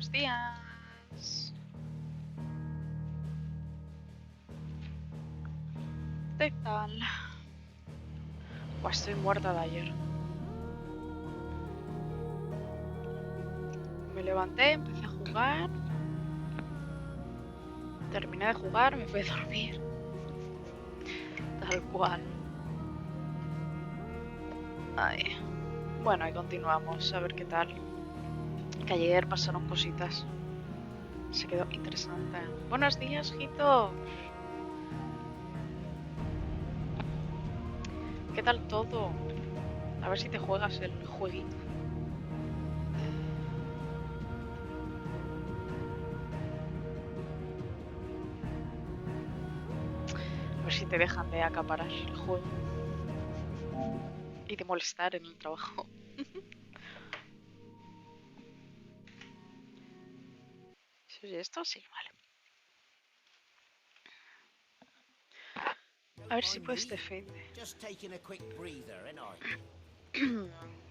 Buenos días. ¿Qué tal? Pues estoy muerta de ayer. Me levanté, empecé a jugar. Terminé de jugar, me fui a dormir. Tal cual. Ay. Bueno, ahí continuamos, a ver qué tal. Que ayer pasaron cositas. Se quedó interesante. Buenos días, Jito. ¿Qué tal todo? A ver si te juegas el jueguito. A ver si te dejan de acaparar el juego. Y de molestar en el trabajo. ¿Sí oye esto? Sí, vale. A ver si puedes defender.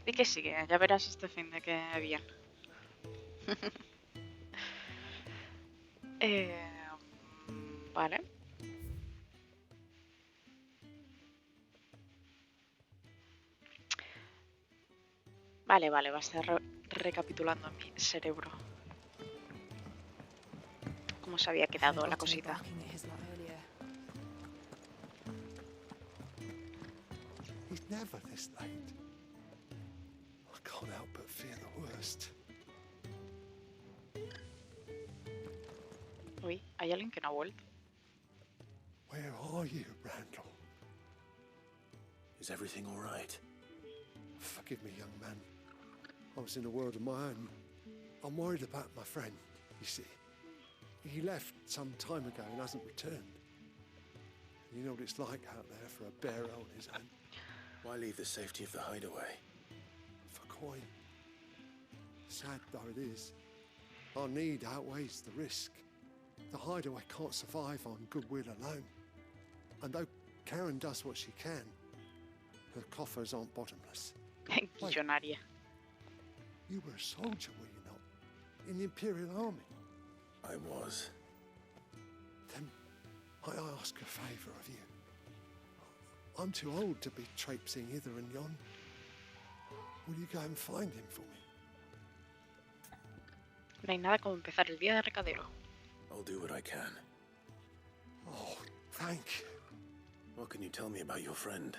Di que sigue, ya verás este fin de que bien. Vale. Vale, va a estar recapitulando en mi cerebro. Cómo se había quedado la cosita. He's never this late. I can't help but fear the worst. Uy, hay alguien que no ha vuelto. Where are you, Randall? Is everything all right? Forgive me, young man. I was in a world of my own. I'm worried about my friend, you see. He left some time ago and hasn't returned. You know what it's like out there for a bear on his own. Why leave the safety of the hideaway? For coin. Sad though it is, our need outweighs the risk. The hideaway can't survive on goodwill alone. And though Karen does what she can, her coffers aren't bottomless. Millonaria. You were a soldier, were you not? In the Imperial Army? I was. Then I ask a favour of you. I'm too old to be traipsing hither and yon. Will you go and find him for me? No hay nada como empezar el día de recadero. I'll do what I can. Oh, thank you. What can you tell me about your friend?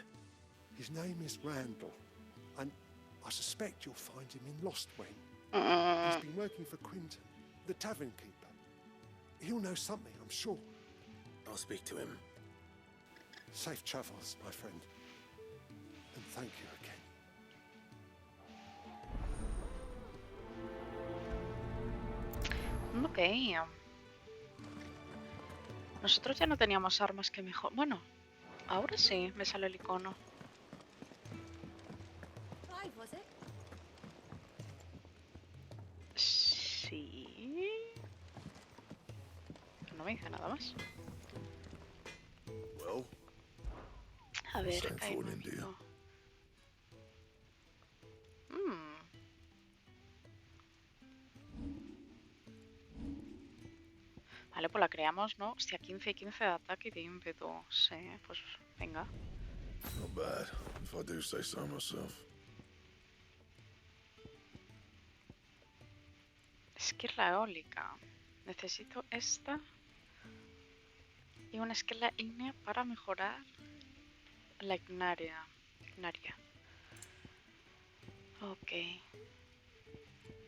His name is Randall, and I suspect you'll find him in Lostwain. He's been working for Quinton, the tavern keeper. He'll know something, I'm sure. I'll speak to him. Safe travels, my friend. And thank you again. Ok. Nosotros ya no teníamos armas que mejor... Bueno, ahora sí me sale el icono. Sí. No me dice nada más. Well, A ver, same hay for an un India. momento. Vale, pues la creamos, ¿no? Hostia, 15 y 15 de ataque y de ímpetu. Sí, pues venga. Not bad, if I do say so myself. Esquirla eólica. Necesito esta. Y una esquirla ígnea para mejorar la ignaria. Ok.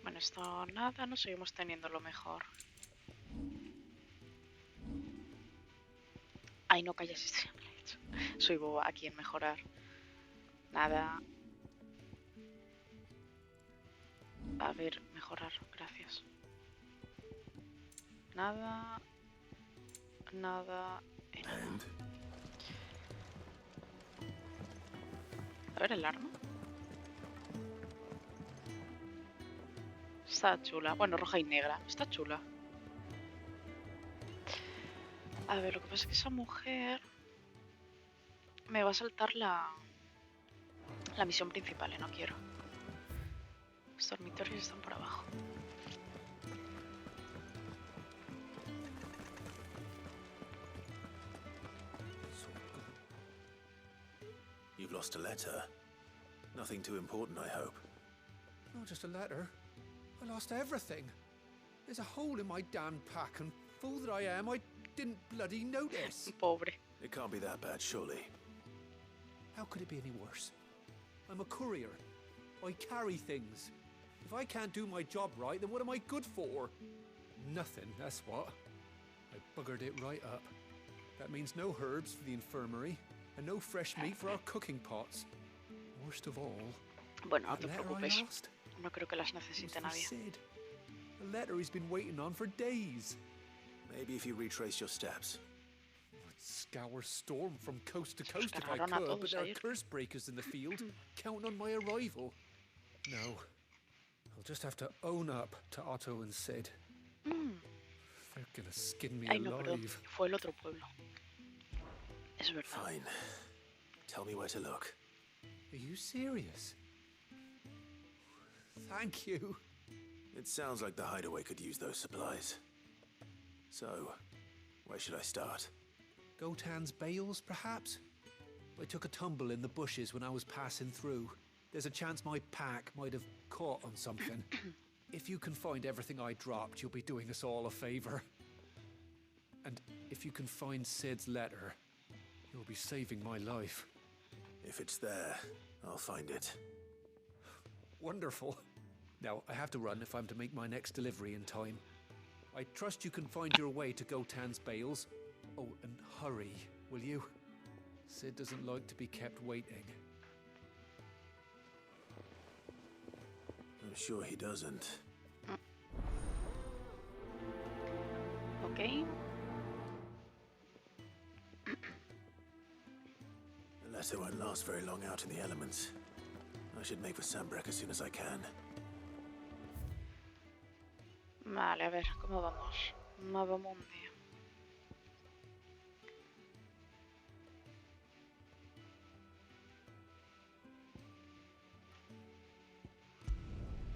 Bueno, esto nada, no seguimos teniendo lo mejor. Ay, no calles, esto ya me lo he hecho. Soy boba aquí en mejorar. Nada. A ver, mejorar, gracias. Nada. Nada. Y nada. And A ver el arma. Está chula. Bueno, roja y negra. Está chula. A ver, lo que pasa es que esa mujer me va a saltar la misión principal y no quiero. Los dormitorios están por abajo. You've lost a letter. Nothing too important, I hope. Not just a letter. I lost everything. There's a hole in my damn pack, and fool that I am, I didn't bloody notice. Pobre. It can't be that bad, surely. How could it be any worse? I'm a courier. I carry things. If I can't do my job right, then what am I good for? Nothing, that's what. I buggered it right up. That means no herbs for the infirmary, and no fresh meat for our cooking pots. Worst of all, Bueno, no that te letter I preocupes. lost No creo que las was necesite for nadie. Sid. A letter he's been waiting on for days. Maybe if you retrace your steps. I'd scour storm from coast to coast if I cargaron a could, but todos there are ayer. curse breakers in the field, counting on my arrival. No, I'll just have to own up to Otto and Sid. They're gonna skin me Ay, no, perdón. alive. Fue el otro pueblo. Es verdad. Fine. Tell me where to look. Are you serious? Thank you. It sounds like the hideaway could use those supplies. So, where should I start? Gotan's bales, perhaps? I took a tumble in the bushes when I was passing through. There's a chance my pack might have caught on something. If you can find everything I dropped, you'll be doing us all a favor. And if you can find Sid's letter, you'll be saving my life. If it's there, I'll find it. Wonderful. Now, I have to run if I'm to make my next delivery in time. I trust you can find your way to Gotan's bales. Oh, and hurry, will you? Sid doesn't like to be kept waiting. I'm sure he doesn't. Ok. The letter won't last very long out in the elements. I should make for Sambrek as soon as I can. Vale, a ver, ¿cómo vamos? Mapa mundi.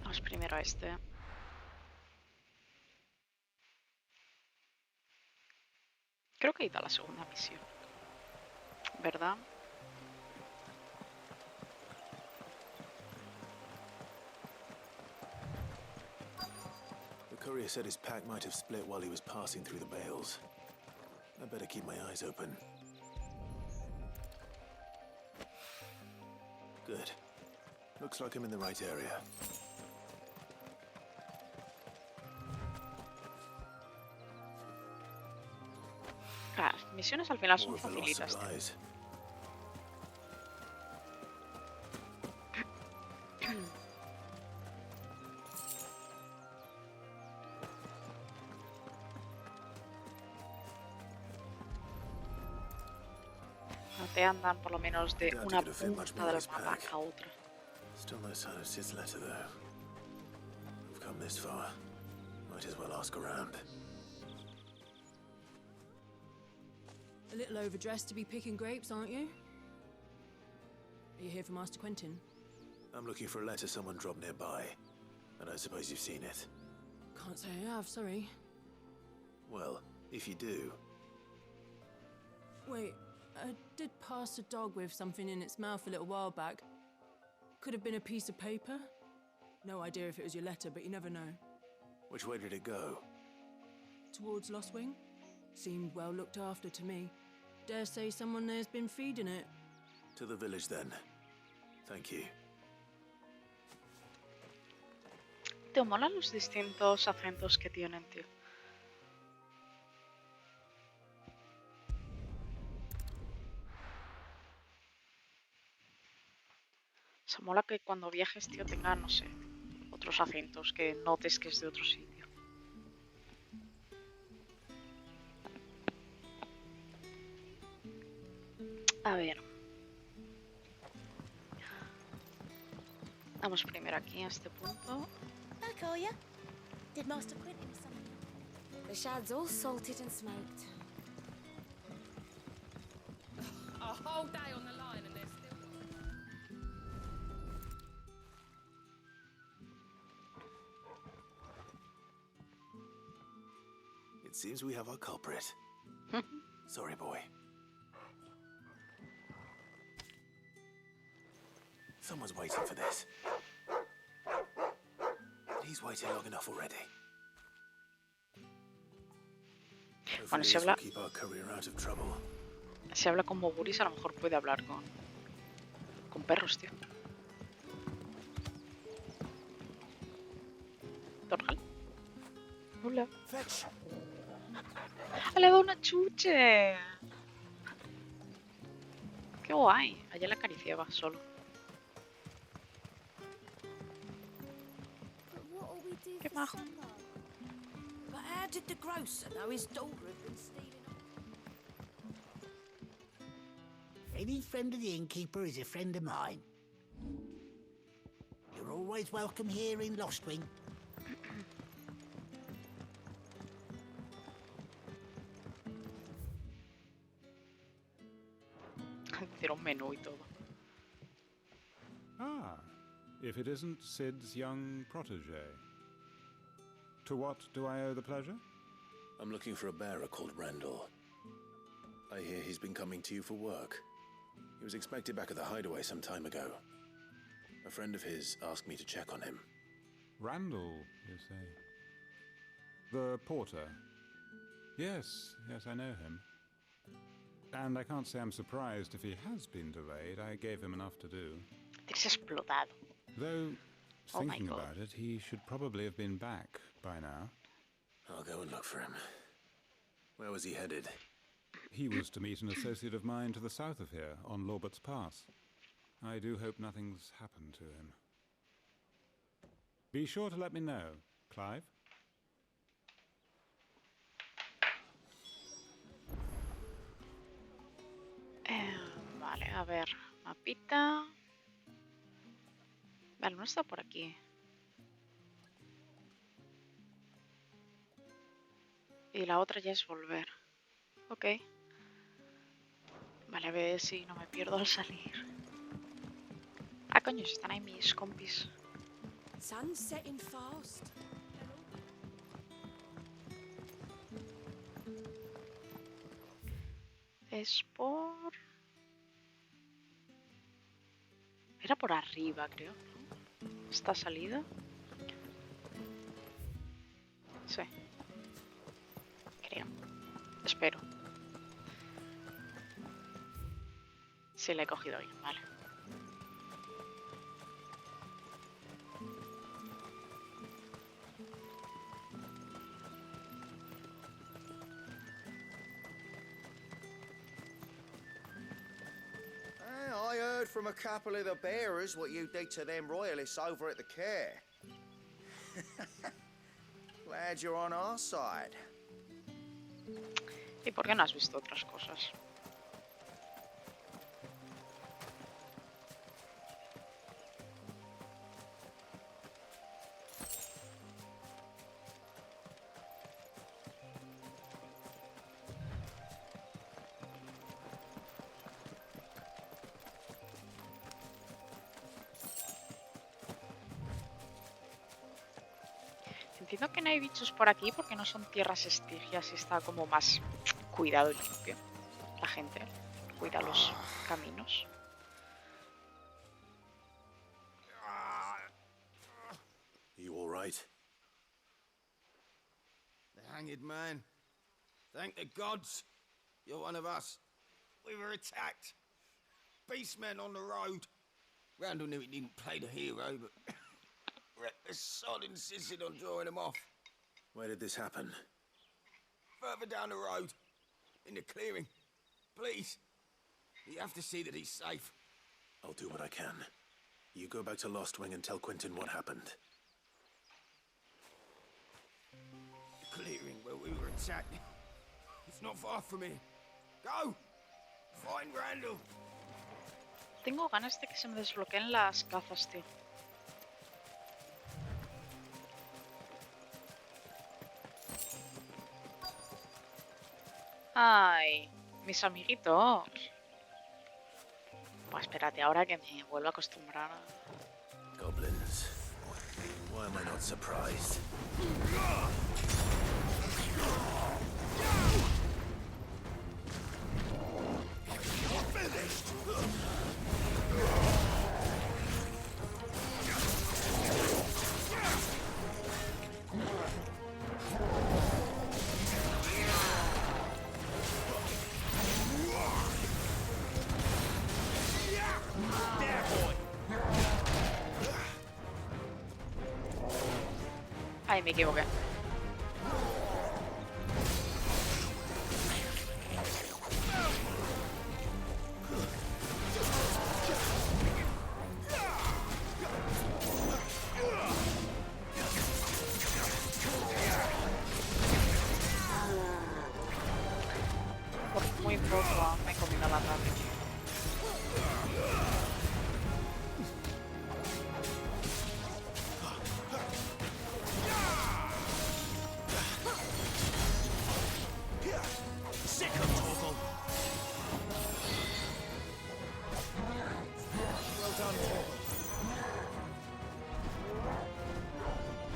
Vamos primero a este. Creo que he ido a la segunda misión. ¿Verdad? The courier said his pack might have split while he was passing through the bales. I better keep my eyes open. Good. Looks like I'm in the right area. Claro, las misiones al final son More of the lost facilitas. Tío. supplies. No te andan por lo menos de Doubt una it could have fit much punta more del in his mapa pack. a otra. Still no sign of Sid's letter, though. We've come this far. Might as well ask around. A little overdressed to be picking grapes, aren't you? Are you here for Master Quentin? I'm looking for a letter someone dropped nearby. I don't suppose you've seen it. Can't say I have, sorry. Well, if you do, Wait, I did pass a dog with something in its mouth a little while back. Could have been a piece of paper. No idea if it was your letter, but you never know. which way did it go? Towards Lostwing? Seemed well looked after to me. Dare say someone there's been feeding it. To the village, then. Thank you. ¿Te molan los distintos acentos que tienen, tío? Se mola que cuando viajes, tío, tenga, no sé, otros acentos que notes que es de otro sitio. A ver. Vamos primero aquí a este punto. Back, are ya? Did Master Quentin summon you? The shad's all salted and smoked. A whole day on the line and they're still... It seems we have our culprit. Sorry, boy. Someone's waiting for this. He's waited long enough already. Bueno, Hopefully this will keep our courier out of trouble. si habla con Moguris, a lo mejor puede hablar con perros, tío. Torgal. Hola. Fetch. ¡Ah, le he dado una chuche! ¡Qué guay! Ayer la acariciaba solo. But what'll we do Qué for majo. summer? But how did the grocer know his daughter had been stealing? Any friend of the innkeeper is a friend of mine. You're always welcome here in Lostwing. Hicieron un menú y todo. Ah, if it isn't Sid's young protege. To what do I owe the pleasure? I'm looking for a bearer called Randall. I hear he's been coming to you for work. He was expected back at the hideaway some time ago. A friend of his asked me to check on him. Randall, you say? The porter? Yes, I know him. And I can't say I'm surprised if he has been delayed. I gave him enough to do. Tienes explotado. Though, Oh my thinking God. about it, he should probably have been back by now. I'll go and look for him. Where was he headed? He was to meet an associate of mine to the south of here, on Lorbert's Pass. I do hope nothing's happened to him. Be sure to let me know, Clive. Vale, a ver. Mapita. Vale, no está por aquí. Y la otra ya es volver. Ok. Vale, a ver si no me pierdo al salir. Ah, coño, si están ahí mis compis. Sun's setting fast. Es por... Era por arriba, creo, ¿no? ¿Esta salida? Sí. Creo. Espero. Sí, la he cogido bien, vale. I heard from a couple of the bearers what you did to them royalists over at the care. Glad you're on our side. ¿Y por qué no has visto otras cosas? Entiendo que no hay bichos por aquí porque no son tierras estigias y está como más cuidado y limpio. La gente cuida los caminos. You all right? The hanged man. Thank the gods. You're one of us. We were attacked. Beastmen on the road. Randall knew he didn't play the hero, but the sod insisted on drawing him off. Where did this happen? Further down the road. In the clearing. Please. You have to see that he's safe. I'll do what I can. You go back to Lostwing and tell Quentin what happened. The clearing where we were attacked. It's not far from here. Go! Find Randall. Tengo ganas de que se me desbloqueen las cazas, tío. Ay, mis amiguitos. Pues espérate, ahora que me vuelvo a acostumbrar. Goblins. Why am I not surprised? me equivoqué. Por muy poco me he comido la tarde.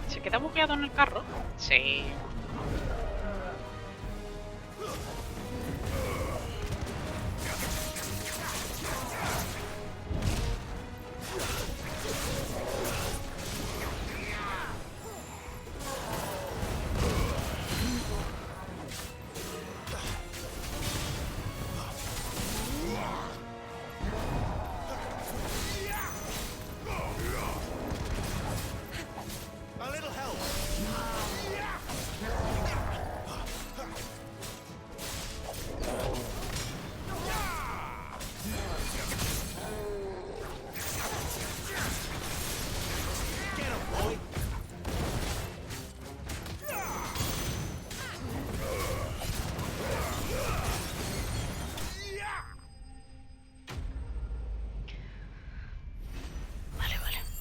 ¿Se queda bugueado en el carro? Sí.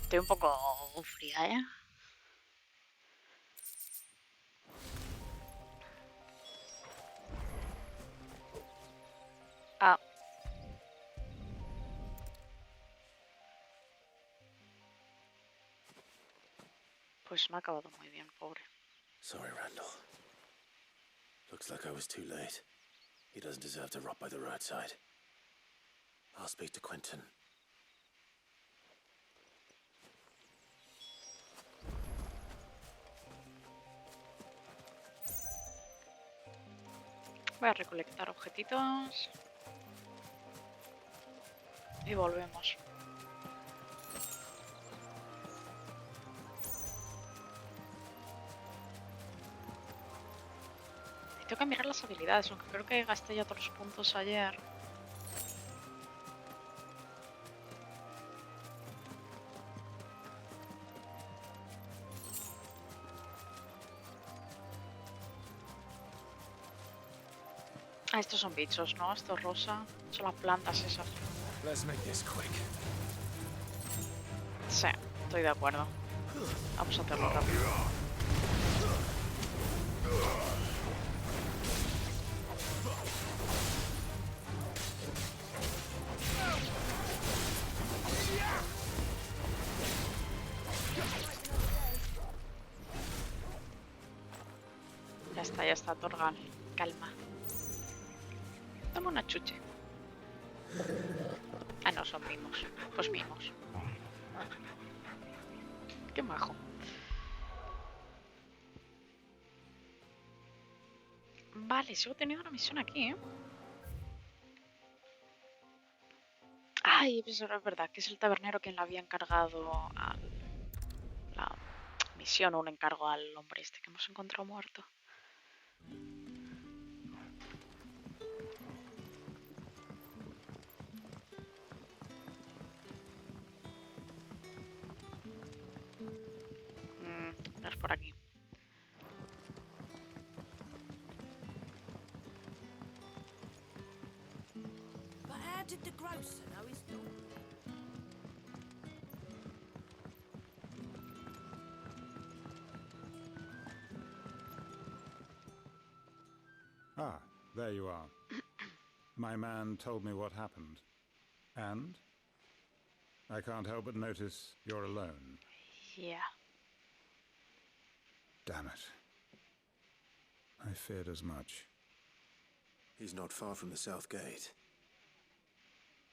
Estoy un poco fría, ¿eh? Ah. Pues no ha acabado muy bien, pobre. Sorry, Randall. Looks like I was too late. He doesn't deserve to rot by the roadside. I'll speak to Quentin. Voy a recolectar objetitos. Y volvemos. Y tengo que mirar las habilidades, aunque creo que gasté ya todos los puntos ayer. Ah, estos son bichos, ¿no? Esto es rosa. Son las plantas esas. Let's make this quick. Sí, estoy de acuerdo. Vamos a hacerlo rápido. Ya está, Torgal. Calma. Dame una chuche. Ah, no, son mimos. Pues mimos. Qué majo. Vale, sigo teniendo una misión aquí, ¿eh? Ay, pues es verdad que es el tabernero quien le había encargado la misión o un encargo al hombre este que hemos encontrado muerto. No es por aquí. But how did the grocer know his daughter? Ah, there you are. My man told me what happened. And? I can't help but notice you're alone. Yeah. Damn it. I feared as much. He's not far from the south gate.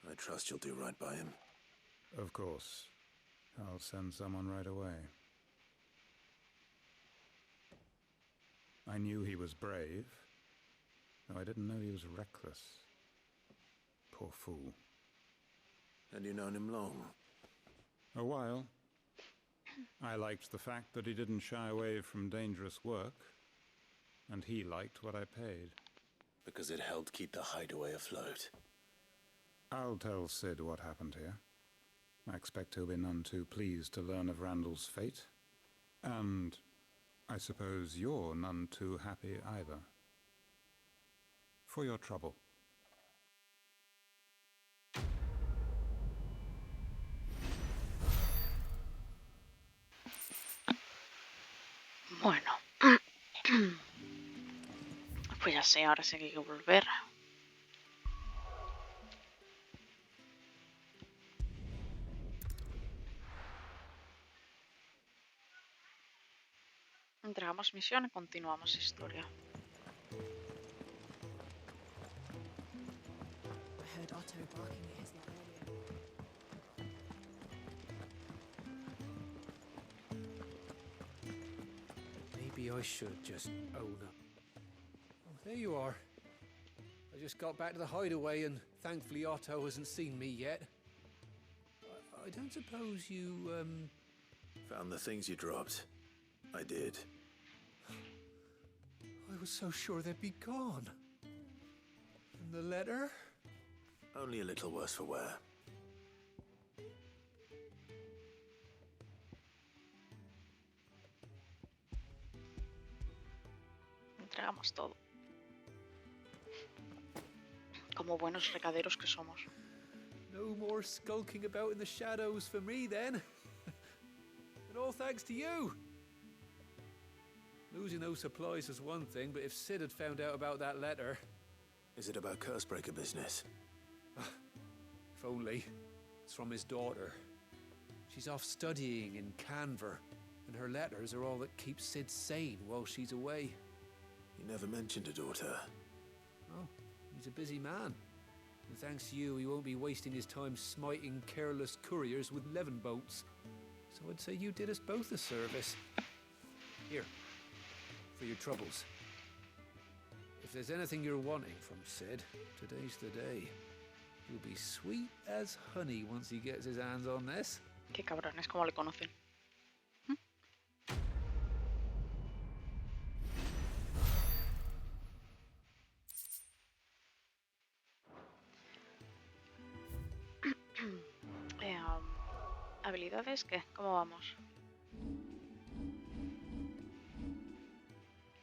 I trust you'll do right by him. Of course. I'll send someone right away. I knew he was brave, though I didn't know he was reckless. Poor fool. And you known him long? A while. I liked the fact that he didn't shy away from dangerous work, and he liked what I paid. Because it helped keep the hideaway afloat. I'll tell Sid what happened here. I expect he'll be none too pleased to learn of Randall's fate. And I suppose you're none too happy either. For your trouble. Bueno. Pues ya sé, ahora sí que hay que volver. Entregamos misión y continuamos historia. I heard Otto barking at his lot earlier. Maybe I should just own up. Oh, there you are. I just got back to the hideaway and thankfully Otto hasn't seen me yet. I don't suppose you, Found the things you dropped. I did. I was so sure they'd be gone. And the letter? Only a little worse for wear. Entregamos todo. Como buenos recaderos que somos. No more skulking about in the shadows for me, then. And all thanks to you. Losing those supplies is one thing, but if Sid had found out about that letter... Is it about Cursebreaker business? If only. It's from his daughter. She's off studying in Canver, and her letters are all that keeps Sid sane while she's away. He never mentioned a daughter. Oh, he's a busy man. And thanks to you, he won't be wasting his time smiting careless couriers with levin bolts. So I'd say you did us both a service. Here, for your troubles. If there's anything you're wanting from Sid, today's the day. He'll be sweet as honey once he gets his hands on this. Qué cabrones, como le conocen. Habilidades, ¿qué? ¿Cómo vamos?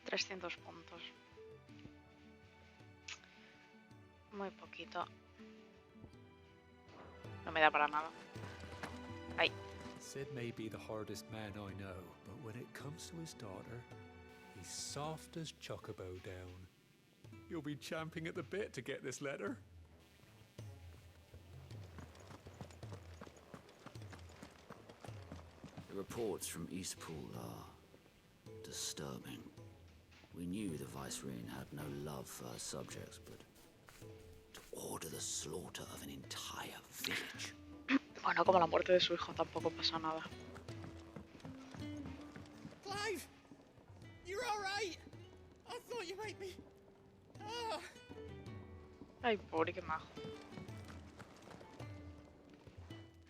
300 puntos. Muy poquito. No me da para nada. Ay. Sid may be the hardest man I know, but when it comes to his daughter, he's soft as Chocobo down. You'll be champing at the bit to get this letter. The reports from Eastpool are disturbing. We knew the Vicereine had no love for her subjects, but to order the slaughter of an entire village. Bueno, como la muerte de su hijo tampoco pasa nada. Clive! You're alright! I thought you might be... Ah. Ay, pobre, qué majo.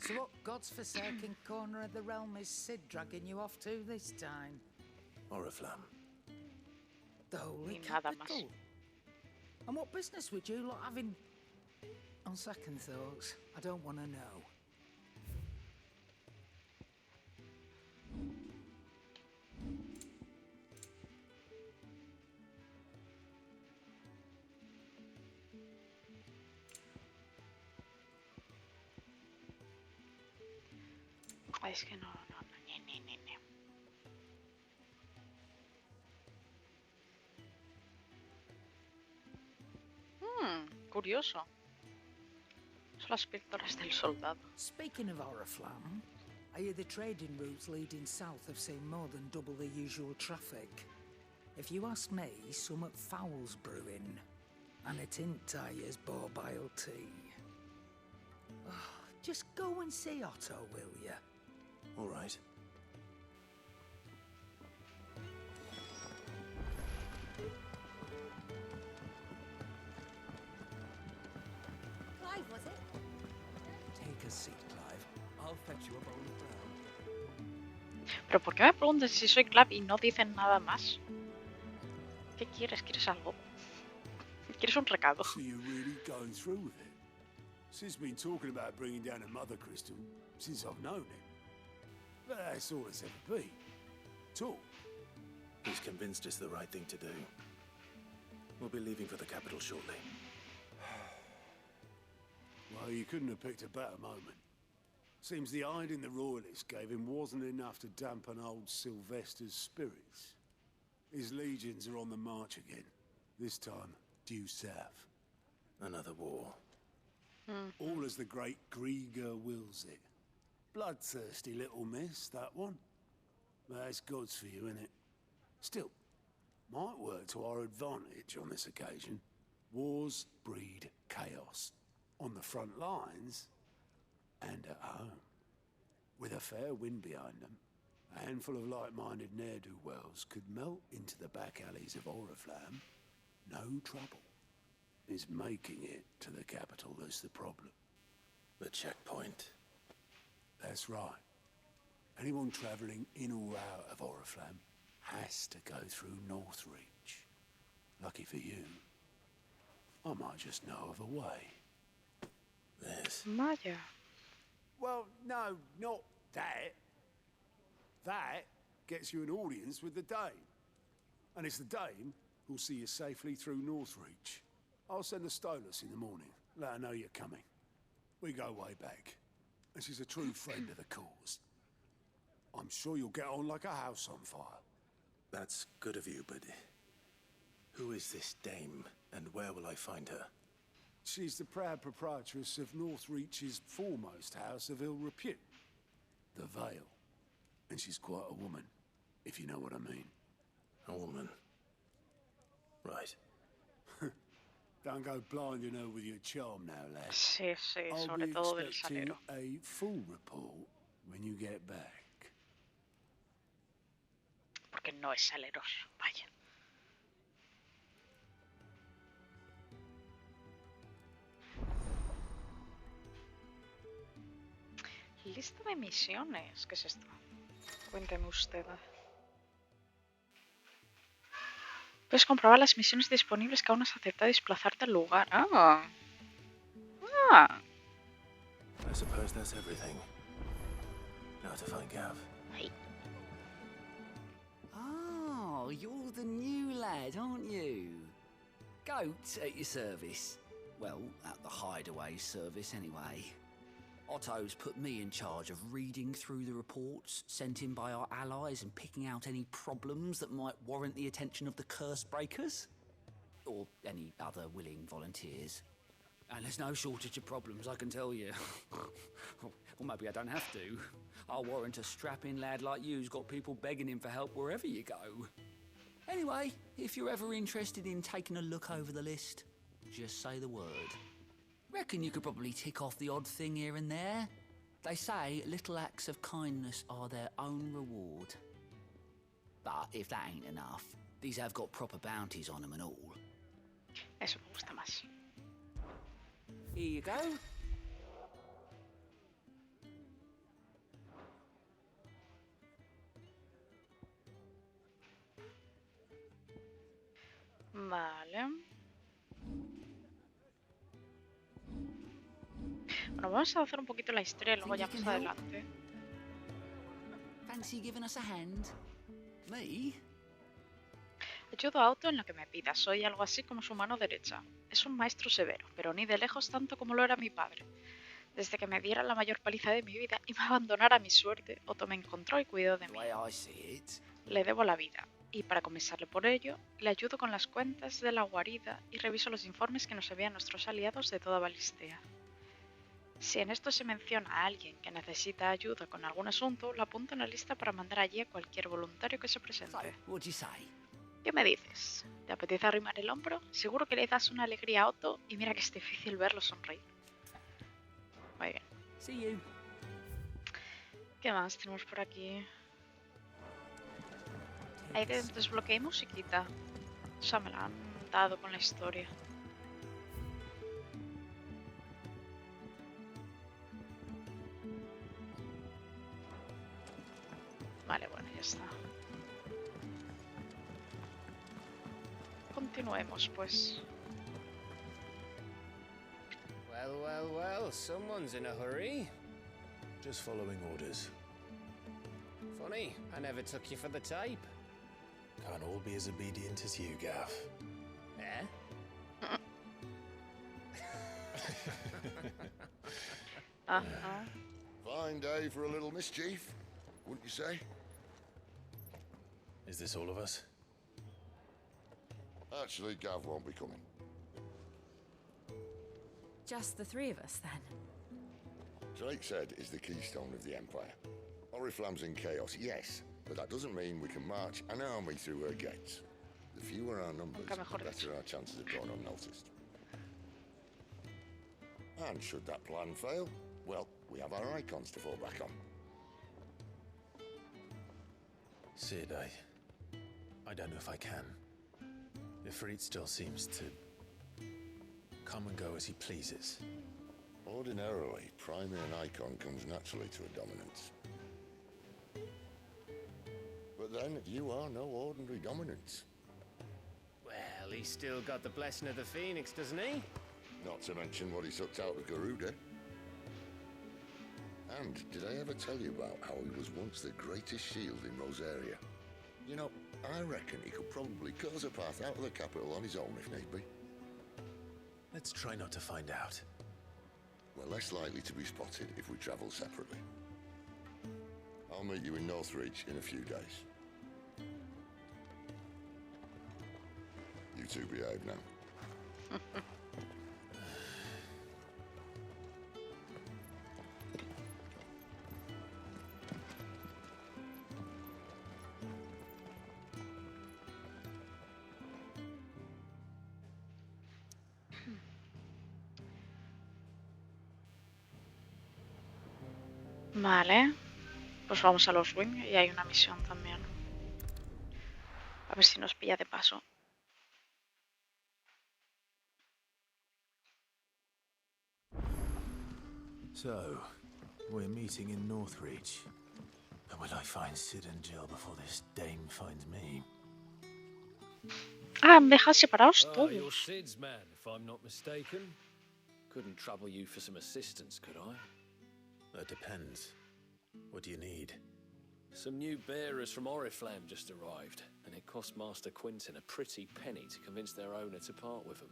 So what god's-forsaken corner of the realm is Sid dragging you off to this time? Oriflamme. The holy Nada más. capital. And what business would you lot having? On second thoughts, I don't want to know. Es que no. Curioso. Son las píldoras del soldado. Speaking of Oriflamme, I hear the trading routes leading south have seen more than double the usual traffic. If you ask me, somewhat foul's brewing. And it ain't Tyre's borbile tea. Oh, just go and see Otto, will you? All right. Clive, was it? Take a seat, Clive. I'll fetch you a bowl of brown. Pero ¿por qué me preguntan si soy Clap y no dicen nada más? ¿Qué quieres? ¿Quieres algo? ¿Quieres un recado? So you're really going through with it? Sid's been talking about bringing down a mother crystal since I've known him. But that's all it's ever been. Talk. He's convinced it's the right thing to do. We'll be leaving for the capital shortly. Well, you couldn't have picked a better moment. Seems the hiding the royalists gave him wasn't enough to dampen old Sylvester's spirits. His legions are on the march again. This time, due south. Another war. All as the great Grieger wills it. Bloodthirsty little miss, that one. But that's God's for you, innit? Still, might work to our advantage on this occasion. Wars breed chaos. On the front lines, and at home. With a fair wind behind them, a handful of like-minded ne'er-do-wells could melt into the back alleys of Oriflamme. No trouble. It's making it to the capital that's the problem. The checkpoint. That's right. Anyone travelling in or out of Oriflamme has to go through Northreach. Lucky for you, I might just know of a way. This. Vaya. Well, no, not that. That gets you an audience with the Dame. And it's the Dame who'll see you safely through Northreach. I'll send the Stolas in the morning. Let her know you're coming. We go way back. And she's a true friend of the cause. I'm sure you'll get on like a house on fire. That's good of you, but... who is this dame, and where will I find her? She's the proud proprietress of Northreach's foremost house of ill repute, the Vale. And she's quite a woman, if you know what I mean. A woman. Right. Don't go blinding her with your charm now, lad. Sí, sí, I'll sobre be todo del expecting salero. a full report when you get back. Porque no es saleroso, vaya. Lista de misiones. ¿Qué es esto? Cuénteme usted. Puedes comprobar las misiones disponibles que aún has aceptado desplazarte al lugar. Ah. Ah. I suppose that's everything. Now to find Gav. Hey. Oh, you're the new lad, aren't you? Goat at your service. Well, at the hideaway service anyway. Otto's put me in charge of reading through the reports sent in by our allies and picking out any problems that might warrant the attention of the curse breakers. Or any other willing volunteers. And there's no shortage of problems, I can tell you. Or maybe I don't have to. I'll warrant a strapping lad like you's got people begging him for help wherever you go. Anyway, if you're ever interested in taking a look over the list, just say the word. Reckon you could probably tick off the odd thing here and there. They say little acts of kindness are their own reward. But if that ain't enough, these have got proper bounties on them and all. Eso me gusta más. Here you go. Vale. Bueno, vamos a hacer un poquito la historia y luego ya más adelante. Fancy giving us a hand? Me? Ayudo a Otto en lo que me pida. Soy algo así como su mano derecha. Es un maestro severo, pero ni de lejos tanto como lo era mi padre. Desde que me diera la mayor paliza de mi vida y me abandonara a mi suerte, Otto me encontró y cuidó de mí. Le debo la vida, y para compensarle por ello, le ayudo con las cuentas de la guarida y reviso los informes que nos envían nuestros aliados de toda Balistea. Si en esto se menciona a alguien que necesita ayuda con algún asunto, lo apunto en la lista para mandar allí a cualquier voluntario que se presente. ¿Qué me dices? ¿Te apetece arrimar el hombro? Seguro que le das una alegría a Otto y mira que es difícil verlo sonreír. Muy bien. See you. ¿Qué más tenemos por aquí? Ahí desbloqueé musiquita. O sea, me la han dado con la historia. Vale, bueno. movemos, pues. Well, someone's in a hurry. Just following orders. Funny, I never took you for the type. Can't all be as obedient as you, Gav. Eh? Fine day for a little mischief, wouldn't you say? Is this all of us? Actually, Gav won't be coming. Just the three of us, then? Drake said is the keystone of the Empire. Oriflamme's in chaos, yes, but that doesn't mean we can march an army through her gates. The fewer our numbers, the better our chances of going unnoticed. And should that plan fail, well, we have our icons to fall back on. Sid, I don't know if I can. Ifrit still seems to come and go as he pleases. Ordinarily, priming an icon comes naturally to a dominance. But then, you are no ordinary dominance. Well, he's still got the blessing of the Phoenix, doesn't he? Not to mention what he sucked out of Garuda. And did I ever tell you about how he was once the greatest shield in Rosaria? You know, I reckon he could probably cut us a path out of the capital on his own if need be. Let's try not to find out. We're less likely to be spotted if we travel separately. I'll meet you in Northreach in a few days. You two behave now. Vale, pues vamos a los Wing y hay una misión también. A ver si nos pilla de paso. So, we're meeting in Northreach. And will I find Sid and Jill before this dame finds me? Ah, me dejas separados todos. You're Sid's man, if I'm not mistaken. Couldn't trouble you for some assistance, could I? That depends. What do you need? Some new bearers from Oriflamme just arrived, and it cost Master Quinton a pretty penny to convince their owner to part with them.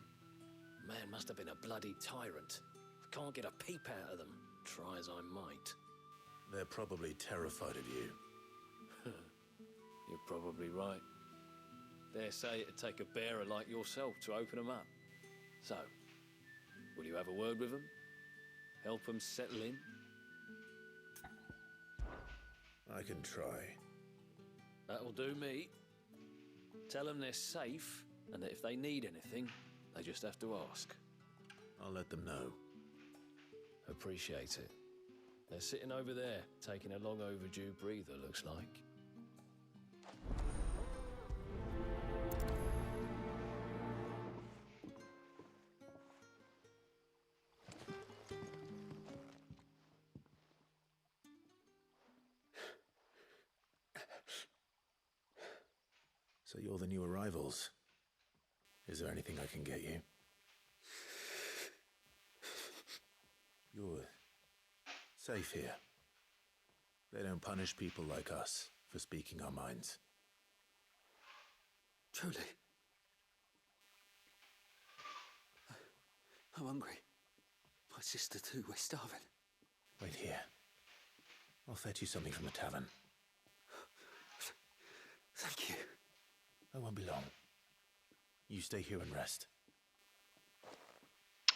Man must have been a bloody tyrant. I can't get a peep out of them, try as I might. They're probably terrified of you. You're probably right. Dare say it'd take a bearer like yourself to open them up. So, will you have a word with them? Help them settle in? I can try. That'll do me. Tell them they're safe, and that if they need anything, they just have to ask. I'll let them know. Appreciate it. They're sitting over there, taking a long overdue breather, looks like. So you're the new arrivals. Is there anything I can get you? You're safe here. They don't punish people like us for speaking our minds. Truly. I'm hungry. My sister too, we're starving. Wait here. I'll fetch you something from the tavern. Thank you. I won't be long. You stay here and rest.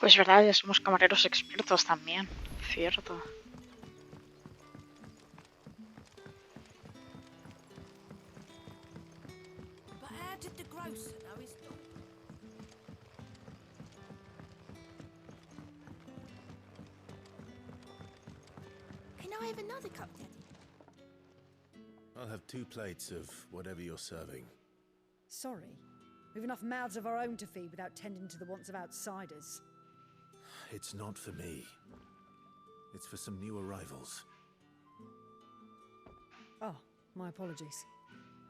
Pues verdad, ya somos camareros expertos también. Cierto. But how did the grocer know his dog? Can I have another cup, Daddy? I'll have 2 plates of whatever you're serving. Sorry. We've enough mouths of our own to feed without tending to the wants of outsiders. It's not for me. It's for some new arrivals. Oh, my apologies.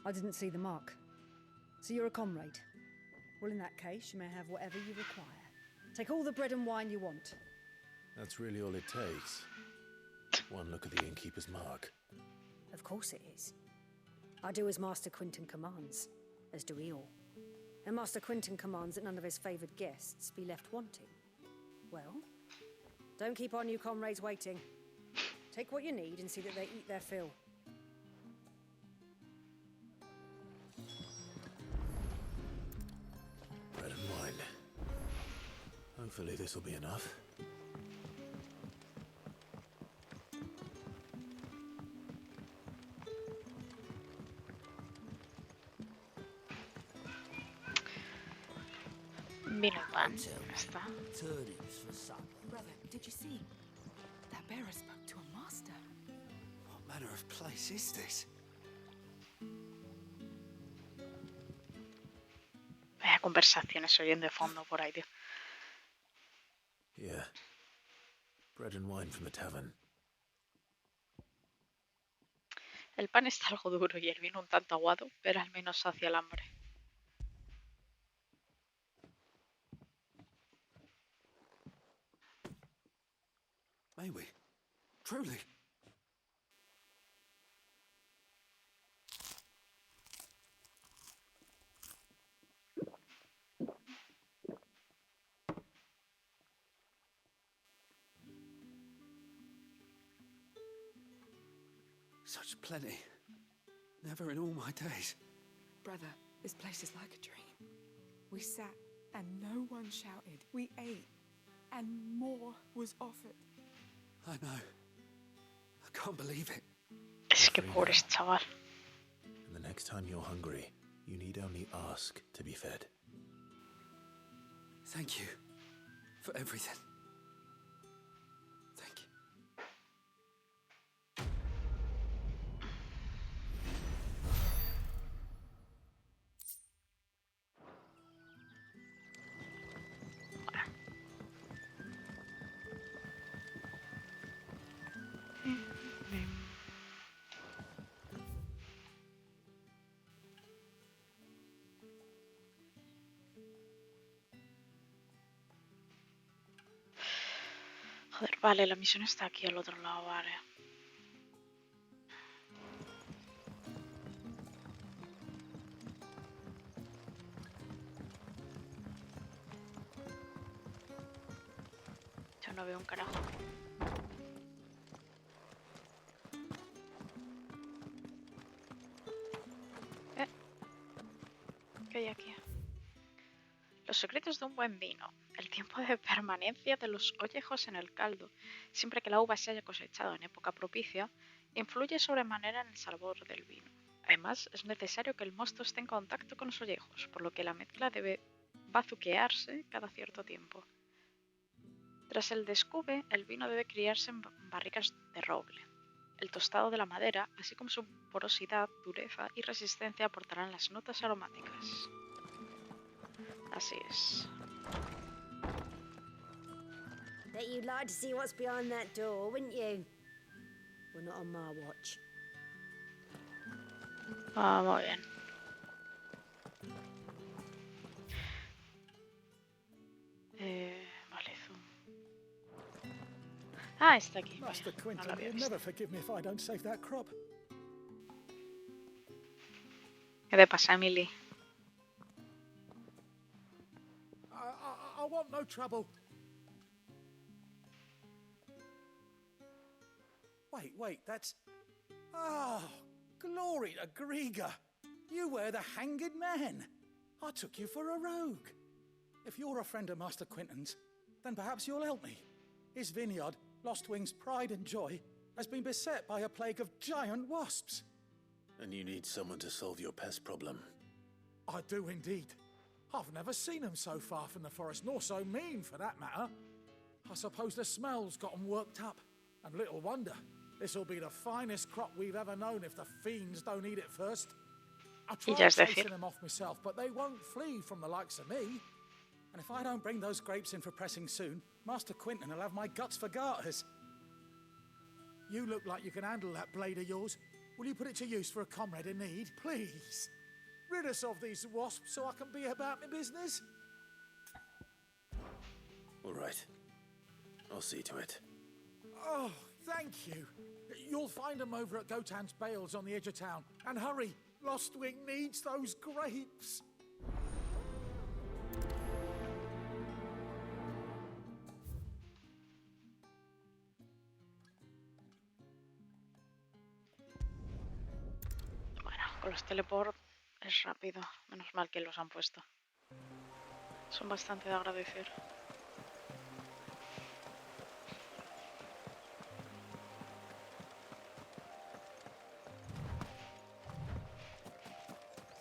I didn't see the mark. So you're a comrade? Well, in that case, you may have whatever you require. Take all the bread and wine you want. That's really all it takes. One look at the innkeeper's mark. Of course it is. I do as Master Quinton commands, as do we all. And Master Quinton commands that none of his favoured guests be left wanting. Well, don't keep our new comrades waiting. Take what you need and see that they eat their fill. Bread and wine. Hopefully this will be enough. Vino y pan. Está. Brother, did you see? That bearer spoke to a master. What manner of place is this? Vaya conversaciones oyen de fondo por ahí, tío. Yeah. Bread and wine from the tavern. El pan está algo duro y el vino un tanto aguado, pero al menos sacia el hambre. May we? Truly? Such plenty. Never in all my days. Brother, this place is like a dream. We sat and no one shouted. We ate and more was offered. I know. I can't believe it. Es que pobre chaval. And the next time you're hungry, you need only ask to be fed. Thank you for everything. Thank you. Joder, vale, la misión está aquí al otro lado, vale. Yo no veo un carajo. ¿Qué hay aquí? Los secretos de un buen vino. El tiempo de permanencia de los ollejos en el caldo, siempre que la uva se haya cosechado en época propicia, influye sobremanera en el sabor del vino. Además, es necesario que el mosto esté en contacto con los ollejos, por lo que la mezcla debe bazuquearse cada cierto tiempo. Tras el descube, el vino debe criarse en barricas de roble. El tostado de la madera, así como su porosidad, dureza y resistencia aportarán las notas aromáticas. Así es. Bet you'd like to see what's behind that door, wouldn't you? Well, not on my watch. Ah, muy bien. Vale, zoom. Ah, está aquí. Master No Quinton lo había will visto. never forgive me if I don't save that crop. ¿Qué te pasa, Emily? I want no trouble. Wait, that's... Oh, glory to Grieger. You were the hanged man. I took you for a rogue. If you're a friend of Master Quinton's, then perhaps you'll help me. His vineyard, Lostwing's pride and joy, has been beset by a plague of giant wasps. And you need someone to solve your pest problem. I do indeed. I've never seen them so far from the forest, nor so mean, for that matter. I suppose the smell's got them worked up. And little wonder. This'll be the finest crop we've ever known if the fiends don't eat it first. I tried chasing them off myself, but they won't flee from the likes of me. And if I don't bring those grapes in for pressing soon, Master Quinton will have my guts for garters. You look like you can handle that blade of yours. Will you put it to use for a comrade in need, please? rid us of these wasps so I can be about my business? All right. I'll see to it. Oh, thank you. You'll find them over at Gotan's Bales on the edge of town. And hurry, Lostwing needs those grapes. Bueno, con los teleport es rápido. Menos mal que los han puesto. Son bastante de agradecer.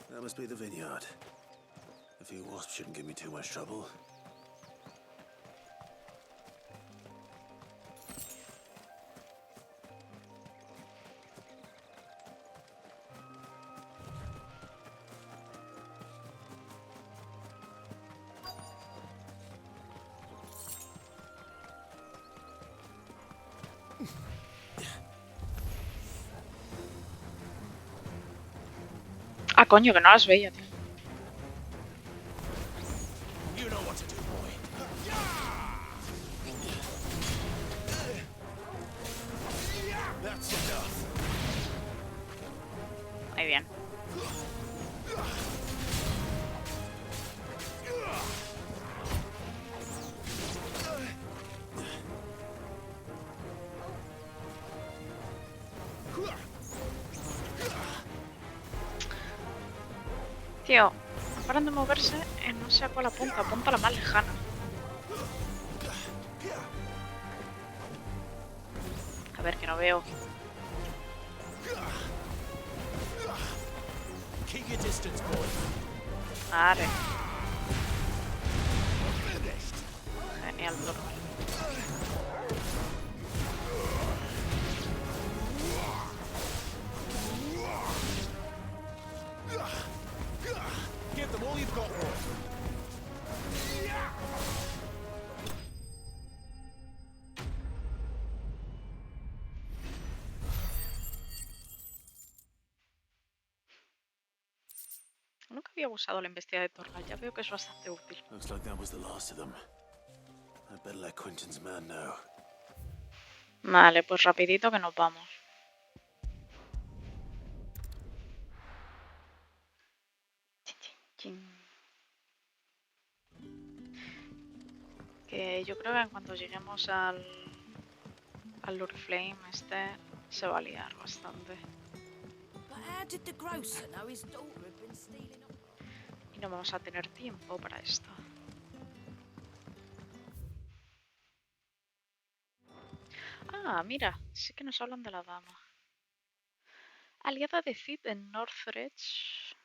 That must be the vineyard. A few wasps shouldn't give me too much trouble. Ah, coño, que no las veía, tío. You know what to do, boy. That's enough. Muy bien. Tío, no paran de moverse no sé a cuál apunta. Apunta a la más lejana. A ver, que no veo. Vale. Genial, loco. Give them all you've got, boy. Nunca había usado la embestida de Torla. Ya veo que es bastante útil. Looks like that was the last of them. I'd better let Quentin's man know. Vale, pues rapidito que nos vamos. Que yo creo que en cuanto lleguemos al Oriflame se va a liar bastante. Y no vamos a tener tiempo para esto. Ah, mira, sí que nos hablan de la dama. Aliada de Cid en Northridge,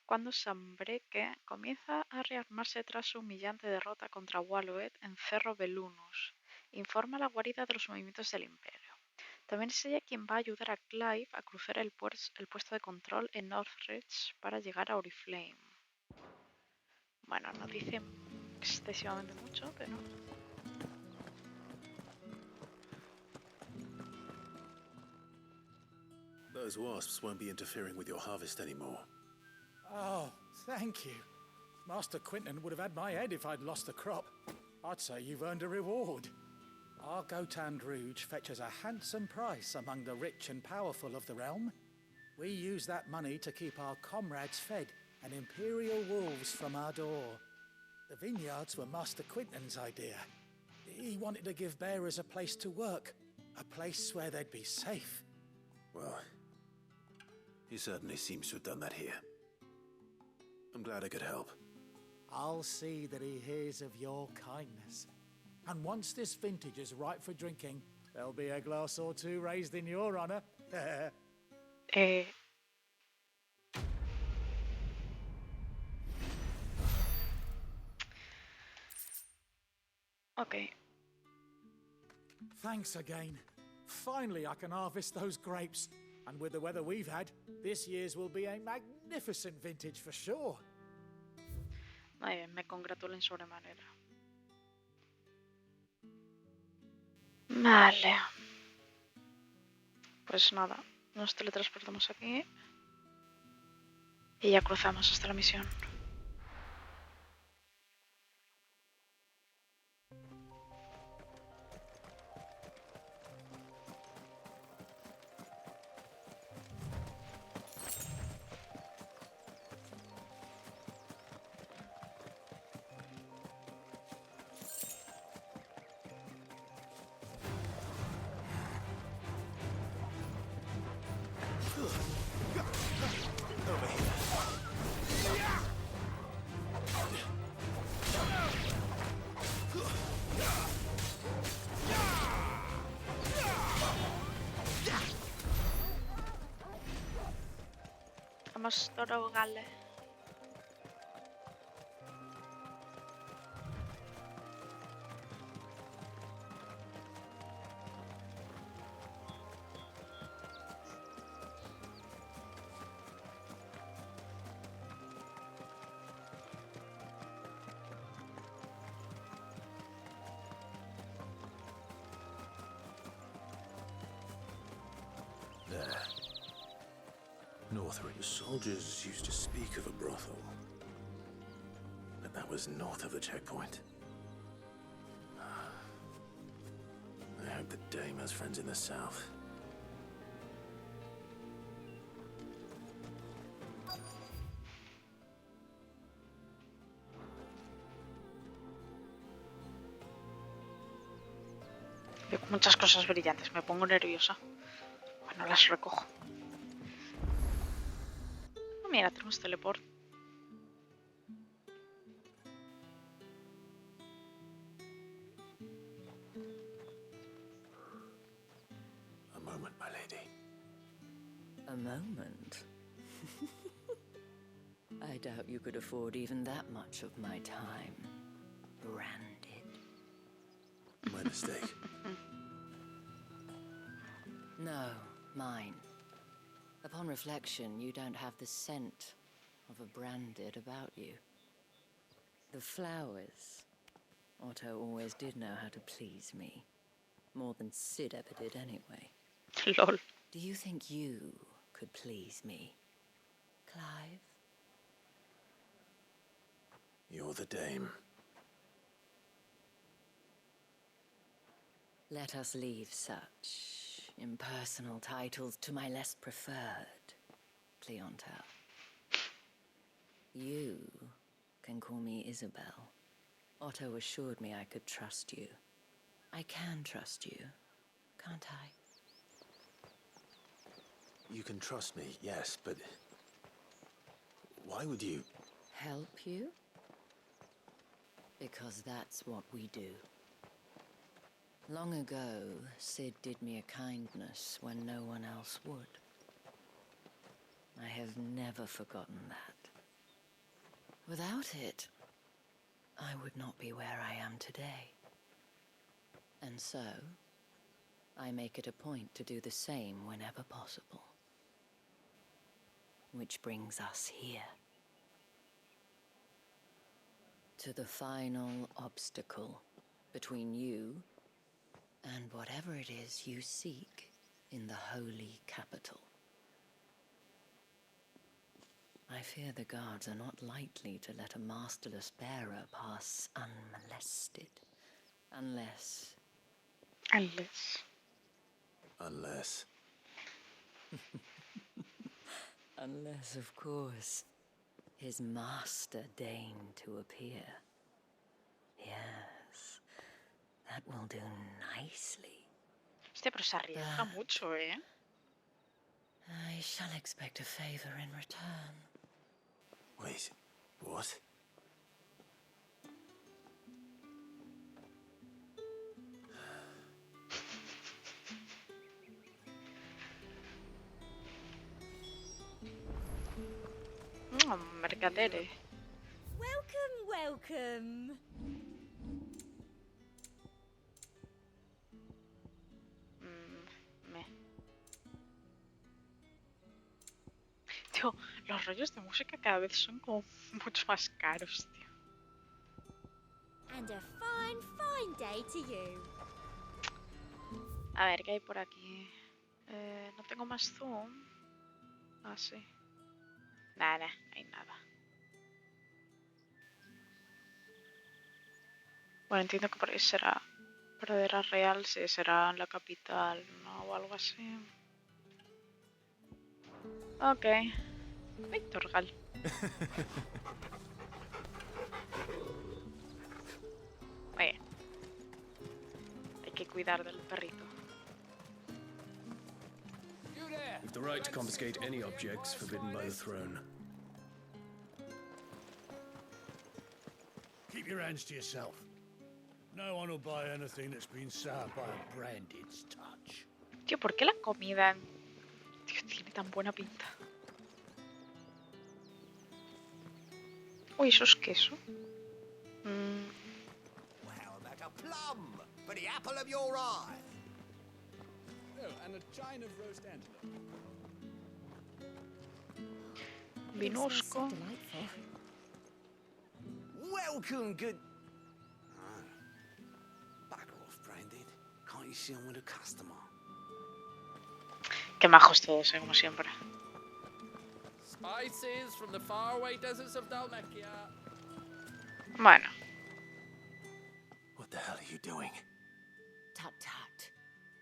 cuando Sambreque comienza a rearmarse tras su humillante derrota contra Waloed en Cerro Belunus. Informa la guarida de los movimientos del Imperio. También es ella quien va a ayudar a Clive a cruzar el puesto de control en Northridge para llegar a Oriflame. Bueno, no dice excesivamente mucho, pero... Those wasps won't be interfering with your harvest anymore. Oh, thank you. Master Quentin would have had my head if I'd lost the crop. I'd say you've earned a reward. Our Gotan Rouge fetches a handsome price among the rich and powerful of the realm. We use that money to keep our comrades fed and imperial wolves from our door. The vineyards were Master Quentin's idea. He wanted to give bearers a place to work, a place where they'd be safe. Well, he certainly seems to have done that here. I'm glad I could help. I'll see that he hears of your kindness. And once this vintage is ripe for drinking, there'll be a glass or two raised in your honor. Okay. Thanks again. Finally, I can harvest those grapes. And with the weather we've had, this year's will be a magnificent vintage for sure. Muy bien, me congratulo en sobremanera. Vale. Pues nada, nos teletransportamos aquí. Y ya cruzamos hasta la misión. Vamos a ahogarle. There. Northridge. The soldiers used to speak of a brothel. But that was north of the checkpoint. I hope the dame has friends in the south. Veo muchas cosas brillantes, me pongo nerviosa. Bueno, las recojo. Oh, mira, tenemos teleport. A moment, my lady. A moment? I doubt you could afford even that much of my time. Branded. My mistake. No, mine. Upon reflection, you don't have the scent of a branded about you. The flowers. Otto always did know how to please me. More than Sid ever did anyway. Lol. Do you think you could please me, Clive? You're the dame. Let us leave such impersonal titles to my less preferred clientele. You can call me Isabel. Otto assured me I could trust you. I can trust you, can't I? You can trust me, yes, but why would you? Help you? Because that's what we do. Long ago, Sid did me a kindness when no one else would. I have never forgotten that. Without it, I would not be where I am today. And so, I make it a point to do the same whenever possible. Which brings us here. To the final obstacle between you and whatever it is you seek in the holy capital. I fear the guards are not likely to let a masterless bearer pass unmolested. Unless... Unless, of course, his master deigned to appear. Yes, that will do nicely. Hostia, pero se arriesga mucho, ¿eh? I shall expect a favor in return. Wait, what? Mercadere. Welcome, welcome. Tío, los rollos de música cada vez son como mucho más caros, tío. And a fine, fine day to you. A ver, ¿qué hay por aquí? No tengo más zoom. Ah, sí. Nada, no hay nada. Bueno, entiendo que por ahí será Pradera Real, si será la capital, ¿no? O algo así. Ok. Ay, Torgal. Oye. Hay que cuidar del perrito. We've the right to confiscate any objects forbidden by the throne. Keep your hands to yourself. No one will buy anything that's been soured by a branded's touch. Tío, ¿por qué la comida, tío, tiene tan buena pinta? Uy, ¿eso es queso? How about a plum for the apple of your eye? Oh, and a chine of roast antelope. Vinusco. Welcome, good... Back off, Branded. Can't you see I'm with a customer? Qué majos todos, como siempre. Spices from the faraway deserts of Dalmekia. Bueno. What the hell are you doing? Tut tut.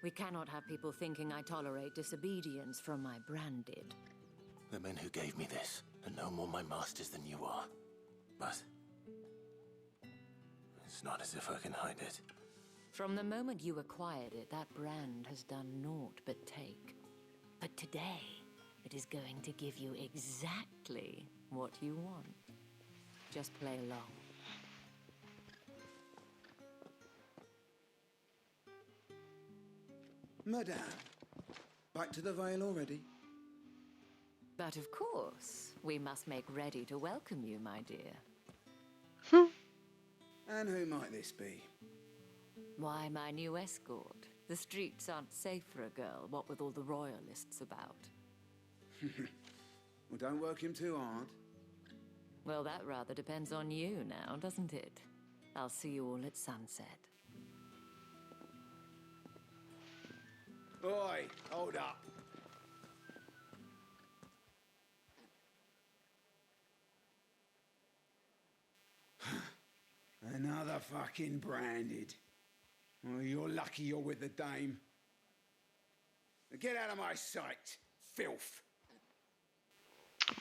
We cannot have people thinking I tolerate disobedience from my Branded. The men who gave me this are no more my masters than you are. But it's not as if I can hide it. From the moment you acquired it, that brand has done naught but take. But today, it is going to give you exactly what you want. Just play along. Madame, back to the Vale already? But of course, we must make ready to welcome you, my dear. And who might this be? Why, my new escort. The streets aren't safe for a girl, what with all the royalists about. Well, don't work him too hard. Well, that rather depends on you now, doesn't it? I'll see you all at sunset. Boy, hold up. Another fucking Branded. Oh, you're lucky you're with the dame. Get out of my sight, filth.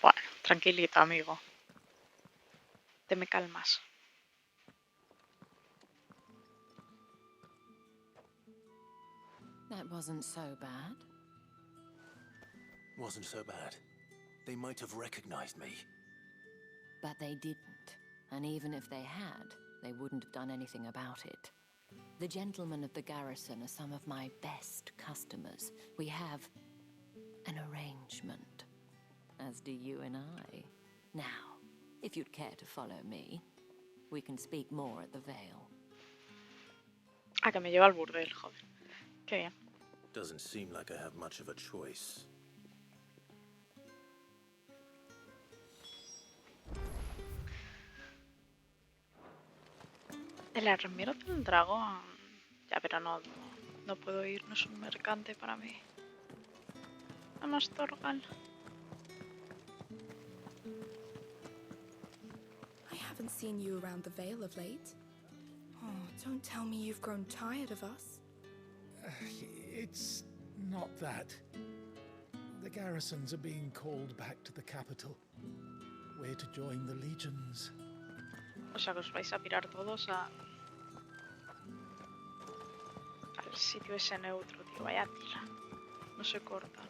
Bueno, tranquilito, amigo. Te me calmas. That wasn't so bad. Wasn't so bad. They might have recognized me. But they didn't. And even if they had, they wouldn't have done anything about it. The gentlemen of the garrison are some of my best customers. We have an arrangement, as do you and I. Now, if you'd care to follow me, we can speak more at the Vale. Ah, que me lleva al burdel, joder. Qué bien. Doesn't seem like I have much of a choice. El armero del dragón. Ya, pero no puedo ir, no es un mercante para mí. Vamos, Torgal. I haven't seen you around the Vale of late. Oh, don't tell me you've grown tired of us. It's not that. The garrisons are being called back to the capital. We're to join the legions. O sea que os vais a pirar todos al sitio ese neutro, tío. Vaya tela. No se cortan.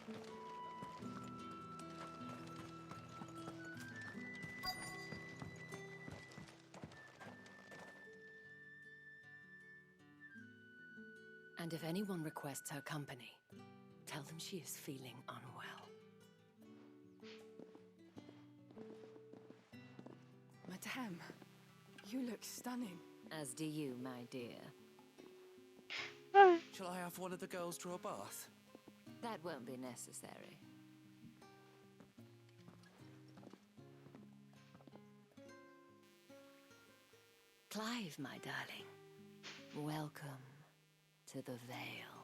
And if anyone requests her company, tell them she is feeling unwell. Madame, you look stunning. As do you, my dear. Shall I have one of the girls draw a bath? That won't be necessary. Clive, my darling, welcome to the Vale.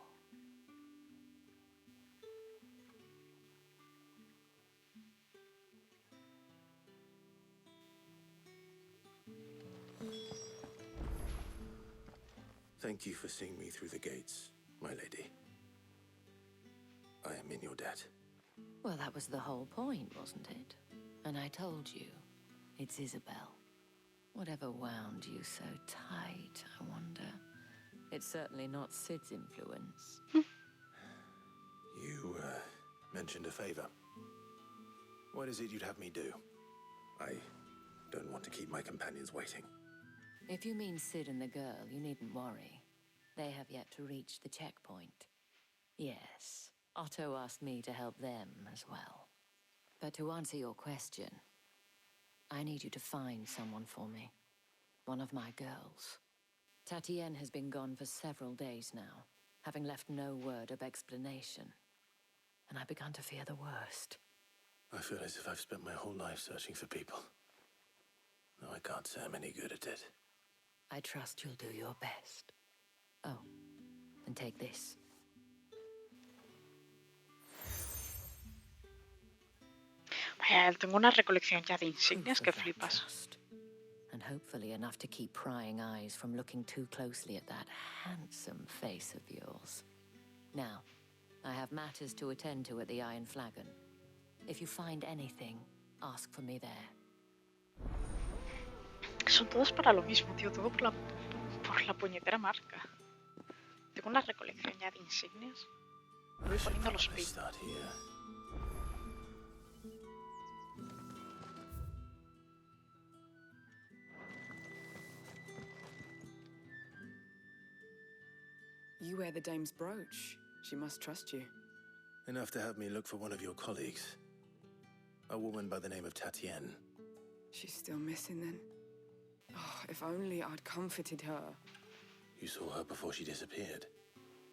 Thank you for seeing me through the gates, my lady. I am in your debt. Well, that was the whole point, wasn't it? And I told you, it's Isabel. Whatever wound you so tight, I wonder. It's certainly not Sid's influence. You, mentioned a favor. What is it you'd have me do? I don't want to keep my companions waiting. If you mean Sid and the girl, you needn't worry. They have yet to reach the checkpoint. Yes, Otto asked me to help them as well. But to answer your question, I need you to find someone for me. One of my girls. Tatienne has been gone for several days now, having left no word of explanation. And I've begun to fear the worst. I feel as if I've spent my whole life searching for people. Though I can't say I'm any good at it. I trust you'll do your best. Oh, and take this. Vaya, tengo una recolección ya de insignias que flipas. And hopefully enough to keep prying eyes from looking too closely at that handsome face of yours. Now, I have matters to attend to at the Iron Flagon. If you find anything, ask for me there. Son todos para lo mismo, tío, todo por la puñetera marca. Tengo una recolección ya de insignias. Voy poniendo los pins. You wear the dame's brooch. She must trust you. Enough to have me look for one of your colleagues. A woman by the name of Tatienne. She's still missing then. Oh, if only I'd comforted her. You saw her before she disappeared?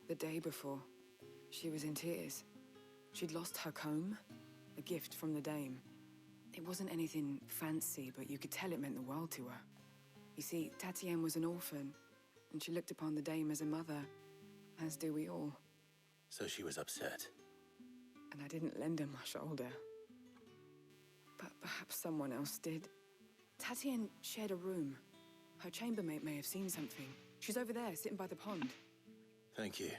The day before. She was in tears. She'd lost her comb, a gift from the dame. It wasn't anything fancy, but you could tell it meant the world to her. You see, Tatienne was an orphan, and she looked upon the dame as a mother, as do we all. So she was upset. And I didn't lend her my shoulder. But perhaps someone else did. Tatienne shared a room. Her chambermaid may have seen something. She's over there, sitting by the pond. Thank you.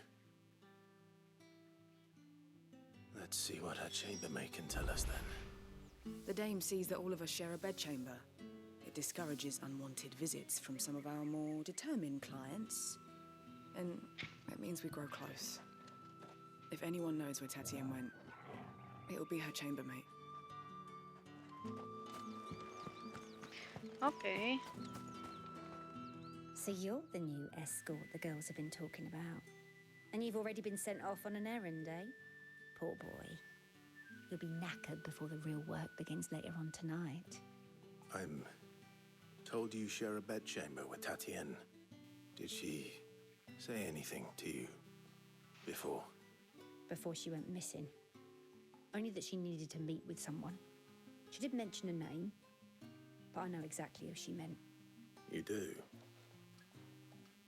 Let's see what her chambermaid can tell us then. The dame sees that all of us share a bedchamber. It discourages unwanted visits from some of our more determined clients. And it means we grow close. If anyone knows where Tatienne went, it'll be her chambermaid. Okay. So you're the new escort the girls have been talking about. And you've already been sent off on an errand, eh? Poor boy. You'll be knackered before the real work begins later on tonight. I'm told you share a bedchamber with Tatienne. Did she say anything to you before? Before she went missing. Only that she needed to meet with someone. She did mention a name, but I know exactly who she meant. You do?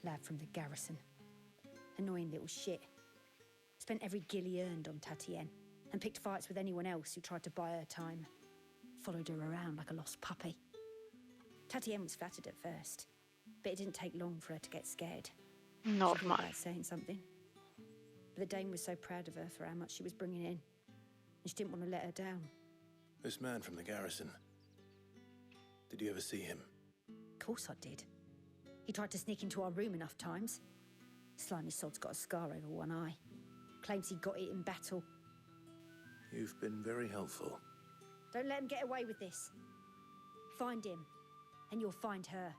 Lad from the garrison. Annoying little shit. Spent every guil he earned on Tatienne, and picked fights with anyone else who tried to buy her time. Followed her around like a lost puppy. Tatienne was flattered at first, but it didn't take long for her to get scared. Normal. She thought about saying something. But the dame was so proud of her for how much she was bringing in, and she didn't want to let her down. This man from the garrison. Did you ever see him? Of course I did. He tried to sneak into our room enough times. Slimy sod's got a scar over one eye. Claims he got it in battle. You've been very helpful. Don't let him get away with this. Find him, and you'll find her.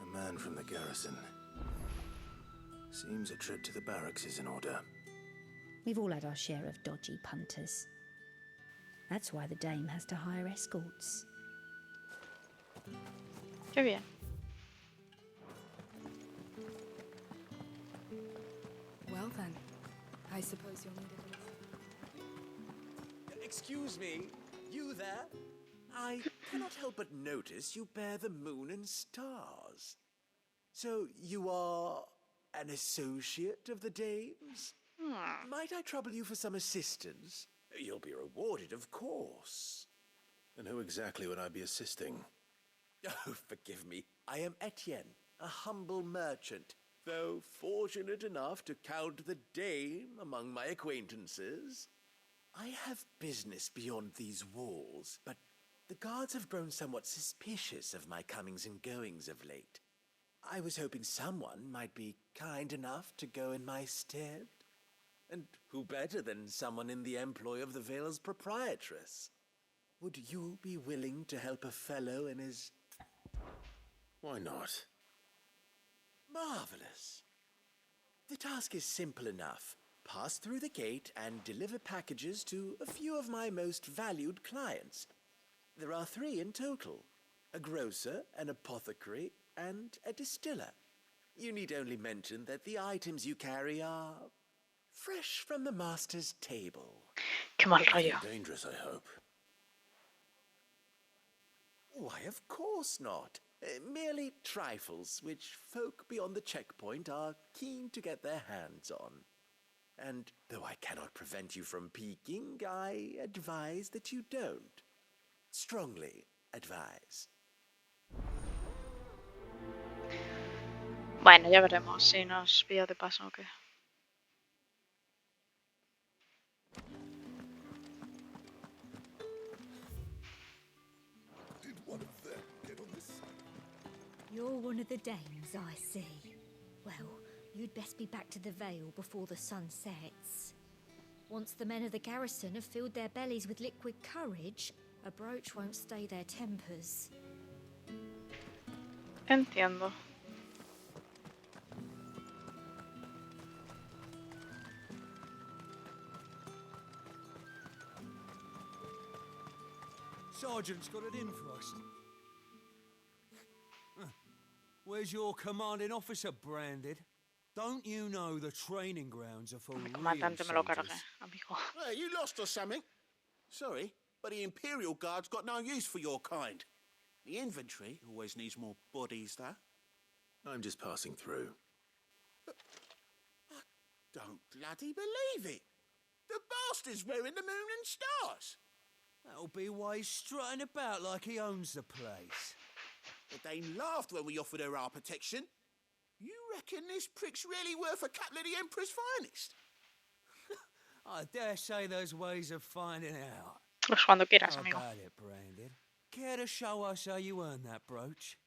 A man from the garrison. Seems a trip to the barracks is in order. We've all had our share of dodgy punters. That's why the dame has to hire escorts. Qué bien. Well then, I suppose you'll need a... Excuse me, you there? I cannot help but notice you bear the moon and stars. So you are an associate of the dame's? Might I trouble you for some assistance? You'll be rewarded, of course. And who exactly would I be assisting? Oh, forgive me. I am Etienne, a humble merchant, though fortunate enough to count the dame among my acquaintances. I have business beyond these walls, but the guards have grown somewhat suspicious of my comings and goings of late. I was hoping someone might be kind enough to go in my stead. And who better than someone in the employ of the Vale's proprietress? Would you be willing to help a fellow in his... Why not? Marvelous. The task is simple enough. Pass through the gate and deliver packages to a few of my most valued clients. There are 3 in total. A grocer, an apothecary, and a distiller. You need only mention that the items you carry are fresh from the master's table. Qué mal rollo. Dangerous, I hope. Why, of course not. Merely trifles which folk beyond the checkpoint are keen to get their hands on. And though I cannot prevent you from peeking, I advise that you don't. Strongly advise. Bueno, ya veremos si nos pilla de paso o qué. You're one of the dames, I see. Well, you'd best be back to the Vale before the sun sets. Once the men of the garrison have filled their bellies with liquid courage, a brooch won't stay their tempers. Entiendo. Sergeant's got it in for us. Where's your commanding officer branded? Don't you know the training grounds are for real Comandante me lo cargué, soldiers? amigo. Hey, you lost or something? Sorry, but the Imperial Guard's got no use for your kind. The infantry always needs more bodies, though. I'm just passing through. I don't bloody believe it. The bastard's wearing the moon and stars. That'll be why he's strutting about like he owns the place. The Dame laughed when we offered her our protection. You reckon this prick's really worth a couple of the Emperor's finest? I dare say there's ways of finding out. Pues cuando quieras, How amigo. about it, Branded? Care to show us how you earned that brooch?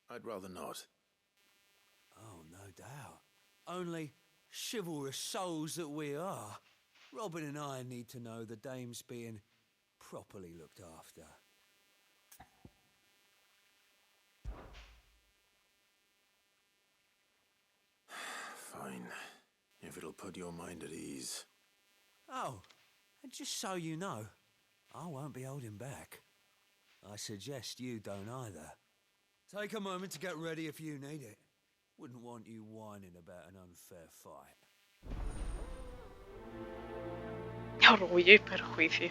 I'd rather not. Oh, no doubt. Only chivalrous souls that we are, Robin and I need to know the dame's being properly looked after. Fine. If it'll put your mind at ease. Oh, and just so you know, I won't be holding back. I suggest you don't either. Take a moment to get ready if you need it. Wouldn't want you whining about an unfair fight. Orgullo y perjuicio.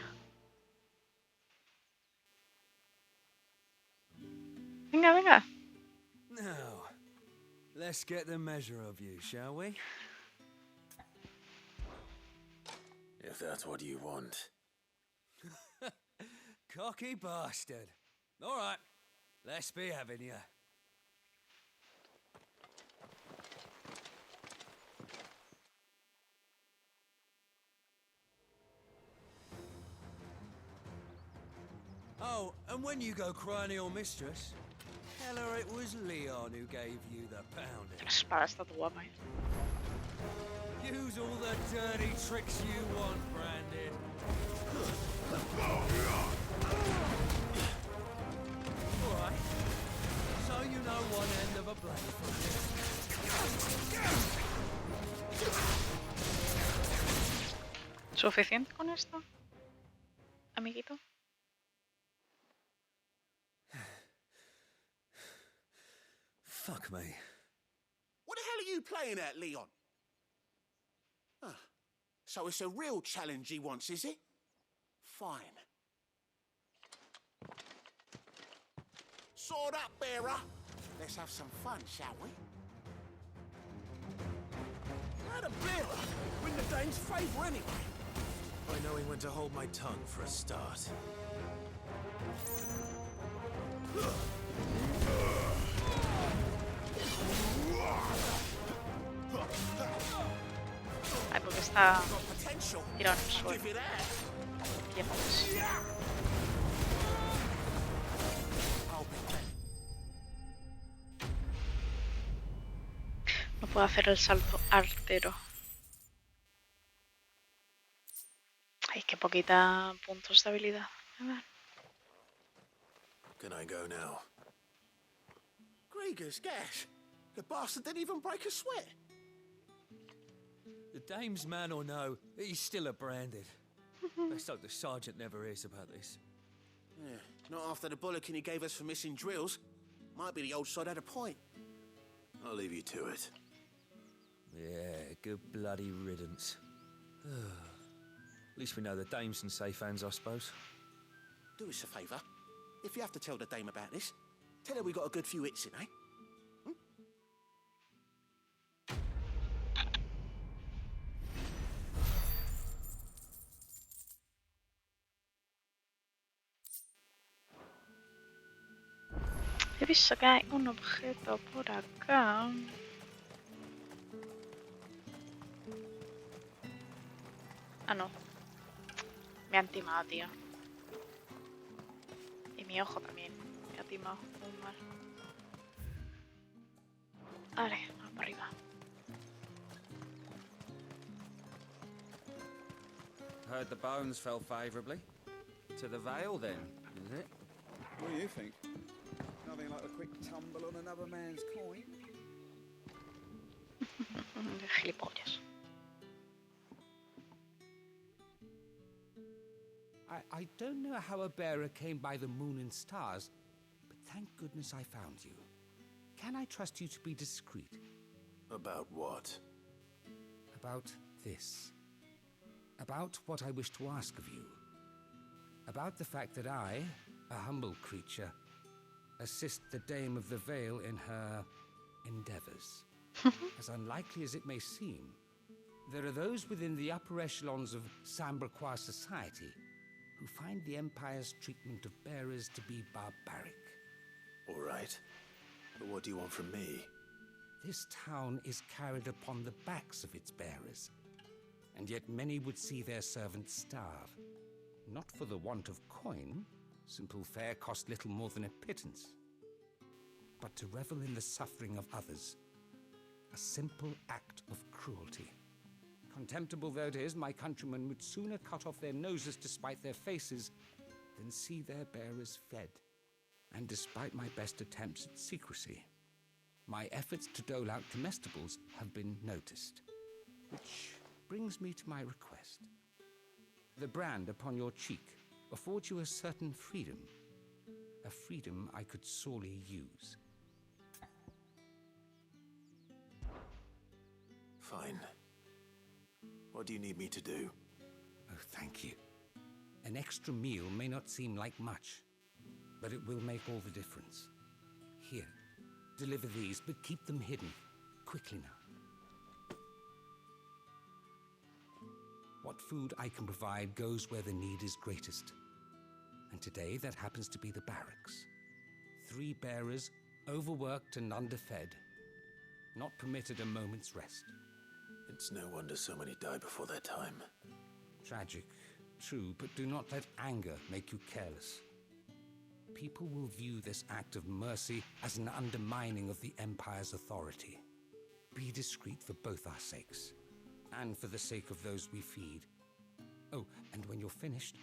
Venga, venga. Now, let's get the measure of you, shall we? If that's what you want. Cocky bastard. All right, let's be having you. Oh, and when you go crying to your mistress, tell her it was Leon who gave you the pounding. La espada está tu guapa. Use all the dirty tricks you want, Brandon. All right. So you know one end of a blade from this. ¿Suficiente con esto, amiguito? Fuck me. What the hell are you playing at, Leon? Ah, so it's a real challenge he wants, is it? Fine. Sword up, bearer. Let's have some fun, shall we? How the bearer win the Dane's favour anyway? I know he went to hold my tongue for a start. está tirado en el suelo. No puedo hacer el salto artero. Ay, qué poquita puntos de habilidad. A ver. Can I go now? Gregor's gas. The bastard didn't even break a sweat. The dame's man or no, he's still a branded. Let's hope the sergeant never hears about this. Yeah, not after the bollocking he gave us for missing drills. Might be the old sod had a point. I'll leave you to it. Yeah, good bloody riddance. At least we know the dame's in safe hands, I suppose. Do us a favour. If you have to tell the dame about this, tell her we got a good few hits in, eh? He visto que hay un objeto por acá. Ah, no. Me han timado, tío. Y mi ojo también. Me ha timado muy mal. Vale, vamos para arriba. Heard the bones fell favourably. To the Vale, then, is it? What do you think? Nothing like a quick tumble on another man's coin. Gilipollas. I don't know how a bearer came by the moon and stars, but thank goodness I found you. Can I trust you to be discreet? About what? About this. About what I wish to ask of you. About the fact that I, a humble creature, assist the Dame of the Vale in her endeavors. As unlikely as it may seem, there are those within the upper echelons of Sambraquois society who find the Empire's treatment of bearers to be barbaric. All right. But what do you want from me? This town is carried upon the backs of its bearers, and yet many would see their servants starve. Not for the want of coin, simple fare cost little more than a pittance, but to revel in the suffering of others, a simple act of cruelty. Contemptible though it is, my countrymen would sooner cut off their noses to spite their faces than see their bearers fed. And despite my best attempts at secrecy, my efforts to dole out comestibles have been noticed. Which brings me to my request. The brand upon your cheek affords you a certain freedom, a freedom I could sorely use. Fine. What do you need me to do? Oh, thank you. An extra meal may not seem like much, but it will make all the difference. Here, deliver these, but keep them hidden. Quickly now. What food I can provide goes where the need is greatest. And today that happens to be the barracks. 3 bearers, overworked and underfed, not permitted a moment's rest. It's no wonder so many die before their time. Tragic, true, but do not let anger make you careless. People will view this act of mercy as an undermining of the Empire's authority. Be discreet for both our sakes, and for the sake of those we feed. Oh, and when you're finished,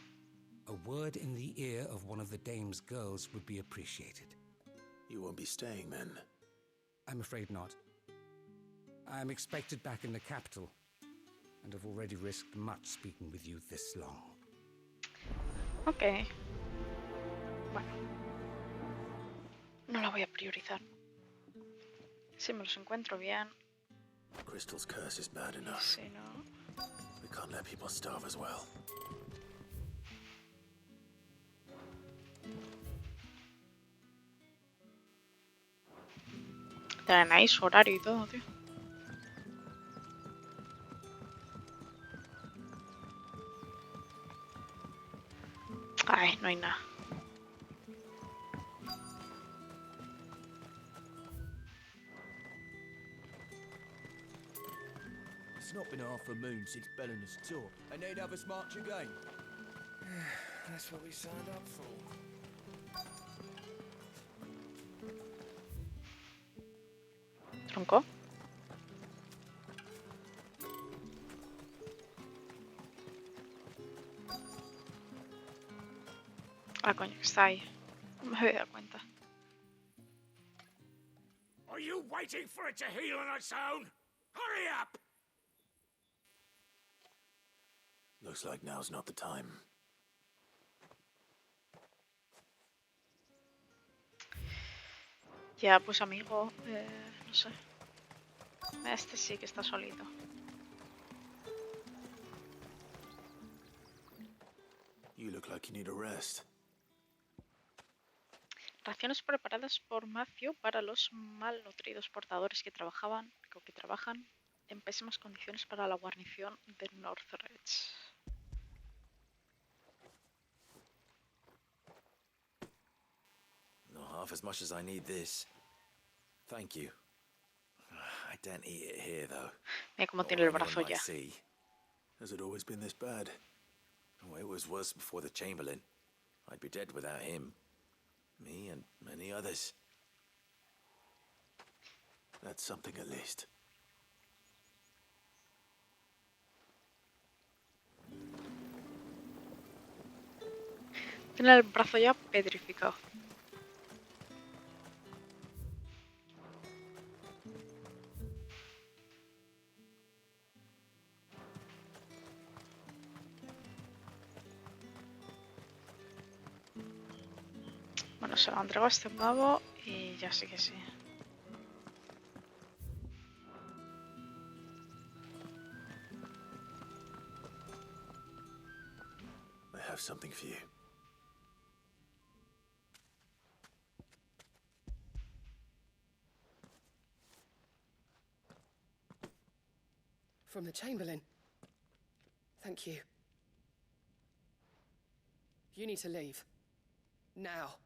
a word in the ear of one of the Dame's girls would be appreciated. You won't be staying then? I'm afraid not. I'm expected back in the capital, and have already risked much speaking with you this long. Ok. Bueno. No la voy a priorizar. Si me los encuentro bien. Crystal's curse is bad enough. Si no. We can't let people starve as well. Tenéis horario y todo, tío. Ay, no hay nada. It's not been half a moon since Bellinus tour, and they'd have us march again. That's what we signed up for. Tronco. Ah, coño, que está ahí. No me había dado cuenta. Are you waiting for it to heal on its own? Hurry up! Looks like now's not the time. Ya, pues amigo, no sé. Este sí que está solito. You look like you need a rest. Raciones preparadas por Matthew para los malnutridos portadores que trabajan en pésimas condiciones para la guarnición de Northridge. Not half as much as I need this. Thank you. I don't eat it here, though. Mira cómo tiene el brazo ya. Has it always been this bad? Oh, it was worse before the Chamberlain. I'd be dead without him. Me and many others. That's something at least. Tiene el brazo ya petrificado. Bueno, se lo han entregado a este pavo y ya sí que sí. I have something for you. From the Chamberlain. Thank you. You need to leave. Now.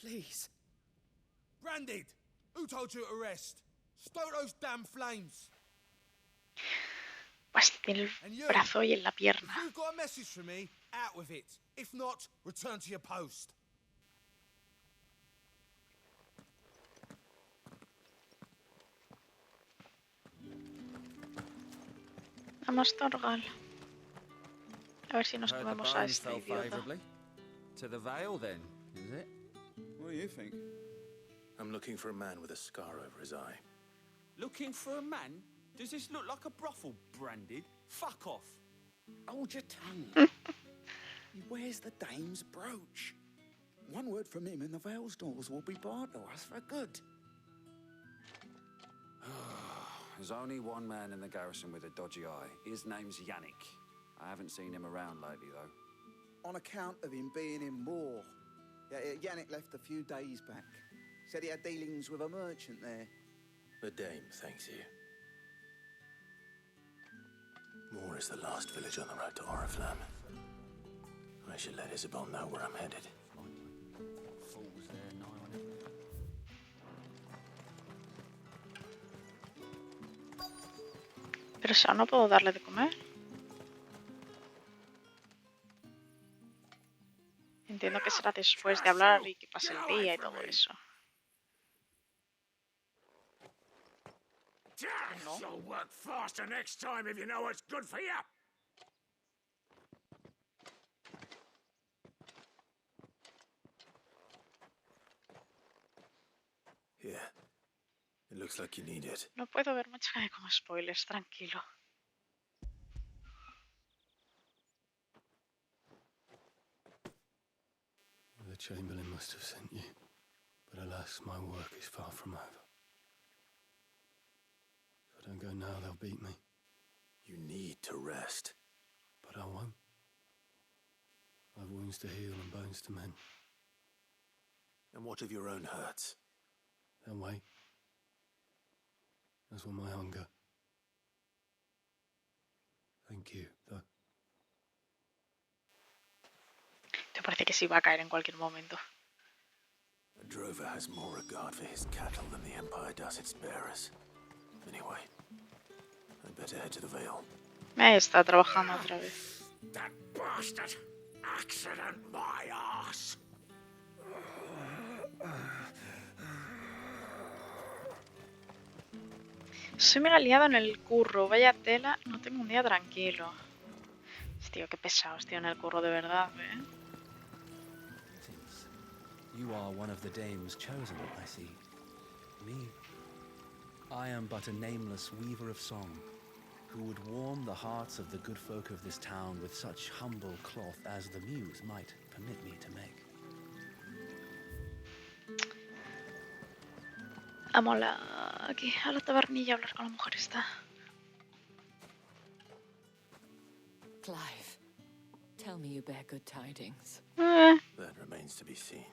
Please. Branded! Who told you to rest? Stoke those damn flames! Pues tiene el brazo y en la pierna. If you've got a message for me, out with it. If not, return to your post. Vamos, Torgal. A ver si nos comemos a este idiota. To the Vale, then, is it? What do you think? I'm looking for a man with a scar over his eye. Looking for a man? Does this look like a brothel, Branded? Fuck off. Hold your tongue. He wears the dame's brooch. One word from him and the Vale's doors will be barred to us for good. There's only one man in the garrison with a dodgy eye. His name's Yannick. I haven't seen him around lately, though. On account of him being in war. Yannick left a few days back. Said he had dealings with a merchant there. The dame thanks you. Moor is the last village on the road to Oriflamme. I should let Isabel know where I'm headed. Fools there, nigh on it. Pero si aún no puedo darle de comer. Entiendo que será después de hablar y que pase el día y todo eso. No. You'll work faster next time if you know what's good for you. Yeah. It looks like you need it. No puedo ver mucho como spoilers, tranquilo. The Chamberlain must have sent you, but alas, my work is far from over. If I don't go now, they'll beat me. You need to rest. But I won't. I've wounds to heal and bones to mend. And what of your own hurts? They'll wait. As will my hunger. Thank you, though. Te parece que sí va a caer en cualquier momento. A drover has more regard for his cattle than the Empire does its bearers. Anyway, a Better head to the Vale. Ahí está trabajando otra vez. That bastard! Accident my ass! Soy mega liado en el curro, vaya tela, no tengo un día tranquilo. Tío, qué pesados, tío, en el curro de verdad, ¿eh? You are one of the dames chosen, I see. Me, I am but a nameless weaver of song, who would warm the hearts of the good folk of this town with such humble cloth as the muse might permit me to make. Vamos aquí a la tabernilla a hablar con la mujer esta. Clive, tell me you bear good tidings. That remains to be seen.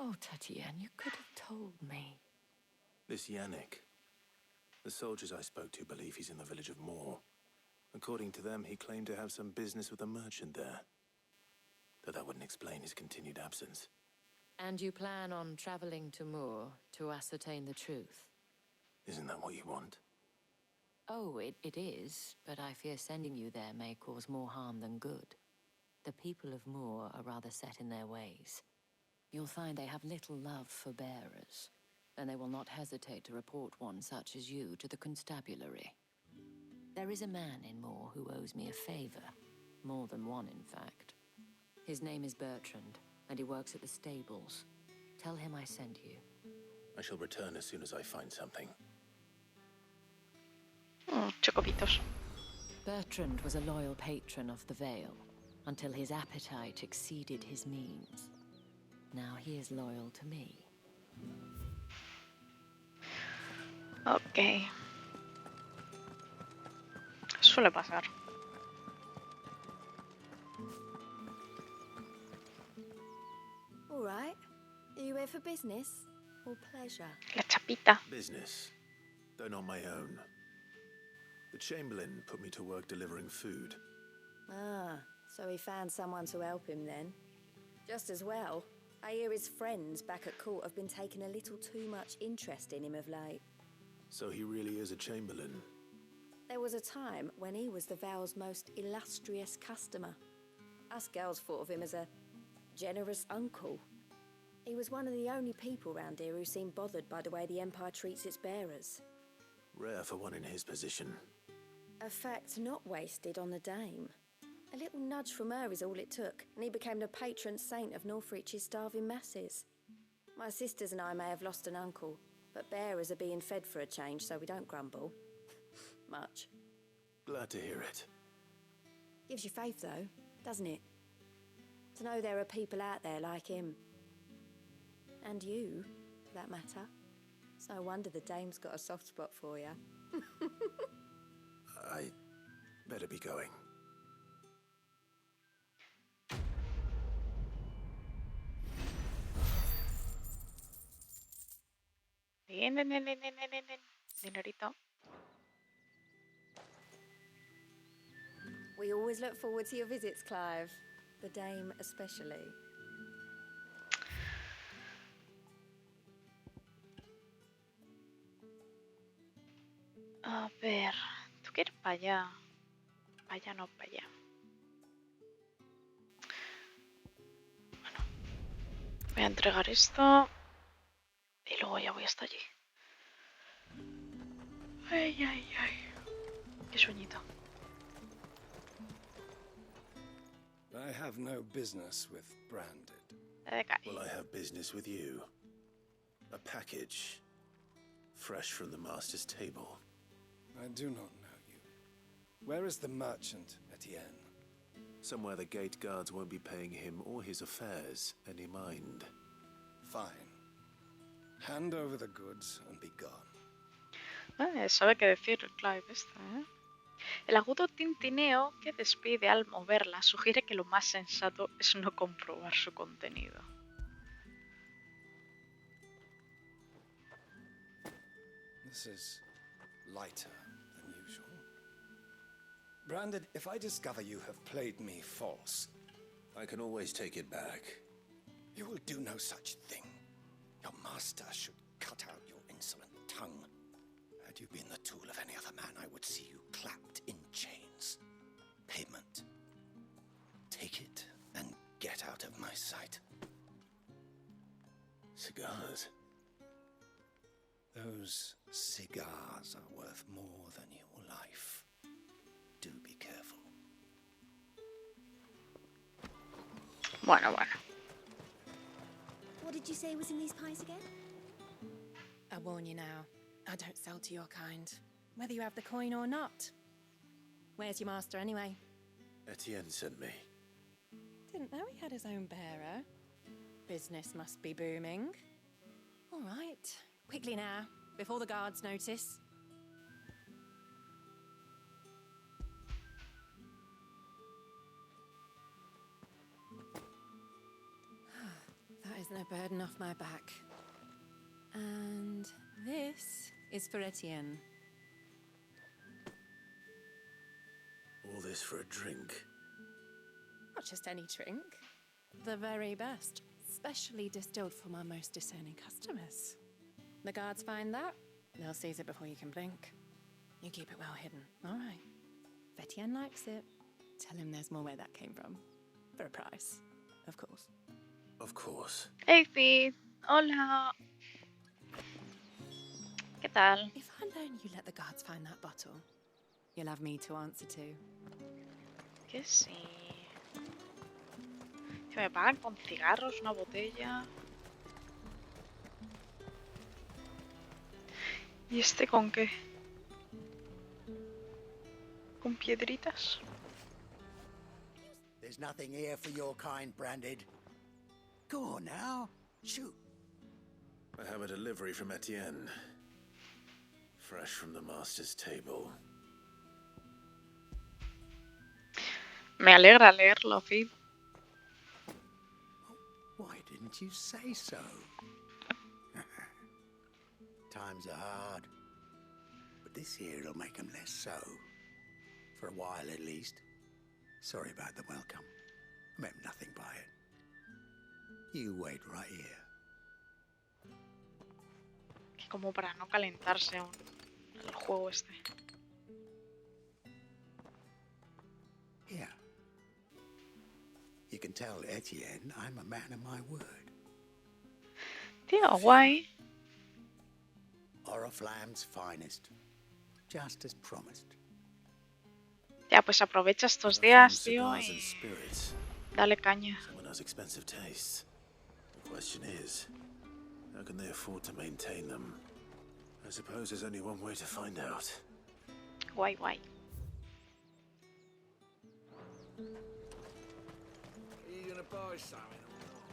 Oh, Tatienne, you could have told me. This Yannick. The soldiers I spoke to believe he's in the village of Moor. According to them, he claimed to have some business with a merchant there. Though that wouldn't explain his continued absence. And you plan on traveling to Moor to ascertain the truth? Isn't that what you want? Oh, it is, but I fear sending you there may cause more harm than good. The people of Moor are rather set in their ways. You'll find they have little love for bearers, and they will not hesitate to report one such as you to the constabulary. There is a man in Moor who owes me a favor. More than one, in fact. His name is Bertrand, and he works at the stables. Tell him I sent you. I shall return as soon as I find something. Chocopitos. Bertrand was a loyal patron of the Vale, until his appetite exceeded his means. Now he is loyal to me. Ok. Suele pasar. All right. Are you here for business or pleasure? La chapita. Business, though not my own. The Chamberlain put me to work delivering food. Ah, so he found someone to help him then. Just as well. I hear his friends back at court have been taking a little too much interest in him of late. So he really is a Chamberlain. There was a time when he was the Vale's most illustrious customer. Us girls thought of him as a generous uncle. He was one of the only people round here who seemed bothered by the way the Empire treats its bearers. Rare for one in his position. A fact not wasted on the dame. A little nudge from her is all it took, and he became the patron saint of Northreach's starving masses. My sisters and I may have lost an uncle, but bearers are being fed for a change, so we don't grumble. Much. Glad to hear it. Gives you faith, though, doesn't it? To know there are people out there like him. And you, for that matter. It's no wonder the dame's got a soft spot for you. I better be going. Bien. Dinerito. We always look forward to your visits, Clive. The dame especially. A ver, tú quieres para allá. Para allá, no para allá. Bueno, voy a entregar esto. Y luego ya voy hasta allí. Ay. Qué sueñito. I have no business with Branded. Well, I have business with you. A package. Fresh from the master's table. I do not know you. Where is the merchant, Etienne? Somewhere the gate guards won't be paying him or his affairs any mind. Fine. Hand over the goods and be gone. Sabe qué decir el Clive este, ¿eh? El agudo tintineo que despide al moverla sugiere que lo más sensato es no comprobar su contenido. This is lighter than usual. Branded, if I discover you have played me false... I can always take it back. You will do no such thing. Your master should cut out your insolent tongue. Had you been the tool of any other man, I would see you clapped in chains. Payment. Take it and get out of my sight. Cigars? Those cigars are worth more than your life. Do be careful. Bueno. What did you say was in these pies again? I warn you now, I don't sell to your kind, whether you have the coin or not. Where's your master anyway? Etienne sent me. Didn't know he had his own bearer. Business must be booming. All right, quickly now, before the guards notice. That is no burden off my back. And this is for Etienne. All this for a drink? Not just any drink. The very best. Specially distilled for my most discerning customers. The guards find that, they'll seize it before you can blink. You keep it well hidden, all right? If Etienne likes it, tell him there's more where that came from. For a price, of course. Of course. Hey, Fee. Hola. ¿Qué tal? If alone you let the guards find that bottle, you'll have me to answer to. Que sí. Que me pagan con cigarros, una botella. ¿Y este con qué? ¿Con piedritas? There's nothing here for your kind, Branded. Go on now, shoot. I have a delivery from Etienne. Fresh from the master's table. Me alegra leerlo, Fee. Why didn't you say so? Times are hard, but this here'll make 'em less so. For a while, at least. Sorry about the welcome. I meant nothing by it. You wait right here. Que como para no calentarse aún el juego este. Here. You can tell Etienne I'm a man of my word. Tío, guay. Oriflamme's finest. Just as promised. Ya, pues aprovecha estos días, tío, Cigars and y spirits. dale caña. Someone has expensive tastes. The question is, how can they afford to maintain them? I suppose there's only one way to find out. Guay, guay. Are you gonna buy something or not?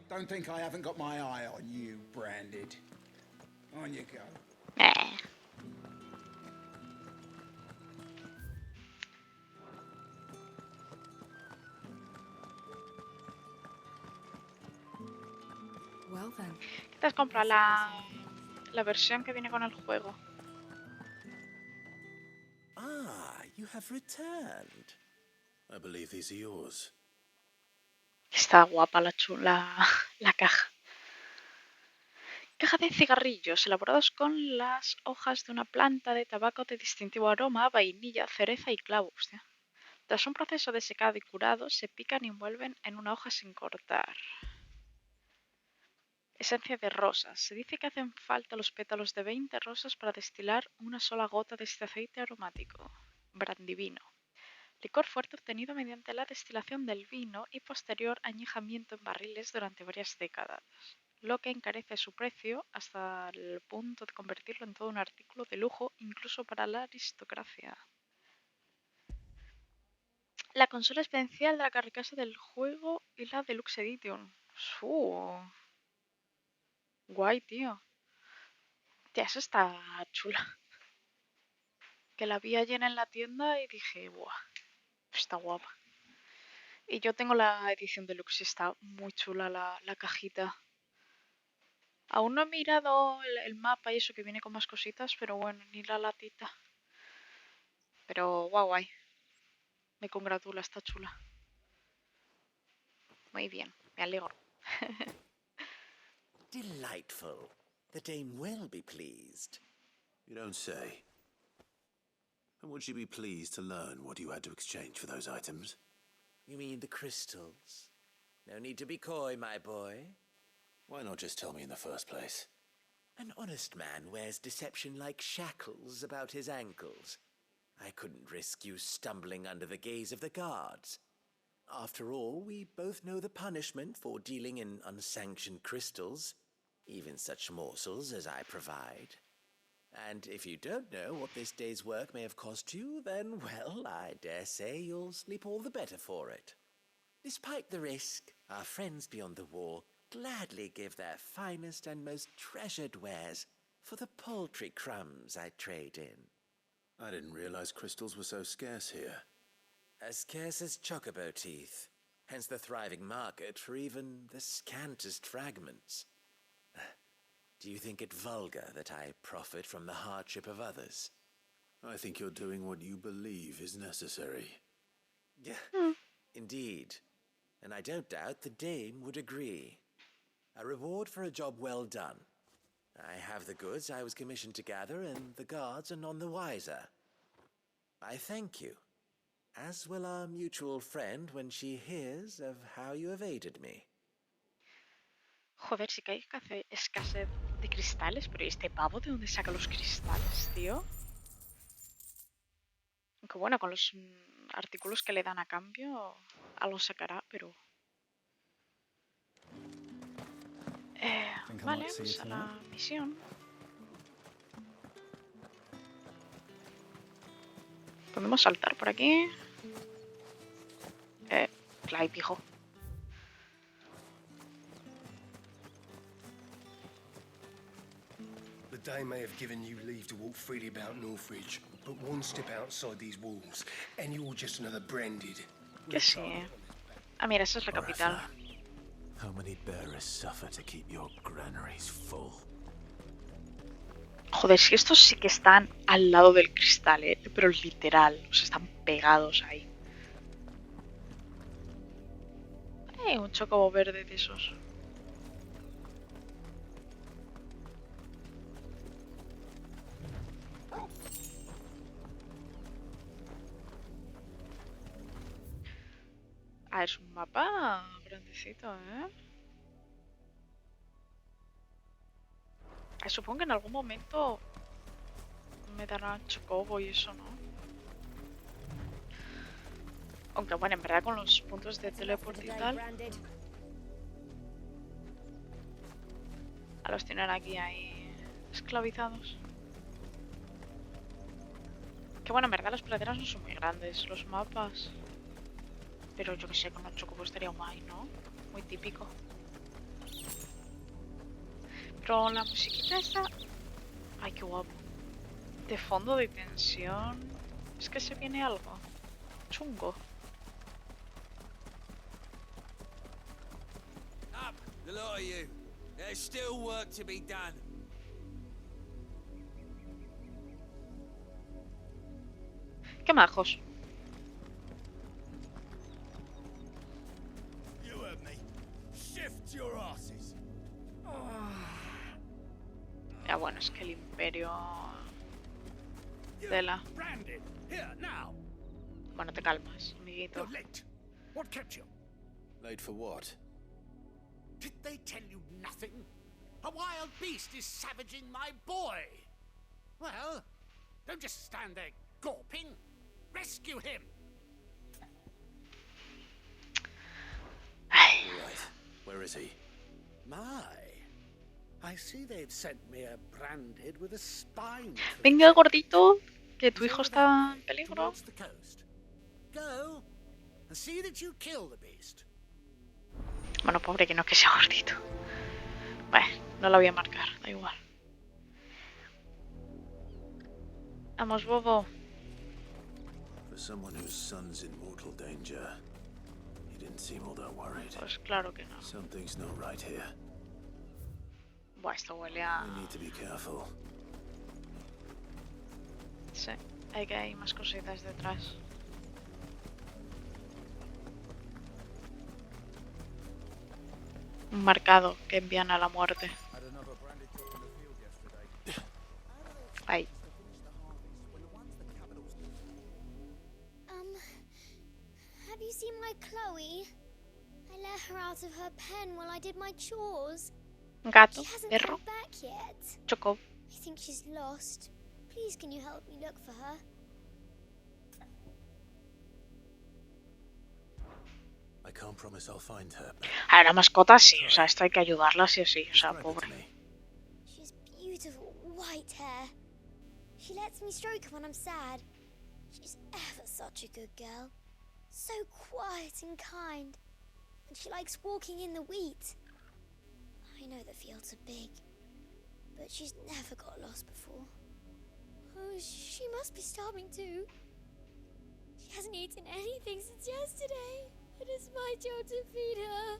Don't think I haven't got my eye on you, Branded. On you go. Well then. ¿Qué te has comprado? La versión que viene con el juego. Ah, you have returned. I believe these are yours. Está guapa la caja. Caja de cigarrillos elaborados con las hojas de una planta de tabaco de distintivo aroma, vainilla, cereza y clavo. Hostia. Tras un proceso de secado y curado, se pican y envuelven en una hoja sin cortar. Esencia de rosas. Se dice que hacen falta los pétalos de 20 rosas para destilar una sola gota de este aceite aromático. Brandivino. Licor fuerte obtenido mediante la destilación del vino y posterior añejamiento en barriles durante varias décadas, lo que encarece su precio hasta el punto de convertirlo en todo un artículo de lujo incluso para la aristocracia. La consola especial de la carcasa del juego y la Deluxe Edition. Guay, tío. Tía, esa está chula. Que la vi ayer en la tienda y dije, buah, está guapa. Y yo tengo la edición deluxe y está muy chula la cajita. Aún no he mirado el mapa y eso que viene con más cositas, pero bueno, ni la latita. Pero guay. Me congratula, está chula. Muy bien, me alegro. Delightful. The dame will be pleased. You don't say. And would she be pleased to learn what you had to exchange for those items? You mean the crystals? No need to be coy, my boy. Why not just tell me in the first place? An honest man wears deception like shackles about his ankles. I couldn't risk you stumbling under the gaze of the guards. After all, we both know the punishment for dealing in unsanctioned crystals, even such morsels as I provide. And if you don't know what this day's work may have cost you, then, well, I dare say you'll sleep all the better for it. Despite the risk, our friends beyond the wall gladly give their finest and most treasured wares for the paltry crumbs I trade in. I didn't realize crystals were so scarce here. As scarce as chocobo teeth, hence the thriving market for even the scantest fragments. Do you think it vulgar that I profit from the hardship of others? I think you're doing what you believe is necessary. Indeed. And I don't doubt the dame would agree. A reward for a job well done. I have the goods I was commissioned to gather, and the guards are none the wiser. I thank you, as will our mutual friend when she hears of how you have aided me. Joder, sí que hay escasez de cristales, pero ¿y este pavo de dónde saca los cristales, tío? Aunque bueno, con los artículos que le dan a cambio, algo sacará, pero... vale, pues a la misión. Podemos saltar por aquí. Clay, pijo. The day may have given you leave to walk freely about Northridge, but one step outside these walls, and you're just another branded. Que sí. Ah, mira, esa es la capital. How many bearers suffer to keep your granaries full? Joder, si estos sí que están al lado del cristal, pero literal, o sea, están pegados ahí. Un chocobo verde de esos. Ah, es un mapa grandecito, supongo que en algún momento me dará chocobo y eso, ¿no? Aunque bueno, en verdad con los puntos de teleport y tal, a los tienen aquí ahí esclavizados. Que bueno, en verdad las praderas no son muy grandes, los mapas. Pero yo que sé, con un chocobo estaría guay, ¿no? Muy típico. Pero la musiquita esa... Ay, qué guapo. De fondo de tensión... Es que se viene algo chungo. Up, the lot of you. There's still work to be done. Qué majos. You heard me. Shift your asses. Ya bueno, es que el imperio... Tela. Branded. Here, now. Bueno, te calmas, amiguito. You're late. What kept you? Late for what? Did they tell you nothing? A wild beast is savaging my boy. Well, don't just stand there gawping. Rescue him. All right. Where is he? My. I see they've sent me a branded with a spine. Venga, gordito, que tu hijo está en peligro. Towards the coast. Go and see that you kill the beast. Bueno, pobre que no es que sea gordito. Bueno, no lo voy a marcar, da igual. Vamos, bobo. For someone whose son's in mortal danger, he didn't seem all that worried. Pues claro que no. Something's not right here. Buah, esto huele a... I need to be careful. Sí, hay que hay más cositas detrás. Un marcado que envían a la muerte. Ahí. Have you seen my Chloe? I let her out of her pen while I did my chores. Gato, She hasn't perro, come back yet. choco. I think she's lost. Please, can you help me look for her? I can't promise I'll find her. A la mascota sí, o sea, esto hay que ayudarla sí o sí, o sea, pobre. She has beautiful white hair. She lets me stroke her when I'm sad. She's ever such a good girl. So quiet and kind. And she likes walking in the wheat. I know the fields are big, but she's never got lost before. Oh, she must be starving too. She hasn't eaten anything since yesterday. It is my job to feed her.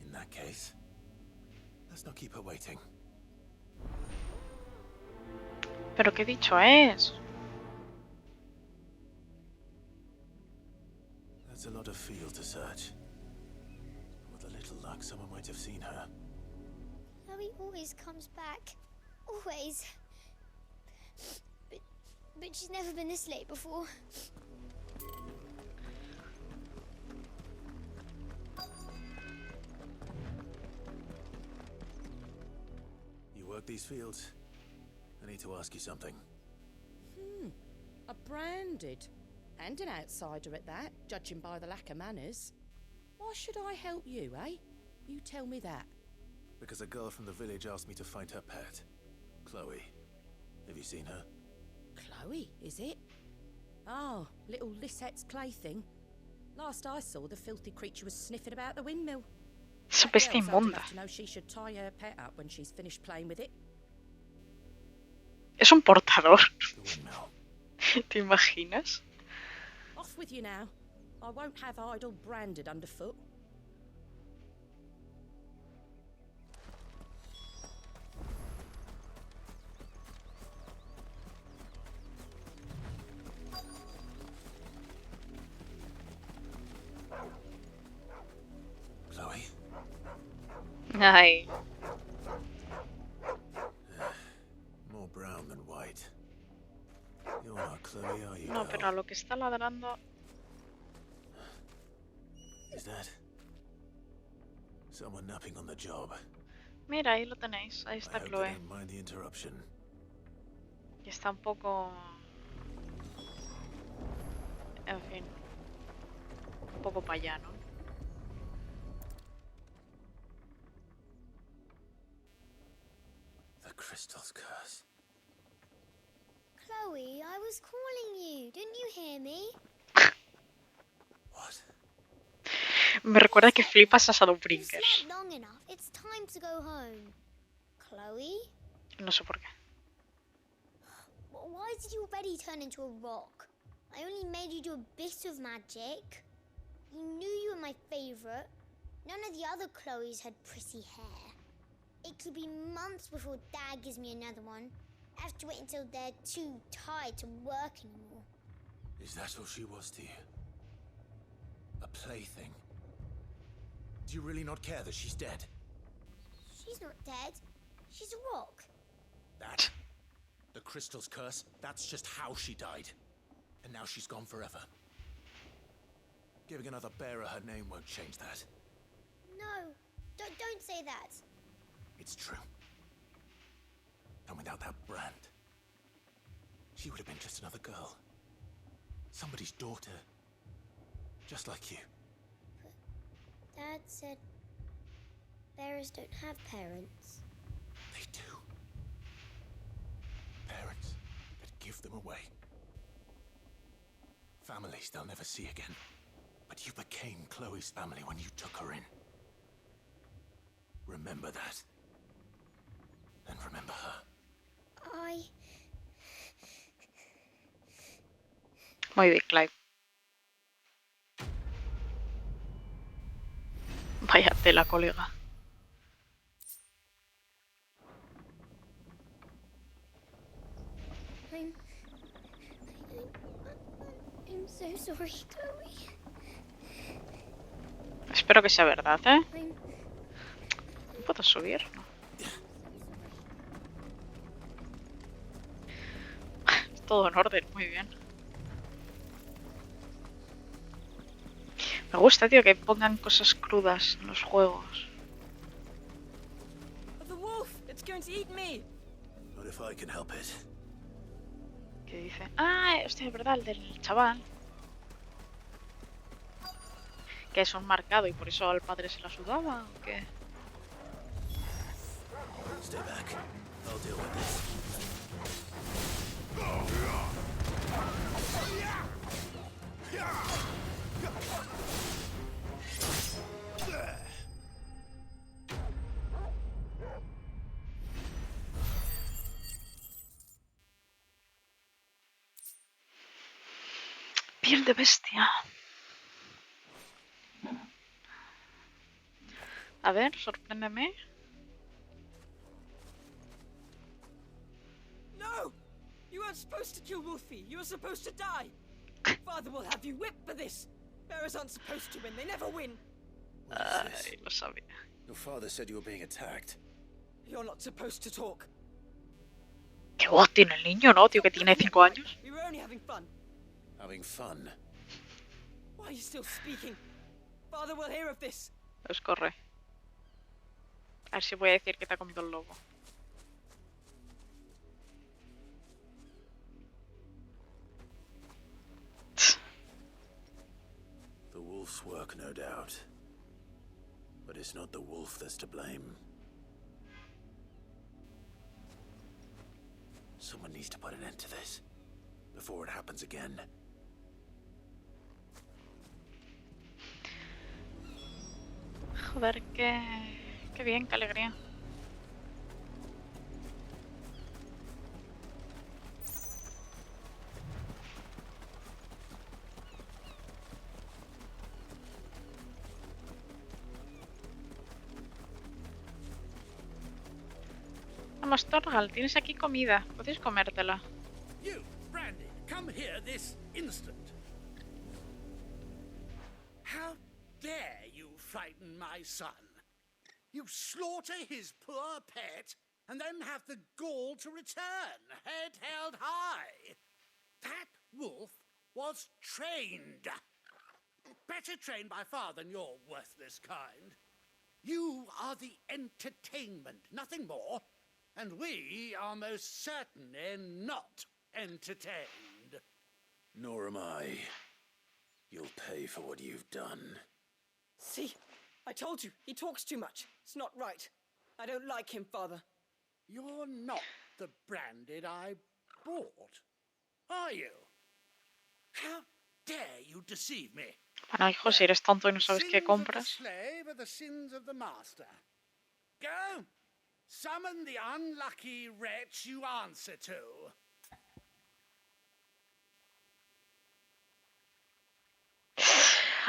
In that case, let's not keep her waiting. Pero qué dicho es. That's a lot of field to search. With a little luck, someone might have seen her. Chloe always comes back. Always. But she's never been this late before. You work these fields? I need to ask you something. A branded. And an outsider at that, judging by the lack of manners. Why should I help you, eh? You tell me that. Because a girl from the village asked me to find her pet, Chloe. Have you seen her? Chloe, is it? Oh, little Lisette's plaything. Last I saw, the filthy creature was sniffing about the windmill. Esa That peste girl's old inmunda. enough to know she should tie her pet up when she's finished playing with it. Es un portador. ¿Te imaginas? Off with you now. I won't have idle branded underfoot. Chloe? Ay. More brown than white. You're not Chloe, are you? No, girl? pero a lo que está ladrando... Is that someone napping on the job? Mira, ahí lo tenéis. Ahí I está hope they Chloe. don't mind the interruption. Y está un poco... En fin. Un poco para allá, ¿no? The crystal's curse. Chloe, I was calling you. Didn't you hear me? What? Me recuerda que flipas a Shadow You've Brinkers. slept long enough. It's time to go home. Chloe? No sé por qué. Why did you already turn into a rock? I only made you do a bit of magic. You knew you were my favorite. None of the other Chloes had pretty hair. It could be months before Dad gives me another one. I have to wait until they're too tired to work anymore. Is that all she was to you? A plaything? Do you really not care that she's dead? She's not dead. She's a rock. That? The crystal's curse? That's just how she died. And now she's gone forever. Giving another bearer her name won't change that. No, don't say that. It's true. And without that brand, she would have been just another girl. Somebody's daughter. Just like you. Dad said bearers don't have parents. They do. Parents that give them away. Families they'll never see again. But you became Chloe's family when you took her in. Remember that. And remember her. Muy bien, Clive. Vaya tela, colega. sorry, Chloe. Espero que sea verdad, ¿eh? I'm... ¿No puedo subir? No. Todo en orden, muy bien. Me gusta, tío, que pongan cosas crudas en los juegos. The wolf! It's going to eat me! Not if I can help it. ¿Qué dice? Ah, hostia, es verdad, el del chaval. Que es un marcado y por eso al padre se la sudaba, ¿o qué? Stay back. I'll deal with this. Piel de bestia. A ver, sorpréndeme. No! You weren't supposed to kill Wolfie. You were supposed to die. Father will have you whipped for this. Bearers aren't supposed to win. They never win. Ay, lo sabía. Your father said you were being attacked. You're not supposed to talk. ¿Qué voz tiene el niño, no, tío? Que tiene 5 años. We were only having fun. Having fun? Why are you still speaking? Father will hear of this. Pues corre. A ver si voy a decir que te ha comido el lobo. The wolf's work, no doubt. But it's not the wolf that's to blame. Someone needs to put an end to this before it happens again. Joder, qué bien, qué alegría. Vamos, Torgal, tienes aquí comida. Puedes comértela. You, Brandy, come here this instant. How dare you frighten my son? You slaughter his poor pet and then have the gall to return, head held high. That wolf was trained. Better trained by far than your worthless kind. You are the entertainment, nothing more. And we are most certainly not entertained. Nor am I. You'll pay for what you've done. See? I told you, he talks too much. It's not right. I don't like him, Father. You're not the Branded I bought, are you? How dare you deceive me? Bueno, hijo, si eres tonto y no sabes qué Sins compras. of the slave are the sins of the master. Go! Summon the unlucky wretch you answer to.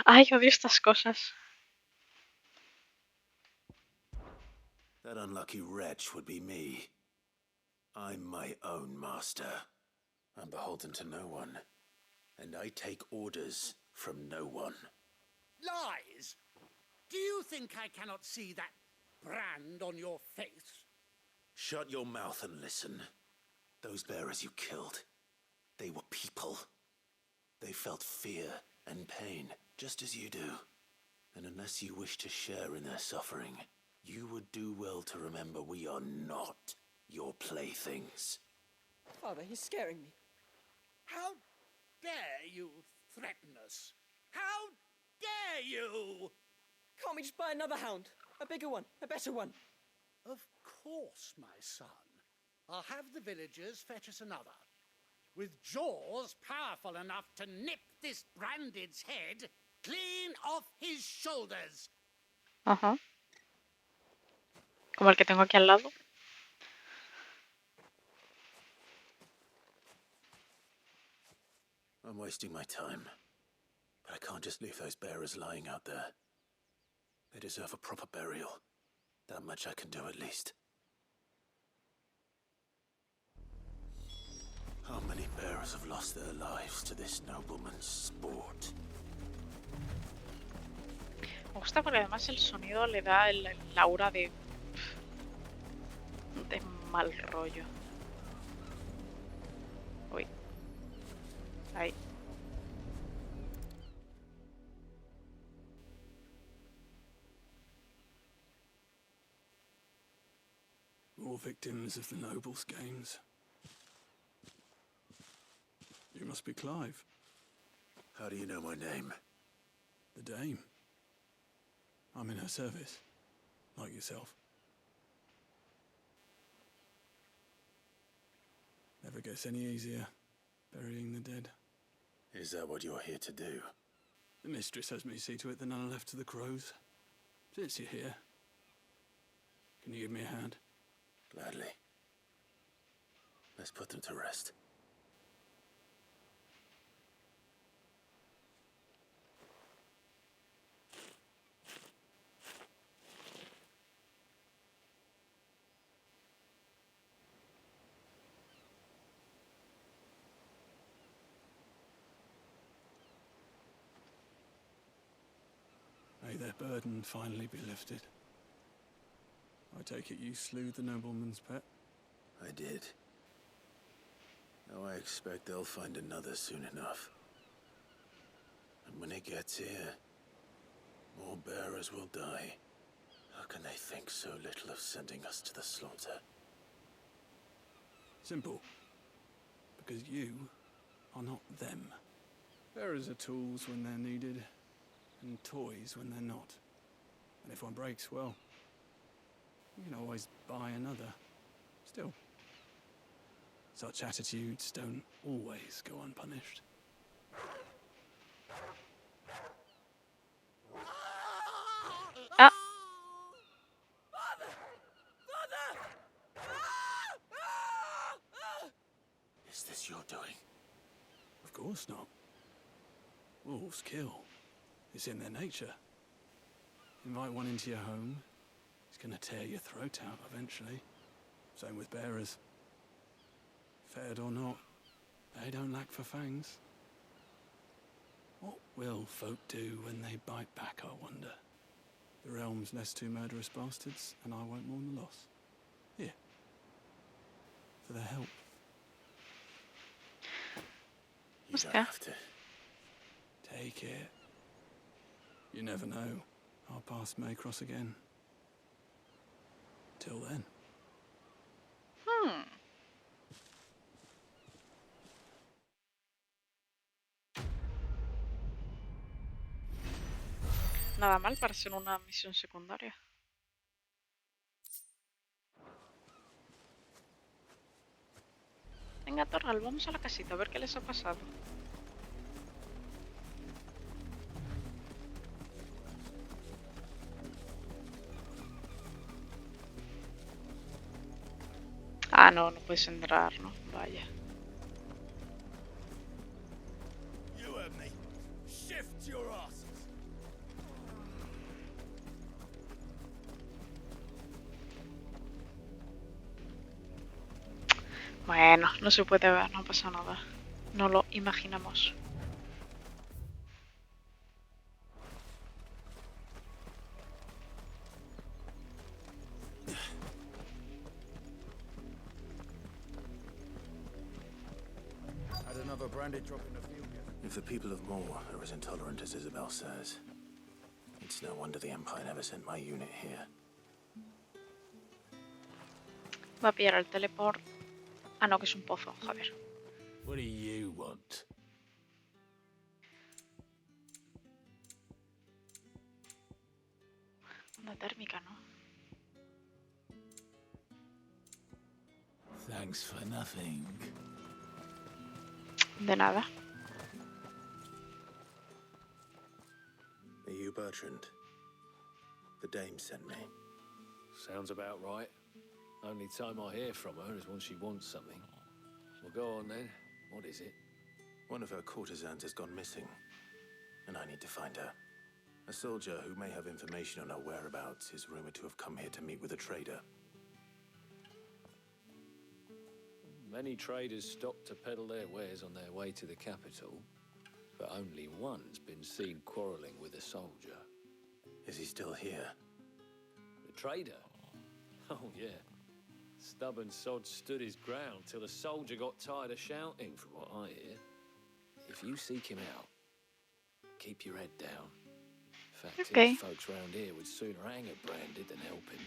Ay, odio estas cosas. That unlucky wretch would be me. I'm my own master. I'm beholden to no one. And I take orders from no one. Lies! Do you think I cannot see that brand on your face? Shut your mouth and listen. Those bearers you killed, they were people. They felt fear and pain, just as you do. And unless you wish to share in their suffering, you would do well to remember we are not your playthings. Father, he's scaring me. How dare you threaten us? How dare you? Can't we just buy another hound? A bigger one, a better one. Of course, my son. I'll have the villagers fetch us another. With jaws powerful enough to nip this Branded's head clean off his shoulders. Ajá. Como el que tengo aquí al lado. I'm wasting my time. But I can't just leave those bearers lying out there. They deserve a proper burial. That much I can do at least. How many bearers have lost their lives to this nobleman's sport. Me gusta porque además el sonido le da el aura de mal rollo. Uy. Ahí. More victims of the nobles' games. You must be Clive. How do you know my name? The Dame. I'm in her service, like yourself. Never gets any easier, burying the dead. Is that what you're here to do? The mistress has me see to it that none are left to the crows. Since you're here, can you give me a hand? Gladly. Let's put them to rest. May their burden finally be lifted. I take it you slew the nobleman's pet? I did. Now I expect they'll find another soon enough. And when it gets here, more bearers will die. How can they think so little of sending us to the slaughter? Simple. Because you are not them. Bearers are tools when they're needed, and toys when they're not. And if one breaks, well, you can always buy another. Still, such attitudes don't always go unpunished. Ah. Is this your doing? Of course not. Wolves kill. It's in their nature. Invite one into your home, he's gonna tear your throat out eventually. Same with bearers. Fed or not, they don't lack for fangs. What will folk do when they bite back, I wonder? The realm's less two murderous bastards, and I won't mourn the loss. Here. For their help. You don't have to. Take it. You never know. Our paths may cross again. Till then. Nada mal para ser una misión secundaria. Venga, Torgal, vamos a la casita a ver qué les ha pasado. Ah, no, no puedes entrar, ¿no? Vaya. You heard me. Shift your asses. Bueno, no se puede ver, no pasa nada. No lo imaginamos. Had another branded drop in the field yet? If the people of Moor are as intolerant as Isabel says, it's no wonder the Empire never sent my unit here. Va a pillar el teleport. Ah, no, que es un pozo, joder. What do you want? Onda térmica, ¿no? Thanks for nothing. De nada. Are you Bertrand? The Dame sent me. Sounds about right. Only time I hear from her is when she wants something. Well, go on then. What is it? One of her courtesans has gone missing, and I need to find her. A soldier who may have information on her whereabouts is rumored to have come here to meet with a trader. Many traders stopped to peddle their wares on their way to the capital, but only one's been seen quarrelling with a soldier. Is he still here? The trader? Oh, yeah. Stubborn sod stood his ground till the soldier got tired of shouting, from what I hear. If you seek him out, keep your head down. In fact, his folks round here would sooner hang a branded than help him.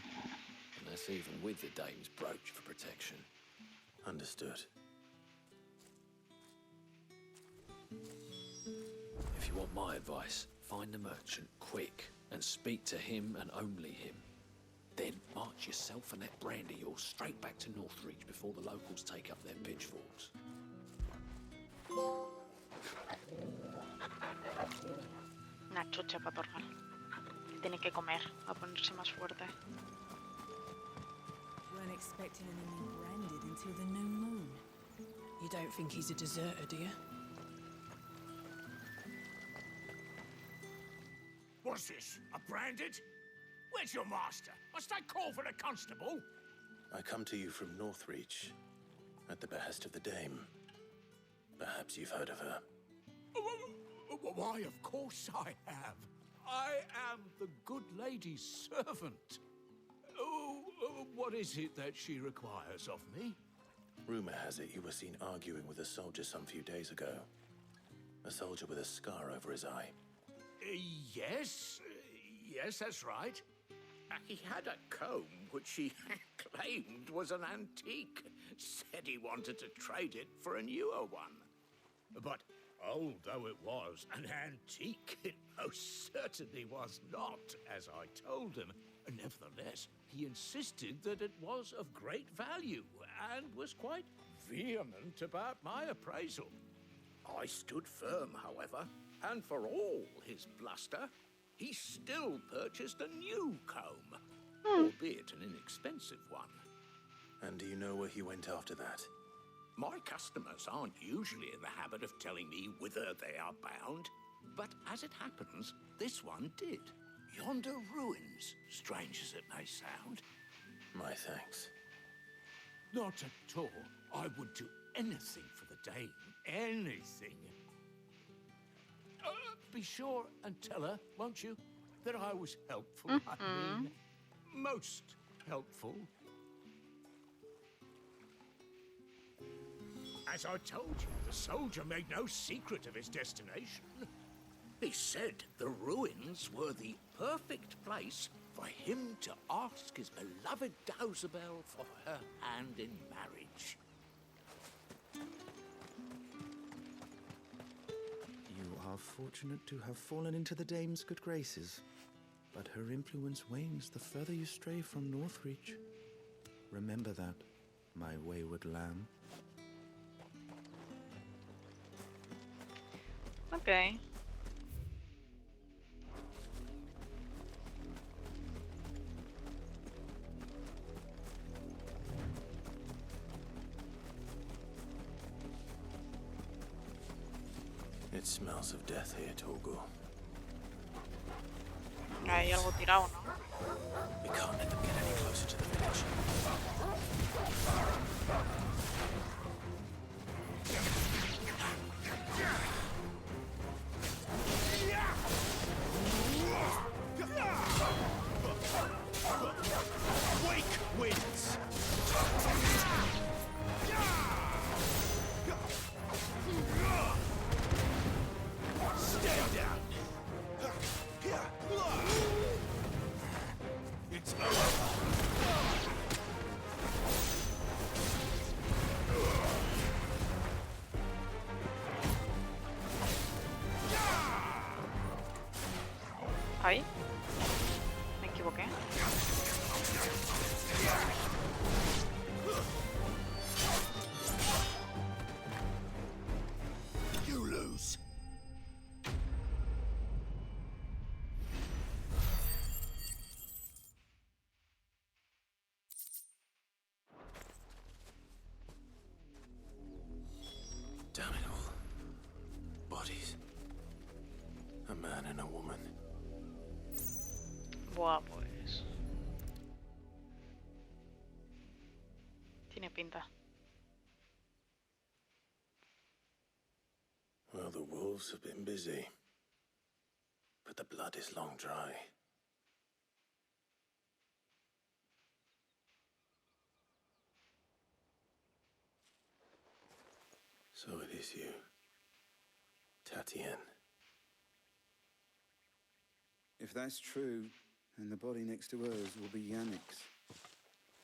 And that's even with the dame's brooch for protection. Understood. If you want my advice, find the merchant quick and speak to him and only him. Then march yourself and that brandy yours straight back to Northreach before the locals take up their pitchforks. Una chucha para Torgal. Tiene que comer, a ponerse más fuerte. Weren't expecting anything branded until the new moon. You don't think he's a deserter, do you? What's this? A branded? Where's your master? Must I call for the constable? I come to you from Northreach, at the behest of the dame. Perhaps you've heard of her. Why, of course I have. I am the good lady's servant. What is it that she requires of me? Rumor has it you were seen arguing with a soldier some few days ago. A soldier with a scar over his eye. Yes, that's right. He had a comb which he claimed was an antique. Said he wanted to trade it for a newer one. But old though it was, an antique it most certainly was not, as I told him. Nevertheless, he insisted that it was of great value and was quite vehement about my appraisal. I stood firm, however, and for all his bluster, he still purchased a new comb, albeit an inexpensive one. And do you know where he went after that? My customers aren't usually in the habit of telling me whither they are bound, but as it happens, this one did. Yonder ruins, strange as it may sound. My thanks. Not at all. I would do anything for the dame. Anything. Be sure and tell her, won't you, that I was helpful. I mean, most helpful. As I told you, the soldier made no secret of his destination. He said the ruins were the perfect place for him to ask his beloved Dausabel for her hand in marriage. You are fortunate to have fallen into the dame's good graces, but her influence wanes the further you stray from Northreach. Remember that, my wayward lamb. Okay. It smells of death here, Torgal. Hay algo tirado, ¿no? We can't let them get any closer to the village. Wake winds! Stand down! It's over! Ahí. Me equivoqué. You lose. Damn it all. Bodies. A man and a woman. Buah, pues. Tiene pinta. Well, the wolves have been busy, but the blood is long dry. So it is you, Tatienne. If that's true, then the body next to hers will be Yannick's.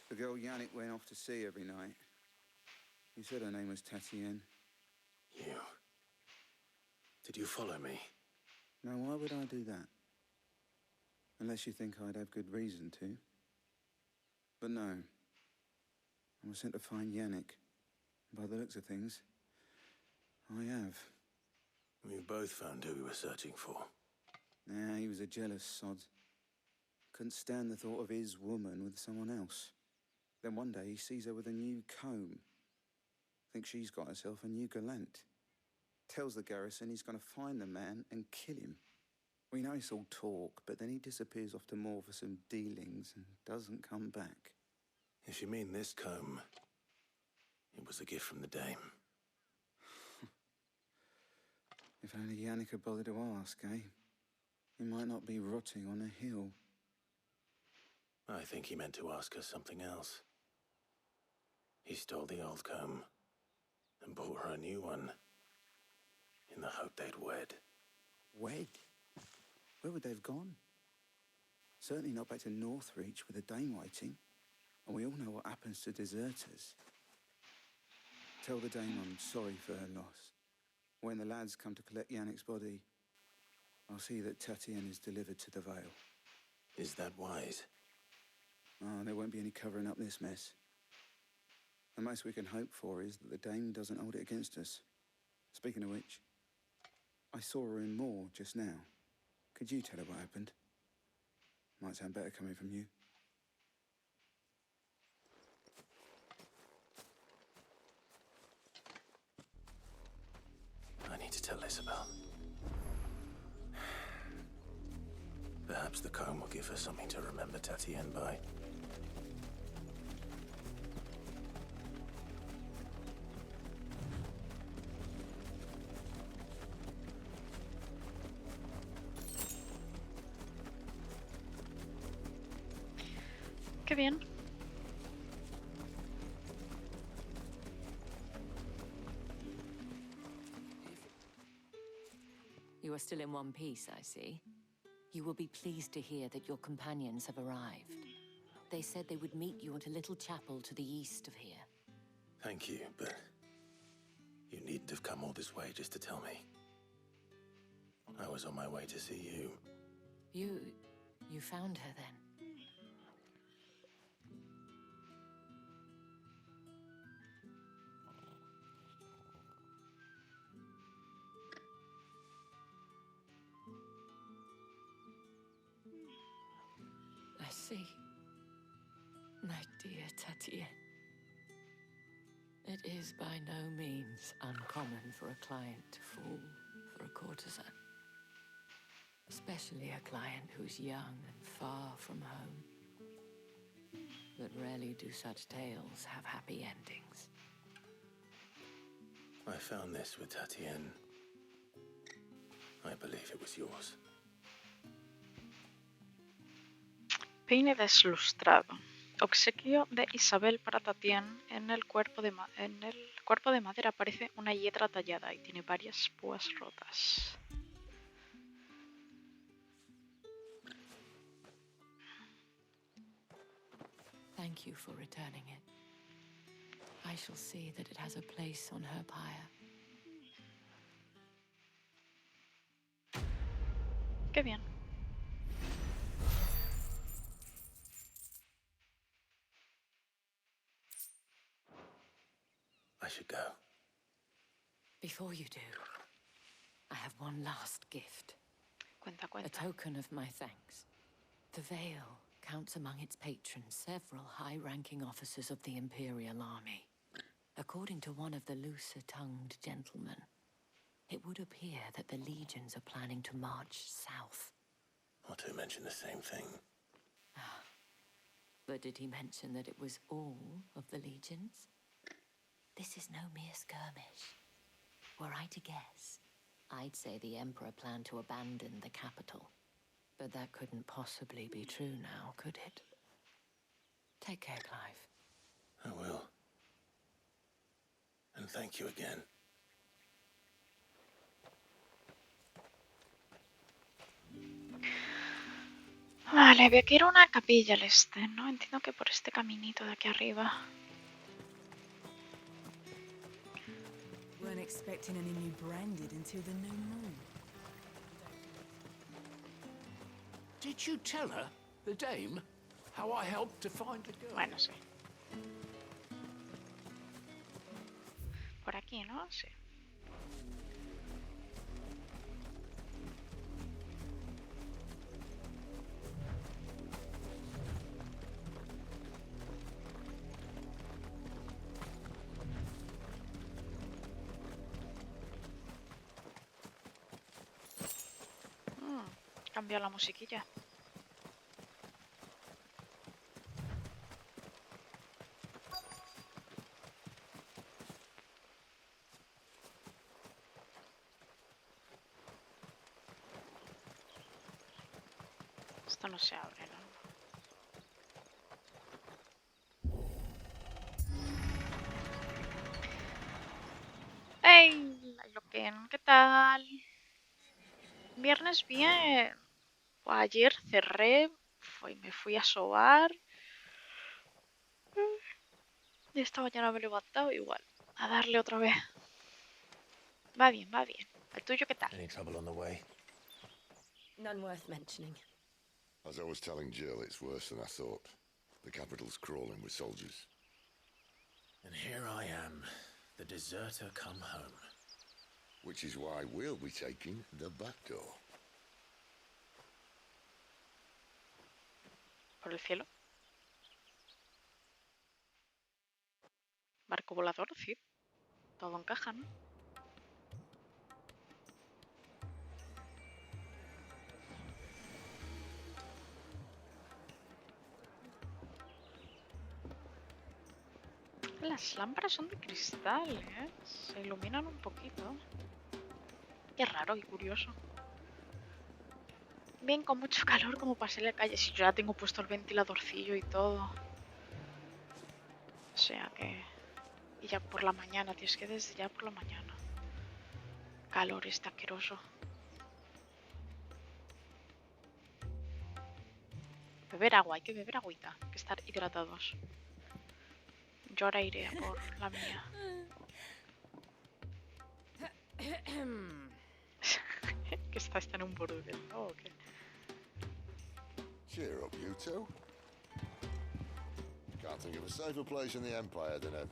The girl Yannick went off to sea every night. He said her name was Tatienne. You. Did you follow me? Now, why would I do that? Unless you think I'd have good reason to. But no. I was sent to find Yannick. By the looks of things, I have. We both found who we were searching for. Nah, he was a jealous sod. Couldn't stand the thought of his woman with someone else. Then one day he sees her with a new comb. Thinks she's got herself a new gallant. Tells the garrison he's going to find the man and kill him. We know it's all talk, but then he disappears off to Moor for some dealings and doesn't come back. If you mean this comb, it was a gift from the dame. If only Yannick had bothered to ask, eh? He might not be rotting on a hill. I think he meant to ask her something else. He stole the old comb and bought her a new one in the hope they'd wed. Wed? Where would they have gone? Certainly not back to Northreach with a dame waiting. And we all know what happens to deserters. Tell the dame I'm sorry for her loss. When the lads come to collect Yannick's body, I'll see that Tatienne is delivered to the Vale. Is that wise? Oh, there won't be any covering up this mess. The most we can hope for is that the dame doesn't hold it against us. Speaking of which, I saw her in Moor just now. Could you tell her what happened? Might sound better coming from you. I need to tell Isabel. Perhaps the comb will give her something to remember Tatienne by. Qué bien. You are still in one piece, I see. You will be pleased to hear that your companions have arrived. They said they would meet you at a little chapel to the east of here. Thank you, but you needn't have come all this way just to tell me. I was on my way to see you. You found her then? I see. My dear Tatienne. It is by no means uncommon for a client to fall for a courtesan. Especially a client who's young and far from home. But rarely do such tales have happy endings. I found this with Tatienne. I believe it was yours. Peine deslustrado. Obsequio de Isabel para Tatienne. En el cuerpo de madera aparece una hiedra tallada y tiene varias púas rotas. Thank you for returning it. I shall see that it has a place on her pyre. Qué bien. I should go. Before you do, I have one last gift. Cuenta. A token of my thanks. The Vale counts among its patrons several high-ranking officers of the Imperial Army. According to one of the looser-tongued gentlemen, it would appear that the legions are planning to march south. Or to mention the same thing. But did he mention that it was all of the legions? This is no mere skirmish. Were I to guess, I'd say the Emperor planned to abandon the capital. But that couldn't possibly be true now, could it? Take care, Clive. I will. And thank you again. Vale, había que ir a una capilla al este, ¿no? Entiendo que por este caminito de aquí arriba. Weren't expecting any new branded until the new moon. Did you tell her, the dame, how I helped to find the girl? Bueno, sí. Por aquí, ¿no? Sí. Cambia la musiquilla. Esto no se abre, ¿no? ¡Hey! ¿Qué tal? Viernes bien. Ayer cerré, me fui a sobar. Y esta mañana me he levantado igual. A darle otra vez. Va bien, va bien. ¿El tuyo qué tal? Any trouble on the way? None worth mentioning. As I was telling Jill, it's worse than I thought. The capital's crawling with soldiers. And here I am, the deserter come home. Which is why we'll be taking the back door. ¿Por el cielo? Barco volador, sí. Todo encaja, ¿no? Las lámparas son de cristal, ¿eh? Se iluminan un poquito. Qué raro y curioso. Bien, con mucho calor como pasé en la calle. Si yo ya tengo puesto el ventiladorcillo y todo. O sea que... Y ya por la mañana, tío, es que desde ya por la mañana. Calor está asqueroso. Beber agua, hay que beber agüita. Hay que estar hidratados. Yo ahora iré a por la mía. ¿Que está en un burdel, ¿no? ¿O qué? Cheer up, you two. Can't think of a safer place in the Empire than a...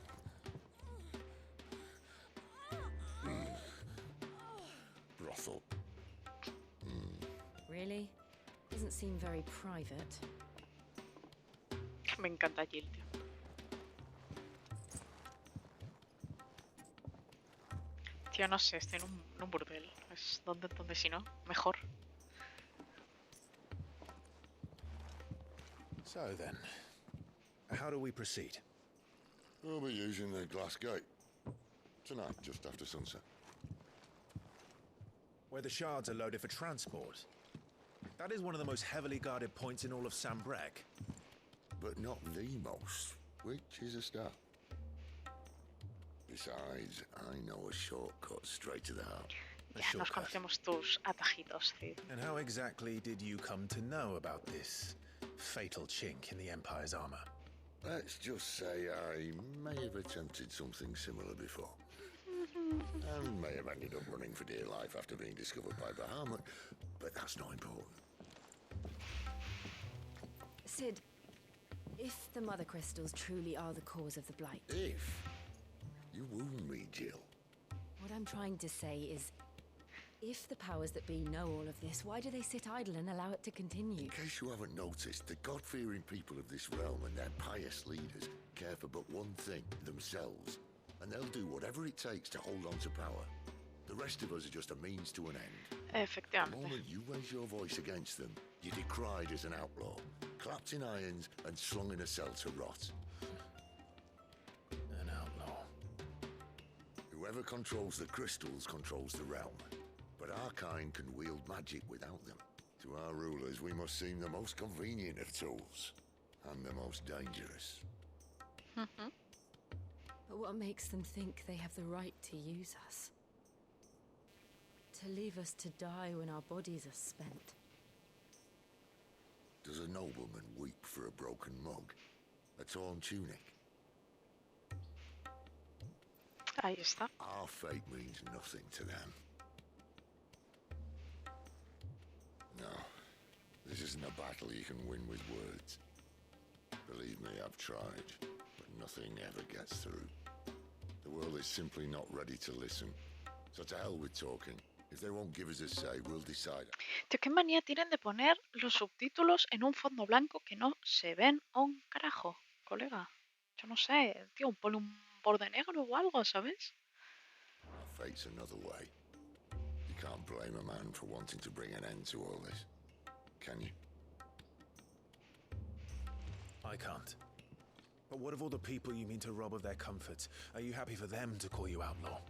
brothel. Really? Doesn't seem very private. Me encanta Jill, tío. Tío, no sé, estoy en un burdel. Es donde si no, mejor. So then, how do we proceed? We'll be using the glass gate. Tonight, just after sunset. Where the shards are loaded for transport. That is one of the most heavily guarded points in all of Sambrec. But not the most, which is a start. Besides, I know a shortcut straight to the heart. Ya nos conocemos tus atajitos, Cid. And how exactly did you come to know about this fatal chink in the Empire's armor? Let's just say I may have attempted something similar before. And may have ended up running for dear life after being discovered by Bahamut, but that's not important. Sid, if the Mother Crystals truly are the cause of the Blight... If? You wound me, Jill. What I'm trying to say is, if the powers that be know all of this, why do they sit idle and allow it to continue? In case you haven't noticed, the God-fearing people of this realm and their pious leaders care for but one thing, themselves. And they'll do whatever it takes to hold on to power. The rest of us are just a means to an end. Efectivamente. The moment you raise your voice against them, you're decried as an outlaw, clapped in irons and slung in a cell to rot. An outlaw. Whoever controls the crystals controls the realm. but our kind can wield magic without them. To our rulers, we must seem the most convenient of tools, and the most dangerous. But what makes them think they have the right to use us? To leave us to die when our bodies are spent? Does a nobleman weep for a broken mug? A torn tunic? Ahí está. Our fate means nothing to them. No, this isn't a battle you can win with words. Believe me, I've tried, but nothing ever gets through. The world is simply not ready to listen. So to hell with talking. If they won't give us a say, we'll decide. Tío, qué manía tienen de poner los subtítulos en un fondo blanco que no se ven un carajo, colega. Yo no sé, tío, ponle un borde negro o algo, ¿sabes? Our fate's another way. You can't blame a man for wanting to bring an end to all this, can you? I can't. But what of all the people you mean to rob of their comforts? Are you happy for them to call you outlaw?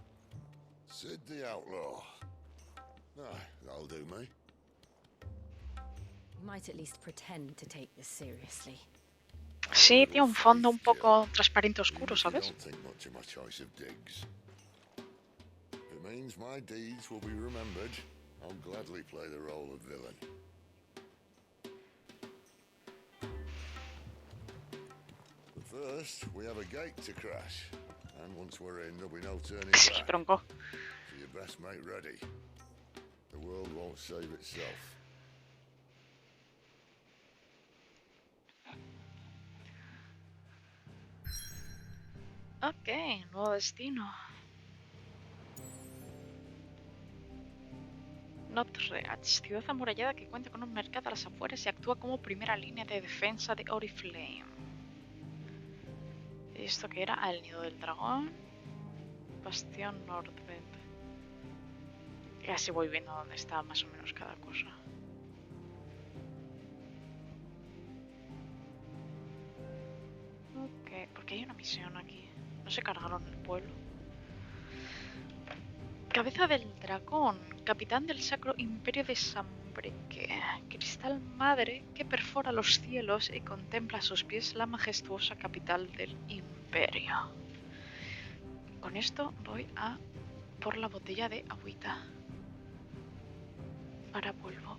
Sid the outlaw. Ah, that'll do me. You might at least pretend to take this seriously. Sí, tío, un fondo un poco transparente oscuro, I ¿sabes? don't think much of my choice of digs. If it means my deeds will be remembered, I'll gladly play the role of villain. But first, we have a gate to crash. And once we're in, there'll be no turning back. Tronco. So you best make ready. The world won't save itself. Ok, nuevo destino. Notreach, ciudad amurallada que cuenta con un mercado a las afueras y actúa como primera línea de defensa de Oriflame. Esto que era el nido del dragón. Bastión Nordvend. Y así voy viendo dónde está más o menos cada cosa. Ok, porque hay una misión aquí. No se cargaron el pueblo. Cabeza del dragón, capitán del Sacro Imperio de Sambreque, cristal madre que perfora los cielos y contempla a sus pies la majestuosa capital del imperio. Con esto voy a por la botella de agüita. Ahora vuelvo.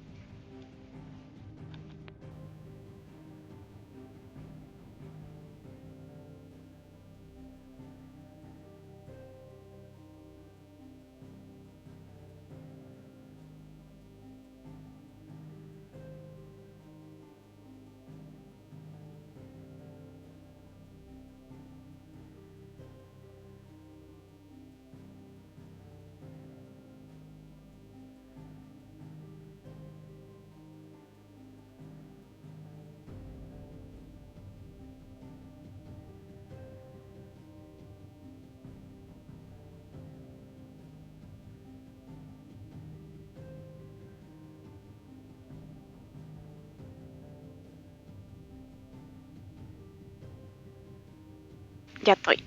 Ya estoy.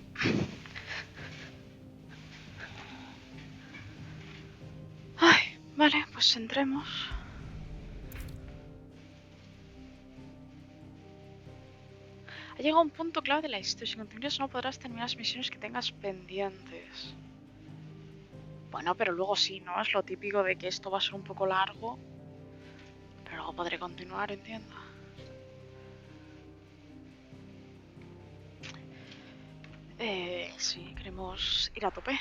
Ay, vale, pues entremos. Ha llegado un punto clave de la historia. Si continúas no podrás terminar las misiones que tengas pendientes. Bueno, pero luego sí, ¿no? Es lo típico de que esto va a ser un poco largo. Pero luego podré continuar, entiendo. Sí, queremos ir a tope.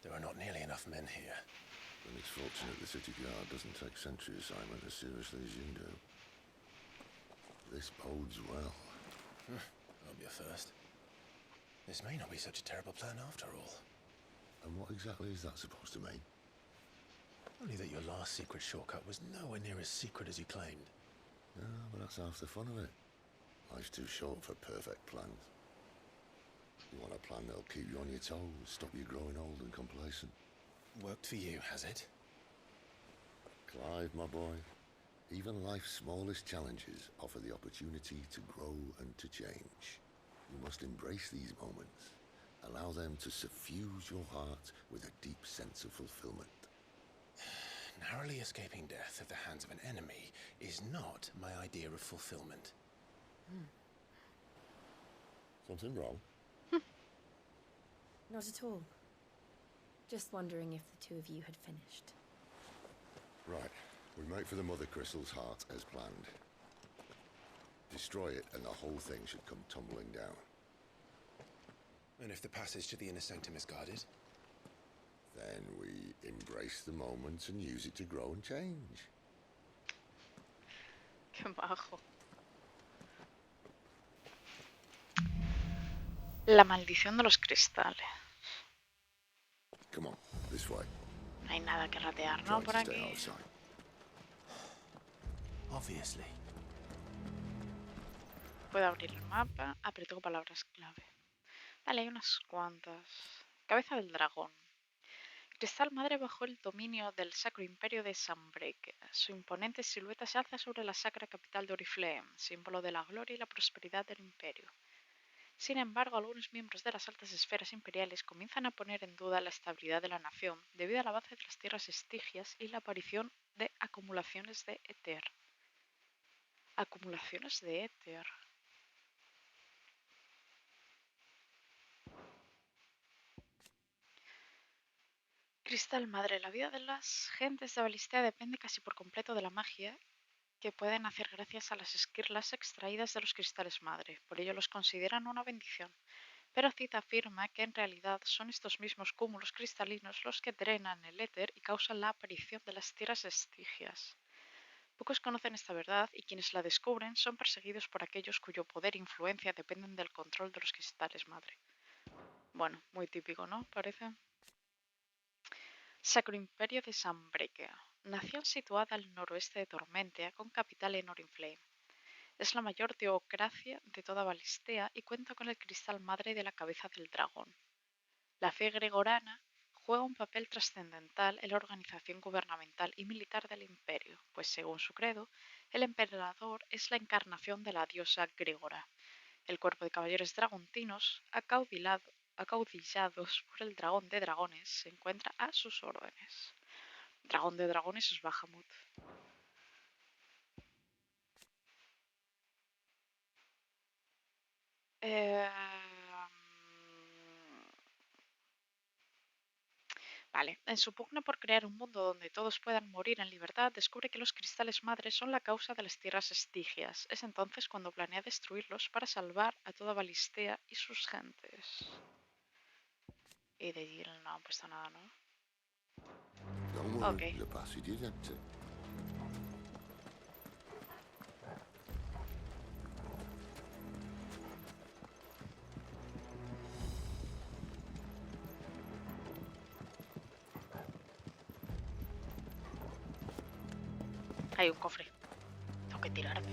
There are not nearly enough men here. Then it's fortunate the city guard doesn't take sentry assignment as seriously as you do. This bodes well. I'll be a first. This may not be such a terrible plan after all. And what exactly is that supposed to mean? Only that your last secret shortcut was nowhere near as secret as you claimed. Yeah, but that's half the fun of it. Life's too short for perfect plans. You want a plan that'll keep you on your toes, stop you growing old and complacent. Worked for you, has it? Clive, my boy, even life's smallest challenges offer the opportunity to grow and to change. You must embrace these moments. Allow them to suffuse your heart with a deep sense of fulfillment. Narrowly escaping death at the hands of an enemy is not my idea of fulfillment. Something wrong? Not at all. Just wondering if the two of you had finished. Right. We make for the Mother Crystal's heart as planned. Destroy it and the whole thing should come tumbling down. And if the passage to the inner sanctum is guarded? Then we embrace the moment and use it to grow and change. Qué majo. La maldición de los cristales. Come on, this way. No hay nada que ratear, ¿no? Por aquí. Obviously. Puedo abrir el mapa. Ah, pero tengo palabras clave. Vale, hay unas cuantas. Cabeza del dragón. Cristal madre bajo el dominio del Sacro Imperio de Sunbreak. Su imponente silueta se alza sobre la sacra capital de Oriflame, símbolo de la gloria y la prosperidad del imperio. Sin embargo, algunos miembros de las altas esferas imperiales comienzan a poner en duda la estabilidad de la nación debido al avance de las tierras estigias y la aparición de acumulaciones de éter. Acumulaciones de éter. Cristal madre, la vida de las gentes de Balistea depende casi por completo de la magia que pueden hacer gracias a las esquirlas extraídas de los cristales madre, por ello los consideran una bendición. Pero Cid afirma que en realidad son estos mismos cúmulos cristalinos los que drenan el éter y causan la aparición de las tierras estigias. Pocos conocen esta verdad y quienes la descubren son perseguidos por aquellos cuyo poder e influencia dependen del control de los cristales madre. Bueno, muy típico, ¿no? Parece. Sacro Imperio de Sunbreak. Nación situada al noroeste de Tormentia, con capital en Oriflame. Es la mayor teocracia de toda Balistea y cuenta con el cristal madre de la cabeza del dragón. La fe gregorana juega un papel trascendental en la organización gubernamental y militar del imperio, pues según su credo, el emperador es la encarnación de la diosa Gregora. El cuerpo de caballeros dragontinos, acaudillados por el dragón de dragones, se encuentra a sus órdenes. Dragón de dragones es Bahamut. Vale, en su pugna por crear un mundo donde todos puedan morir en libertad, descubre que los cristales madres son la causa de las tierras estigias. Es entonces cuando planea destruirlos para salvar a toda Balistea y sus gentes. Y de Jill no han puesto nada, ¿no? Ok. Hay un cofre. Tengo que tirarme.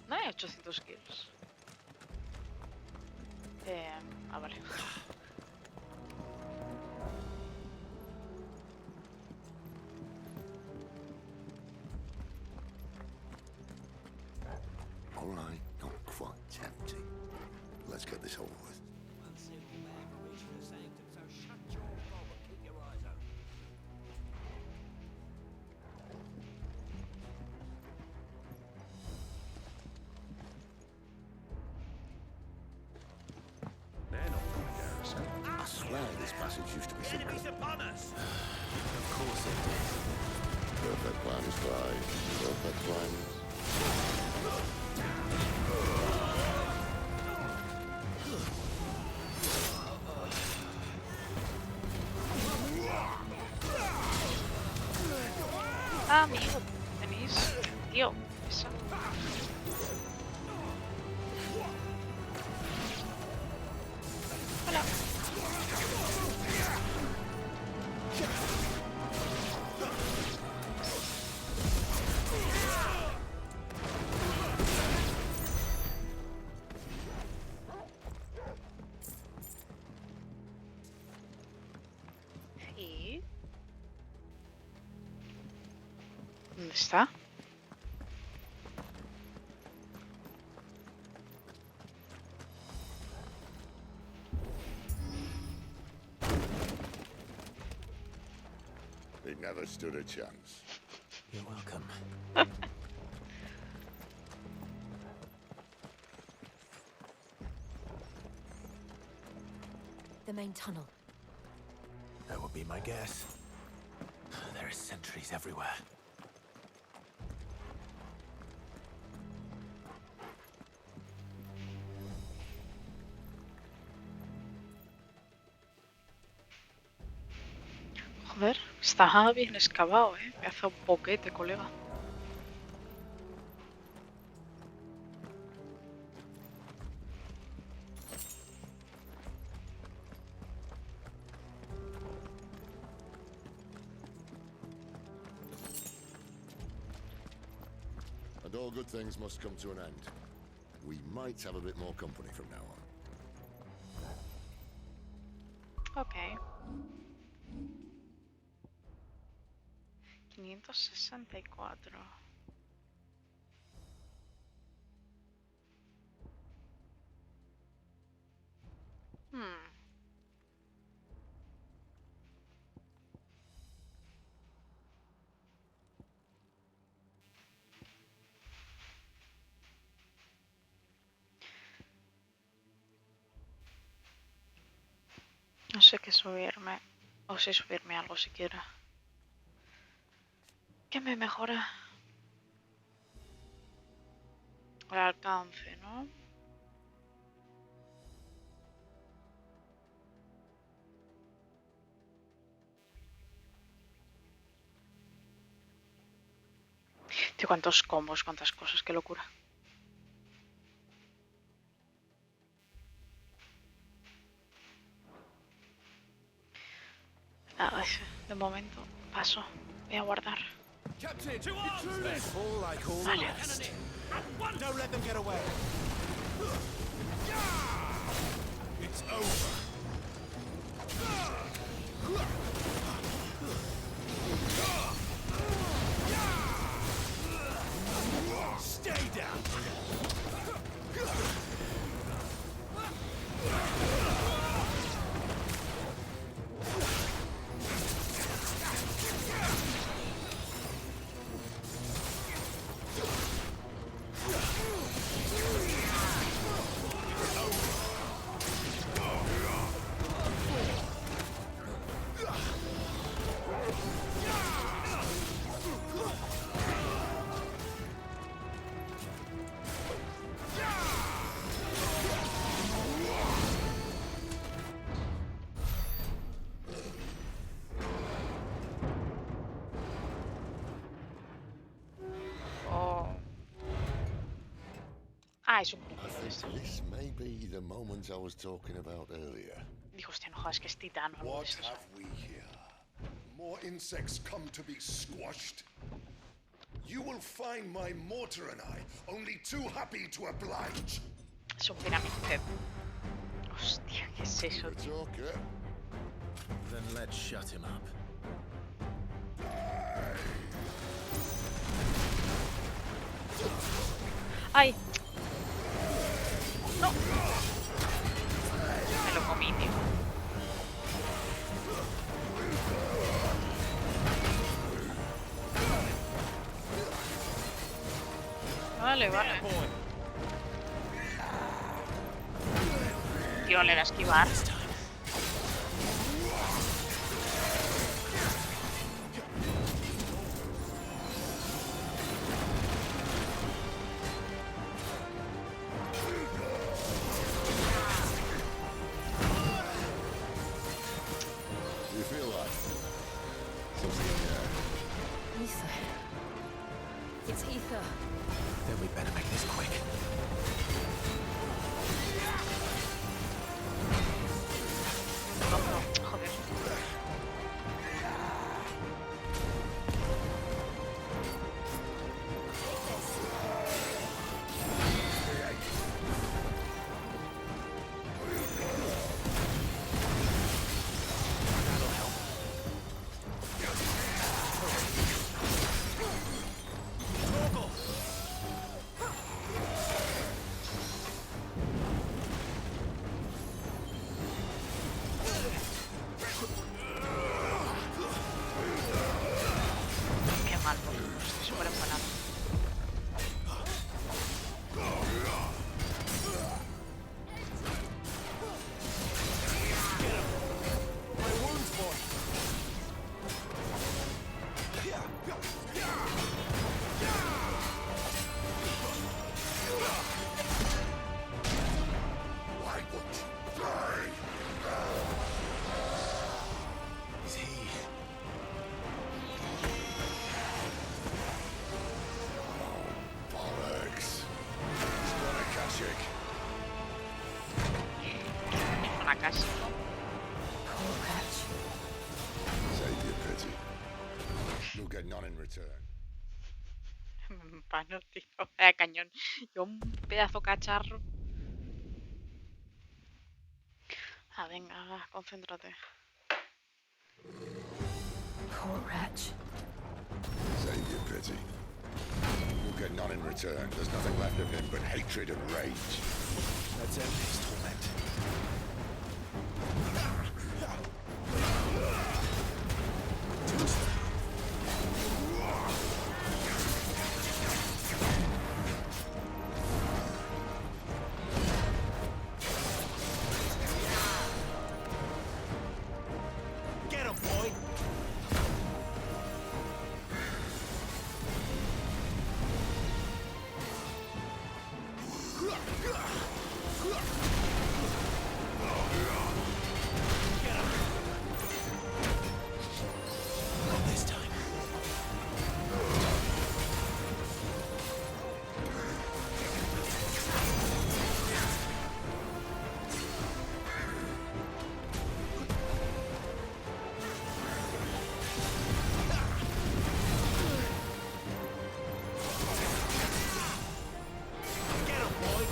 No hay 800 kills. Vale. All right, not quite tempting. Let's get this over with. I swear this passage used to be some Enemies upon us! Of course it did. Perfect plans, Clive. Perfect plans. Ah, amigo, tenéis... Tío, esa... Hola. ¿Dónde está? They never stood a chance. You're welcome. The main tunnel. That would be my guess. There are sentries everywhere. Joder, está bien excavado, Me hace un boquete, colega. And all good things must come to an end. We might have a bit more company from now on. Ok. 564. No sé qué subirme. O si subirme algo siquiera. ¿Qué me mejora? El alcance, ¿no? Tío, cuántos combos, cuántas cosas, qué locura. Nada, de momento paso. Voy a guardar. Captain, that's all I call the rest. Don't let them get away. It's over. Stay down. Es un This may be the moment I was talking about earlier. Dijo, hostia, no jodas que es titano. What have we here? More insects come to be squashed? You will find my mortar and I only too happy to oblige. Es un pirámide. Hostia, ¿qué es eso, tío? Then let's shut him up. ¡Ay! ¡No! Me lo comí, tío. Vale, vale. Tío, le da a esquivar. It's ether. Then we better make this quick. Joder. get none in return. Bueno, tío, cañón. Yo un pedazo cacharro. Ah, venga, va, concéntrate. Poor wretch. Save your pity. You'll get none in return. There's nothing left of him but hatred and rage. That's endless torment. Get him, boy! Not this time. Get him, boy!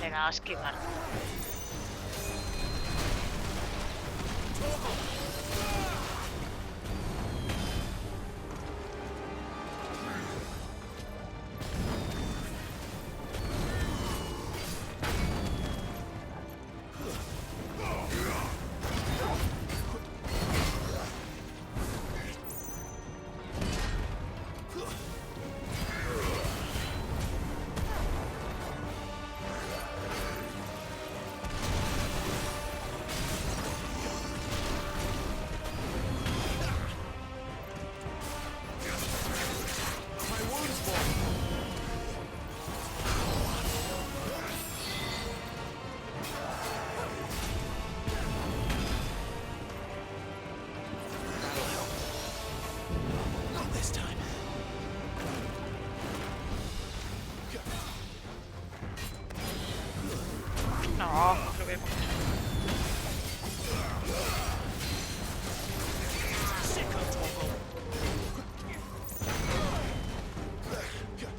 Le da a esquivar. Not this time. No, lo veo.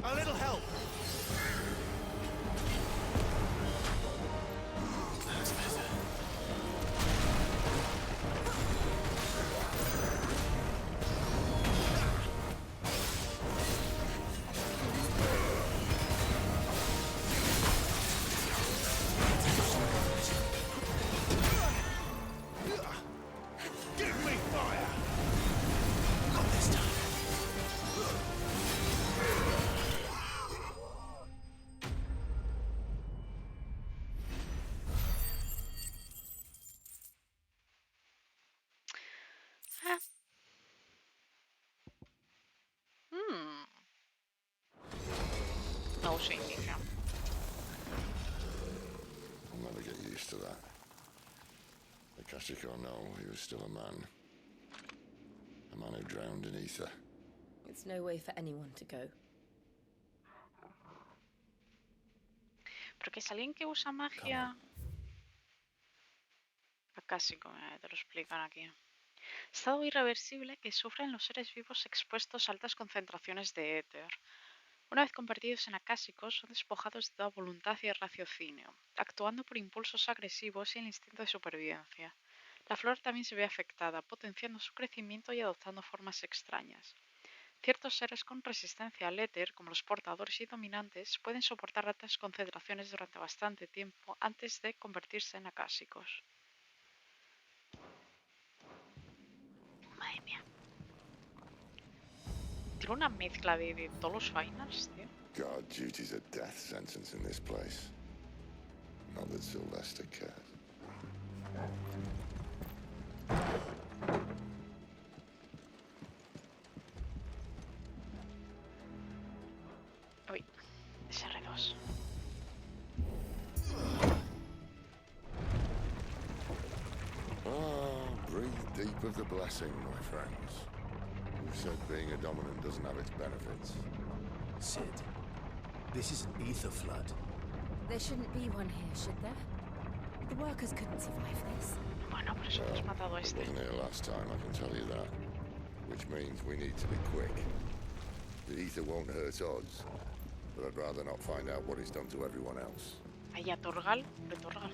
A little help. That's better. Give me fire. Not this time. Ah. No significa. I'll never get used to that. Akashiko know he was still a man. A man who drowned in ether. It's no way for anyone to go. Porque es alguien que usa magia. Acásico, te lo explican aquí. Estado irreversible que sufren los seres vivos expuestos a altas concentraciones de éter. Una vez convertidos en acásicos, son despojados de toda voluntad y raciocinio, actuando por impulsos agresivos y el instinto de supervivencia. La flora también se ve afectada, potenciando su crecimiento y adoptando formas extrañas. Ciertos seres con resistencia al éter, como los portadores y dominantes, pueden soportar altas concentraciones durante bastante tiempo antes de convertirse en acásicos. Madre mía. Tiene una mezcla de todos los finals, tío. God, duty's a death sentence in this place. Not that Sylvester cares. Uy, SR2. Breathe deep of the blessing, my friends. You said being a dominant doesn't have its benefits. Sid, this is an ether flood. There shouldn't be one here, should there? The workers couldn't survive this. Bueno, por eso hemos matado a este. Wasn't here last time, I can tell you that. Which means we need to be quick. The ether won't hurt us, but I'd rather not find out what it's done to everyone else. Ahí a Torgal, de Torgal.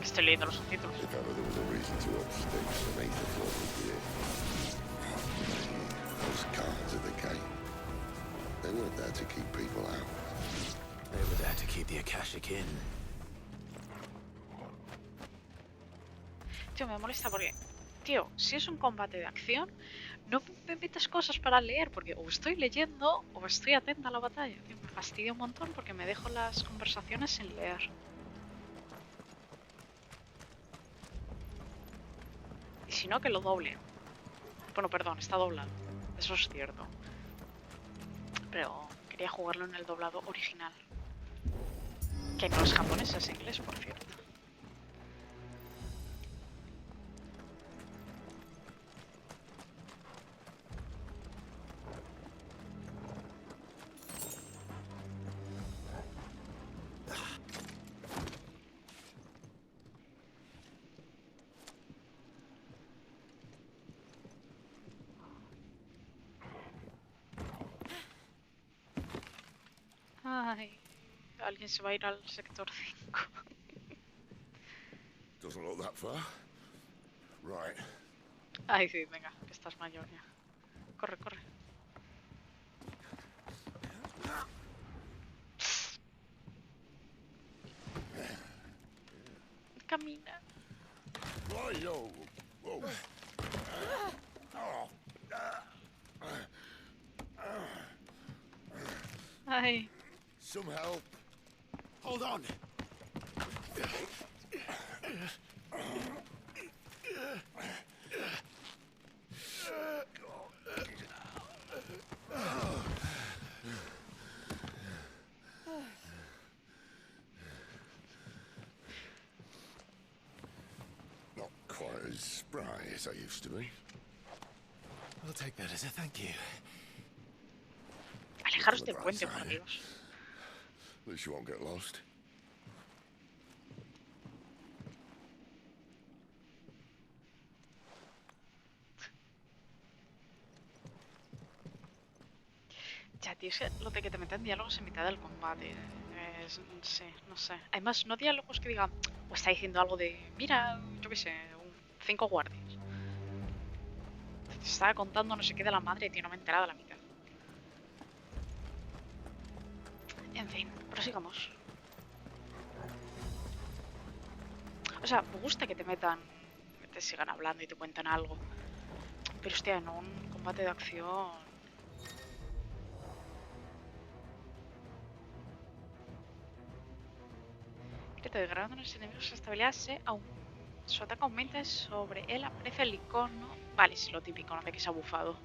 Estoy leyendo los subtítulos. If ever there was a reason to upstate an ether flood would be it. Those guards at the gate. They weren't there to keep people out. They were there to keep the Akashic in. Tío, me molesta porque... Tío, si es un combate de acción, no me metas cosas para leer, porque o estoy leyendo o estoy atenta a la batalla. Tío, me fastidia un montón porque me dejo las conversaciones sin leer. Y si no, que lo doble. Bueno, perdón, está doblado. Eso es cierto. Pero quería jugarlo en el doblado original. Que no es japonés, es inglés, por cierto. Ay, alguien se va a ir al sector 5. Doesn't look that far. Right. Ay, sí, venga, que estás mayor ya. Corre, corre. Camina. Righto. Whoa. Ay. Some help. Hold on. Not quite as spry as I used to be. I'll take that as a thank you. Alejaros del puente, por Dios. At least you won't get lost. Ya, tío, es que lo de que te metan diálogos en mitad del combate. Sí, no sé. Además, no diálogos que digan, o está diciendo algo de, mira, yo qué sé, 5 guardias. Te estaba contando no sé qué de la madre, tío, no me he enterado de la mitad. En fin, prosigamos. O sea, me gusta que te metan, que te sigan hablando y te cuentan algo. Pero hostia, en un combate de acción... Que te degradan los enemigos, su estabilidad su ataque aumenta y sobre él aparece el icono. Vale, sí, lo típico, no de que se ha bufado.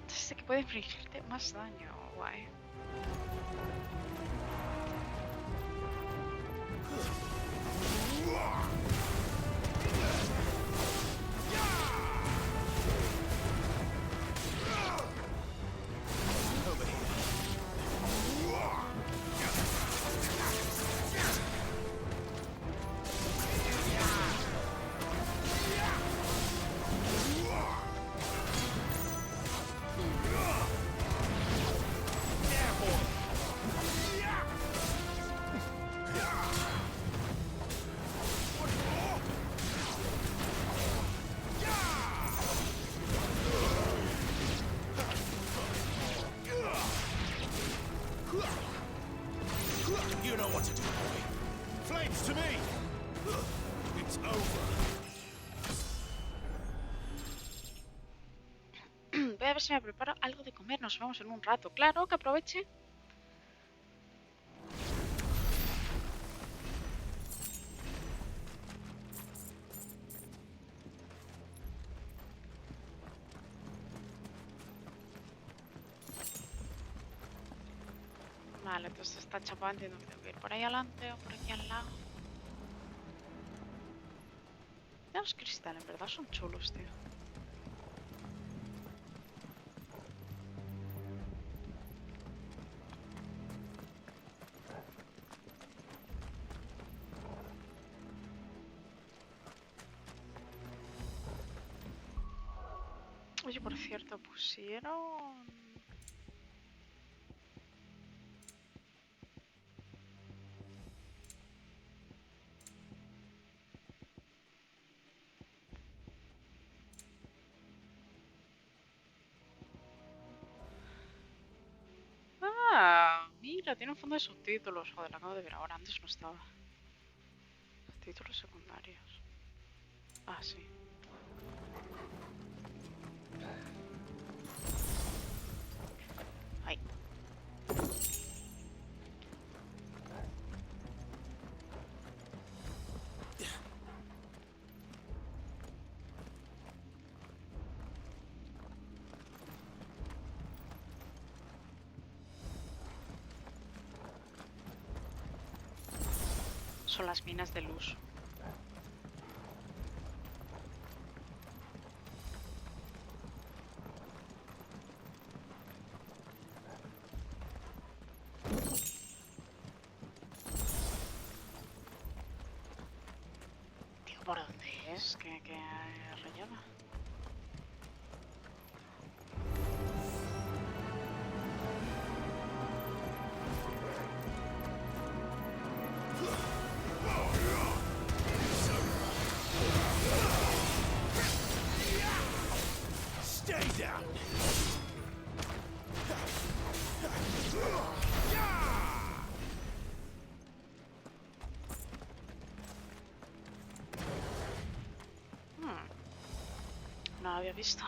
Entonces, que puede infligirte más daño, guay. Voy a ver si me preparo algo de comer. Nos vemos en un rato. Claro, que aproveche. Vale, entonces esta chapa entiendo que tengo que ir por ahí adelante o por aquí al lado. Los cristales, en verdad, son chulos, tío. Oye, por cierto, pusieron... Ah, mira, tiene un fondo de subtítulos. Joder, lo acabo de ver ahora, antes no estaba. Títulos secundarios. Ah, sí. Ahí. Son las minas de luz. Tío, ¿por dónde es? ¿Qué rayada? Stay down. No lo había visto.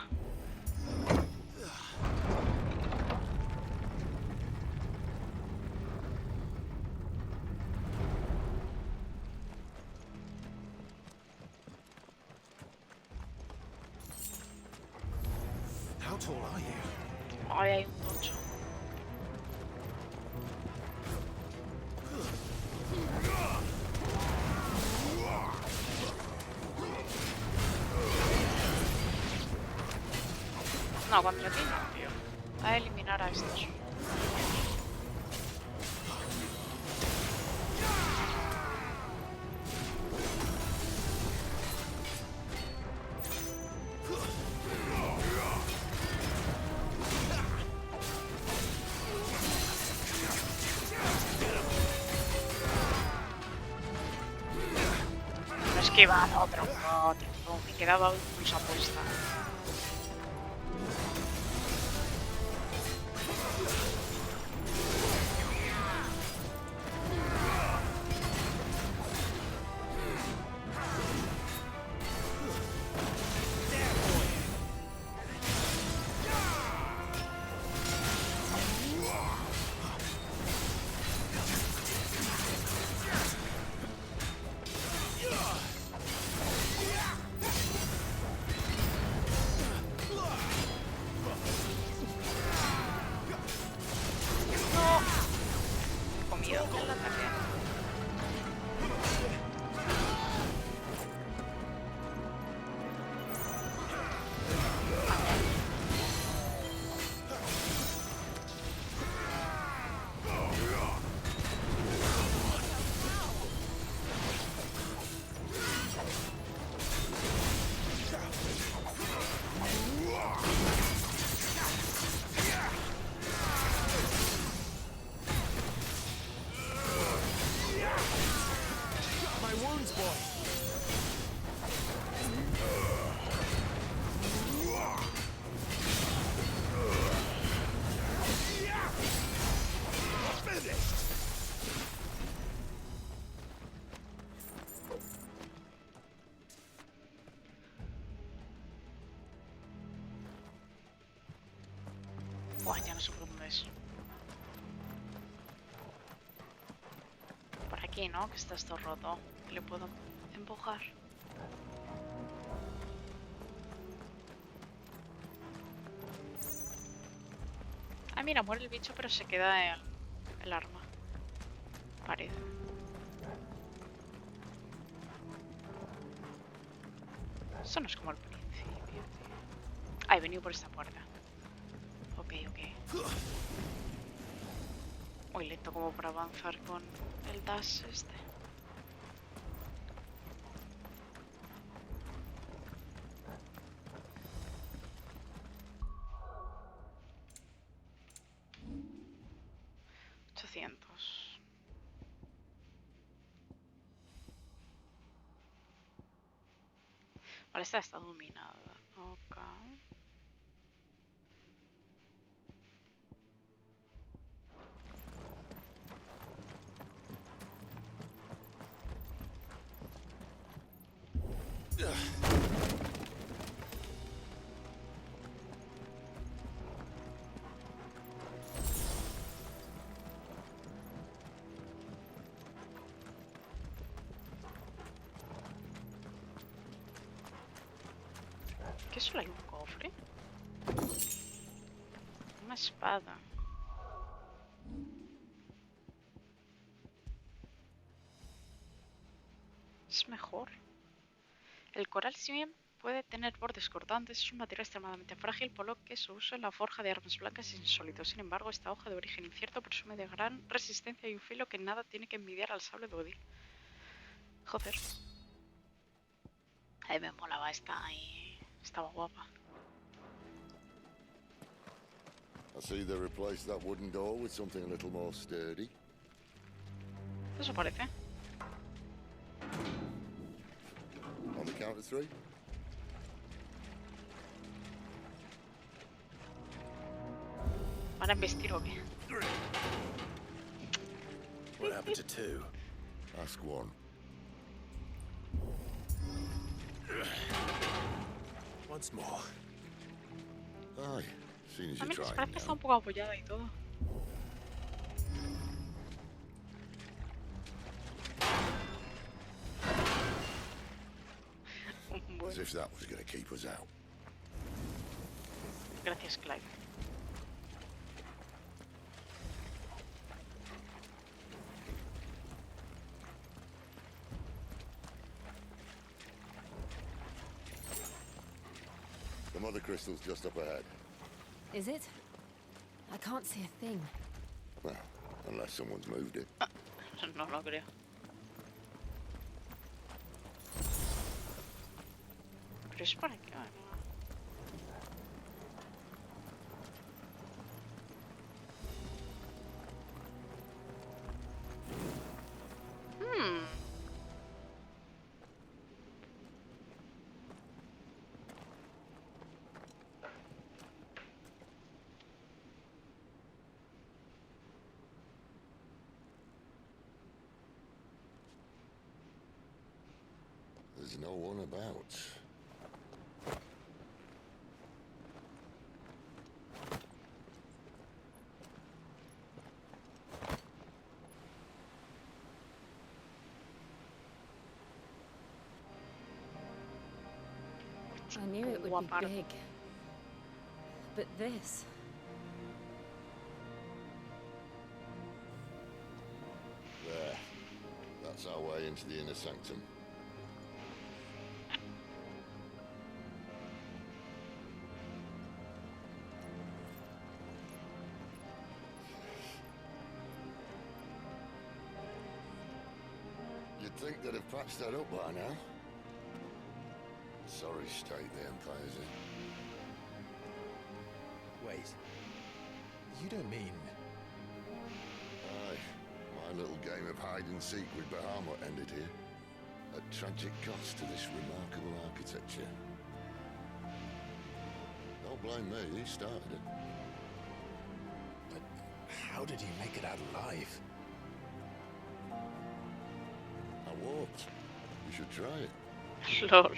How tall are you? Ay, hay un tocho. No, contra ti no, tío. A eliminar a estos. No esquivado, otro. Me quedaba incluso apuesta. Buah, ya no sé por dónde es. Por aquí, ¿no? Que está esto roto. Le puedo empujar. Ah, mira, muere el bicho, pero se queda el arma. Parece. Eso no es como el principio, tío. Ah, he venido por esta puerta. Ok, ok. Muy lento como para avanzar con el dash este. Vale, esta está dominada. Ok. ¿Qué solo hay un cofre? Una espada. Es mejor. El coral, si bien puede tener bordes cortantes, es un material extremadamente frágil, por lo que su uso en la forja de armas blancas es insólito. Sin embargo, esta hoja de origen incierto presume de gran resistencia y un filo que nada tiene que envidiar al sable de Odil. Joder. Ahí me molaba esta y estaba guapa. I see they replaced that wooden door with something a little more sturdy. Eso parece. On the count of 3. ¿Van a embestir o qué? What happened to 2? Ask 1. Once more. Aye, seen as A you're mí la trying espada está now. un poco apoyada y todo. As if that was going to keep us out. Gracias, Clive. The mother crystal's just up ahead. Is it? I can't see a thing. Well, unless someone's moved it. No lo creo. Pero es para qué, ¿no? There's no one about. I knew it would be big. But this... There. That's our way into the inner sanctum. You'd think they'd have patched that up by now. Sorry state the Empire's in. Wait. You don't mean... Aye. My little game of hide-and-seek with Bahamut ended here. At tragic cost to this remarkable architecture. Don't blame me, he started it. But how did he make it out alive? I walked. You should try it. LOL.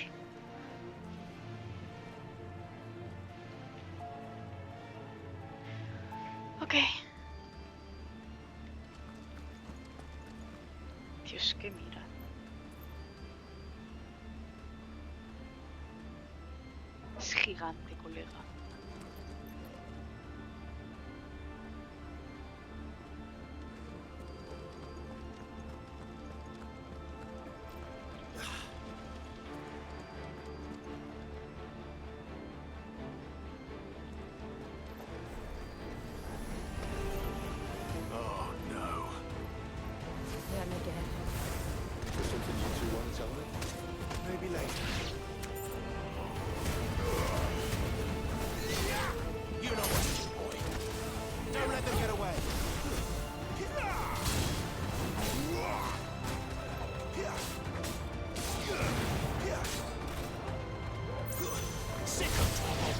Ok. Dios, qué mira. Es gigante, colega. Oh, no. Them again. Is there something you two want to tell me? Maybe later. You know what to do, boy. Don't let them get away. Sick of trouble.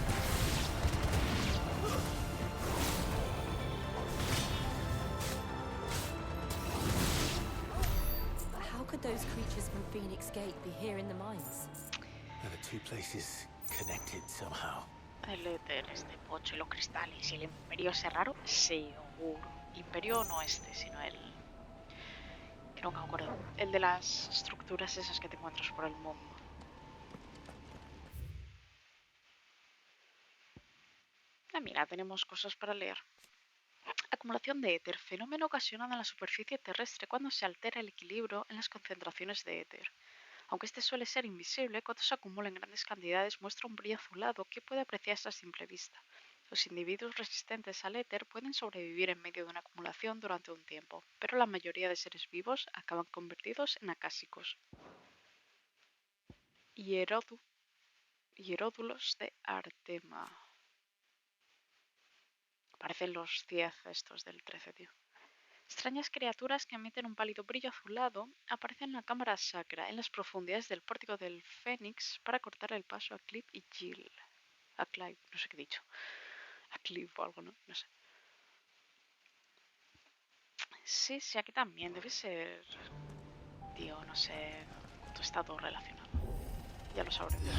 But how could those creatures from Phoenix Gate be here in the mines? Are the two places connected somehow? El éter, este pocho y los cristales y el imperio ese raro, seguro. El imperio no este, sino el... que no me acuerdo. El de las estructuras esas que te encuentras por el mundo. Ah, mira, tenemos cosas para leer. Acumulación de éter, fenómeno ocasionado en la superficie terrestre cuando se altera el equilibrio en las concentraciones de éter. Aunque este suele ser invisible, cuando se acumula en grandes cantidades muestra un brillo azulado que puede apreciarse a simple vista. Los individuos resistentes al éter pueden sobrevivir en medio de una acumulación durante un tiempo, pero la mayoría de seres vivos acaban convertidos en acásicos. Hieródulos de Artema. Parecen los 10 estos del 13, tío. Extrañas criaturas que emiten un pálido brillo azulado aparecen en la cámara sacra en las profundidades del pórtico del Fénix para cortar el paso a Clive y Jill. A Clive, no sé qué he dicho. A Clive o algo, ¿no? No sé. Sí, sí, aquí también. Debe ser... Tío, no sé... Todo está todo relacionado. Ya lo sabremos.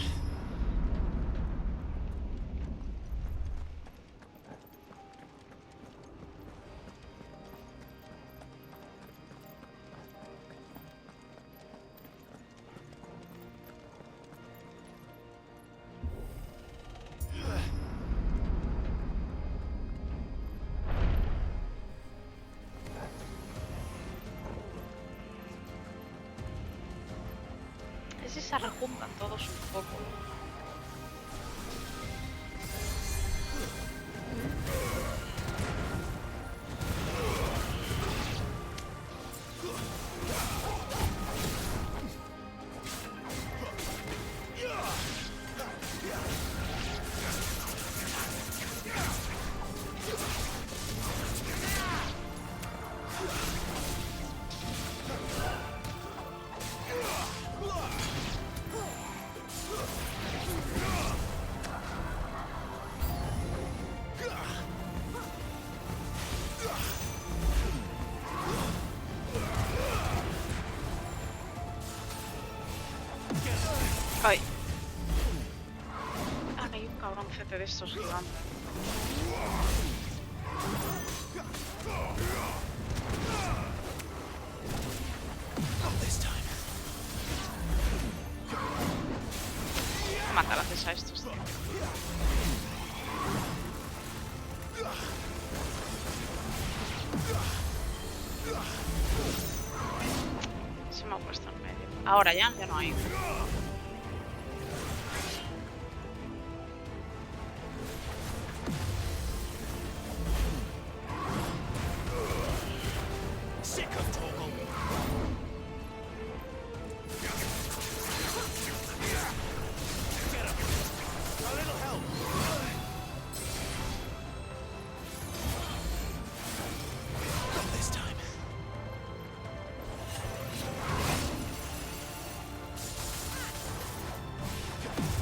Si se rejuntan todos un poco. Ay. Ah, que hay un cabroncete de estos gigantes. Matarás a estos, tío. Se me ha puesto en medio. Ahora ya no hay.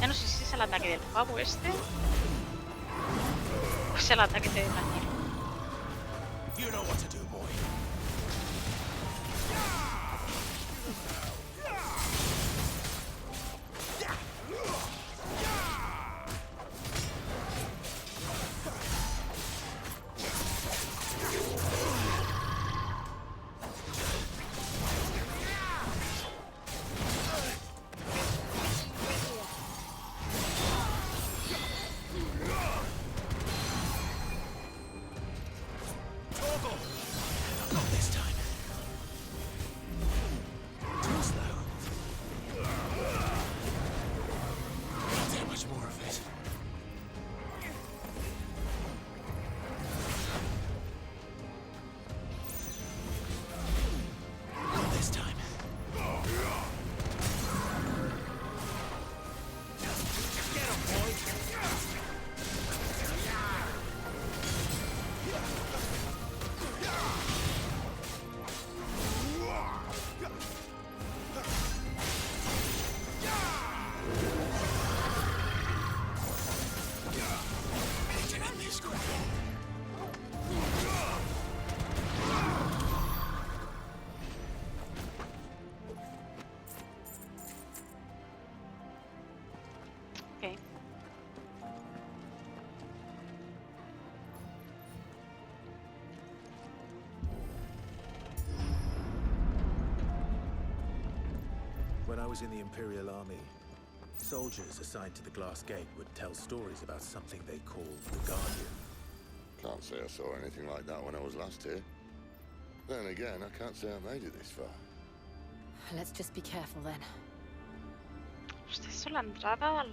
Ya no sé si es el ataque del pavo este o es el ataque de Daniel. You know what to do, boy. Ok. When I was in the Imperial Army, soldiers assigned to the Glass Gate would tell stories about something they called the Guardian. Can't say I saw anything like that when I was last here. Then again, I can't say I made it this far. Let's just be careful then. Hostia, eso es la entrada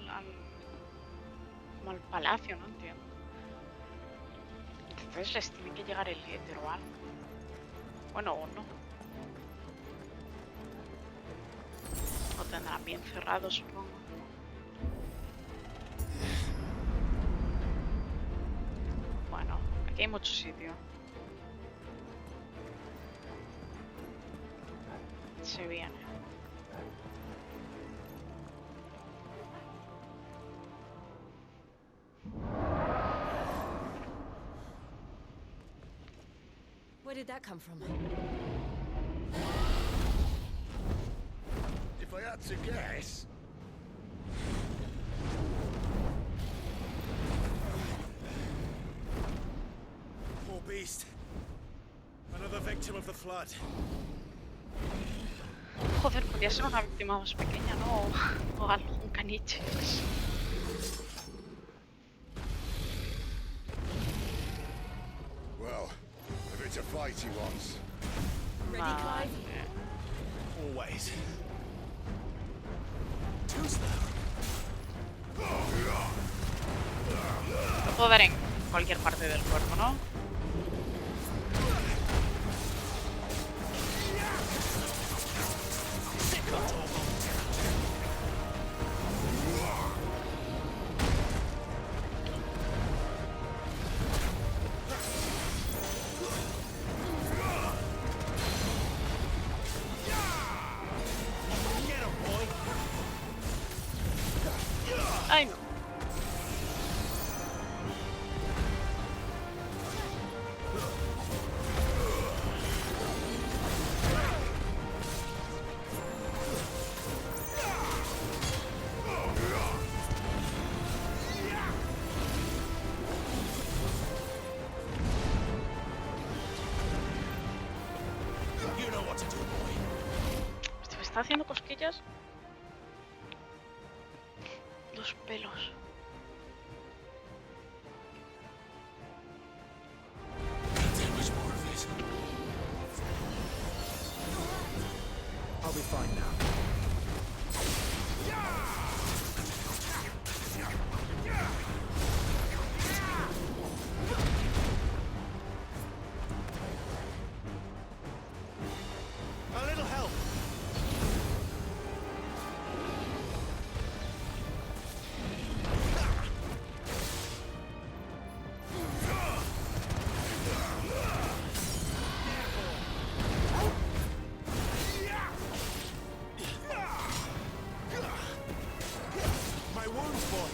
como al palacio, no entiendo. Entonces les tiene que llegar el éter o algo. Bueno, o no. Lo tendrán bien cerrado, supongo. Bueno, aquí hay mucho sitio. Se viene. Where did that come from? If I had to guess... Poor beast. Another victim of the flood. Joder, podría ser una víctima más pequeña, ¿no? O algo, un caniche. Well, if it's a fight he wants. Ready, Clive? Always. Too slow. Lo puedo dar en cualquier parte del cuerpo, ¿no? Ay, no. ¿Se me está haciendo cosquillas? Los pelos. I'll be fine now. A little help. My wounds, boy.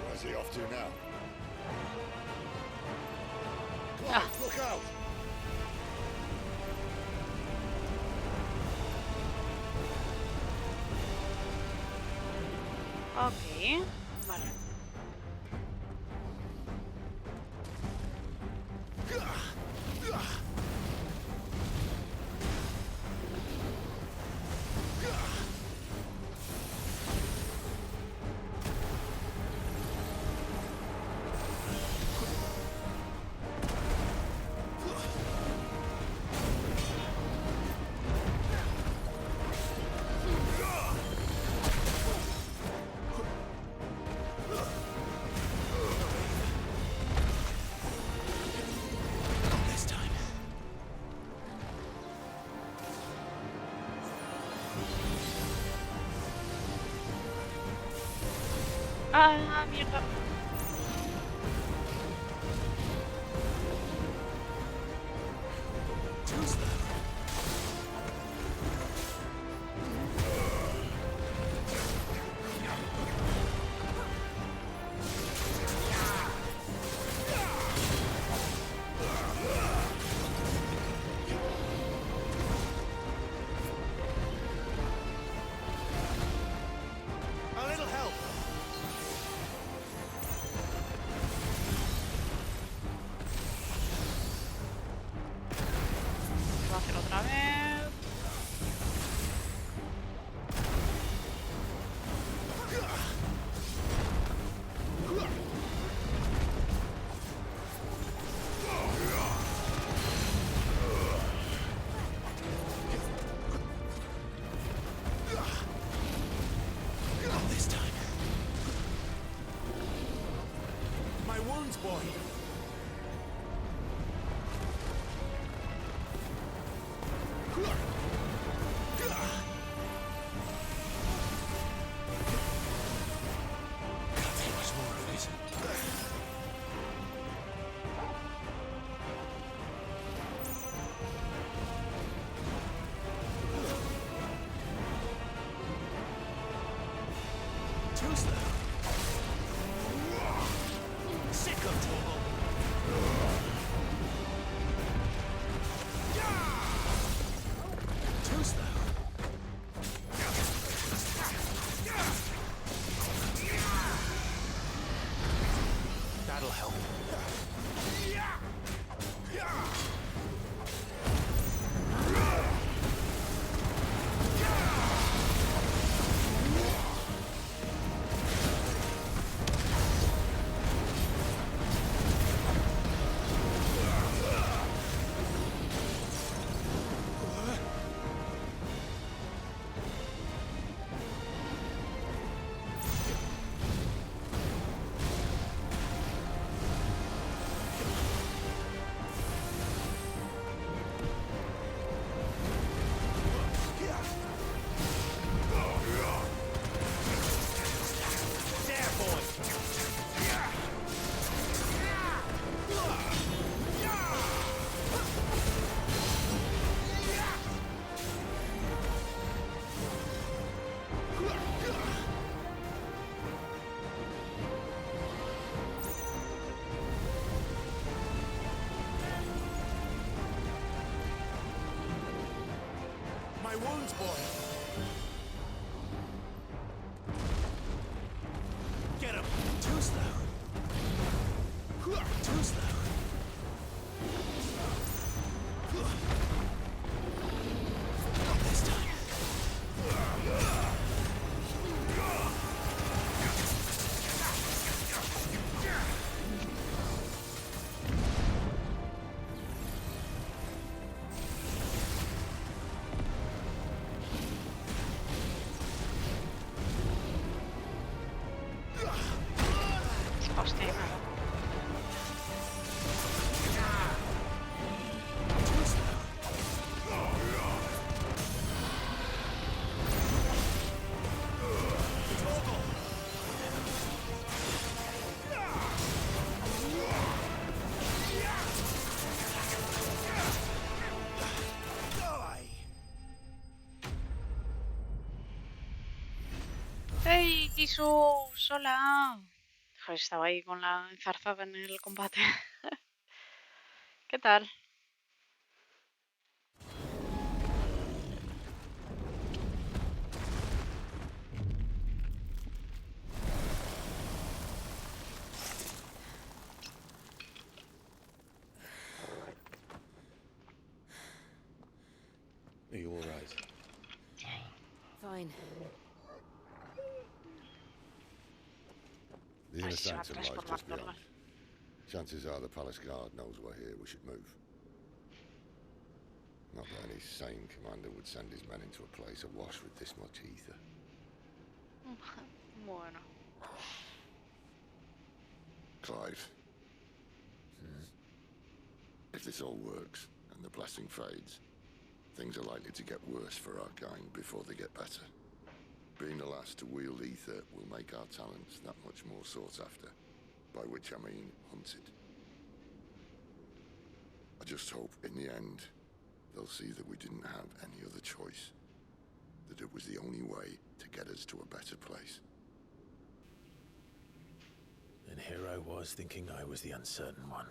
Where's he off to now? Clive, look out! Ok, vale. Ah, mierda. wounds, boy. Can't take much more of this. Too slow. Sick of trouble. Too slow. That'll help. My wounds, boy. Get him. Too slow. Too slow. Not this time. Hostia. ¡Hey, Jesús! ¡Hola! Joder, estaba ahí con la enzarzada en el combate. ¿Qué tal? Are you all right? Fine. The A ver inner si se va a sanctum lies transformar just normal. beyond. Chances are the palace guard knows we're here. We should move. Not that any sane commander would send his men into a place awash with this much ether. Bueno. Clive. If this all works, and the blessing fades, things are likely to get worse for our kind before they get better. Being the last to wield ether will make our talents that much more sought after, by which I mean hunted. I just hope, in the end, they'll see that we didn't have any other choice, that it was the only way to get us to a better place. And here I was thinking I was the uncertain one.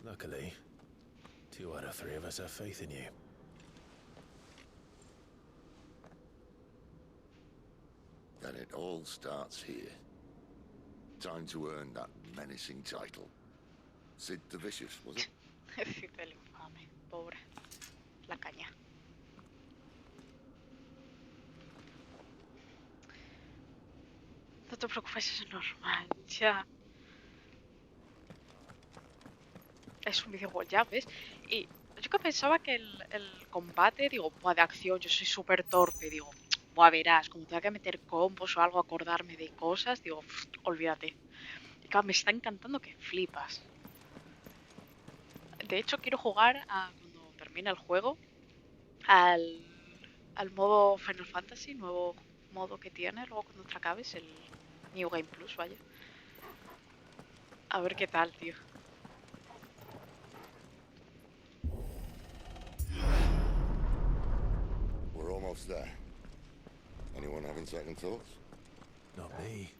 Luckily, 2 out of 3 of us have faith in you. Then it all starts here. Time to earn that menacing title. Sid the Vicious, was it? Cid el infame, pobre. La caña. No te preocupes, es normal, ya. Es un videojuego, ya ves. Y yo que pensaba que el combate, digo, buah, de acción, yo soy súper torpe, digo, Buah, verás, como tenga que meter combos o algo, acordarme de cosas, digo, olvídate. Y claro, me está encantando que flipas. De hecho, quiero jugar cuando termine el juego al modo Final Fantasy, nuevo modo que tiene, luego cuando te acabes, el New Game Plus, vaya. A ver qué tal, tío. We're almost there. Anyone having second thoughts? Not me.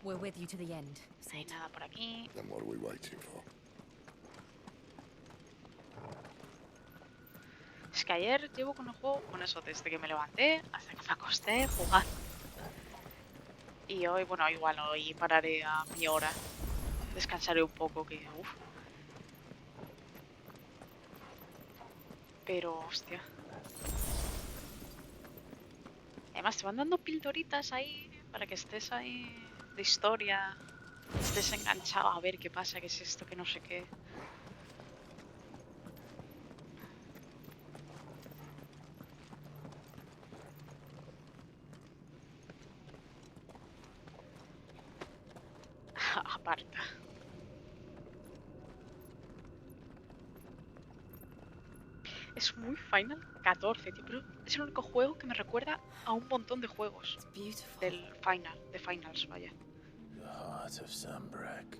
We're with you to the end. No hay nada por aquí. Then what are we waiting for? Es que ayer llevo con el juego, con eso, desde que me levanté hasta que me acosté, jugando. Y hoy, bueno, igual hoy pararé a mi hora. Descansaré un poco, que uff. Pero, hostia. Además te van dando pildoritas ahí para que estés ahí de historia. Estés enganchado a ver qué pasa, qué es esto, que no sé qué. Aparta. Es muy Final 14, tío, pero es el único juego que me recuerda a un montón de juegos del Final, de Finals, vaya. The heart of Sunbreak.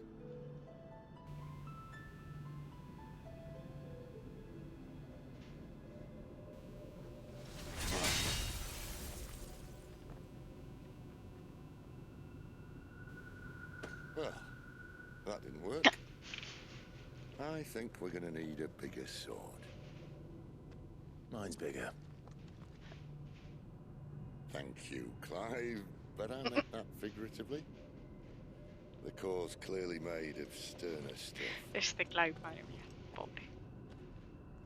Well, that didn't work. I think we're gonna need a bigger sword. Mine's bigger. Thank you, Clive, but I meant that figuratively. The core's clearly made of sterner stuff. Este Clive, madre mía, pobre.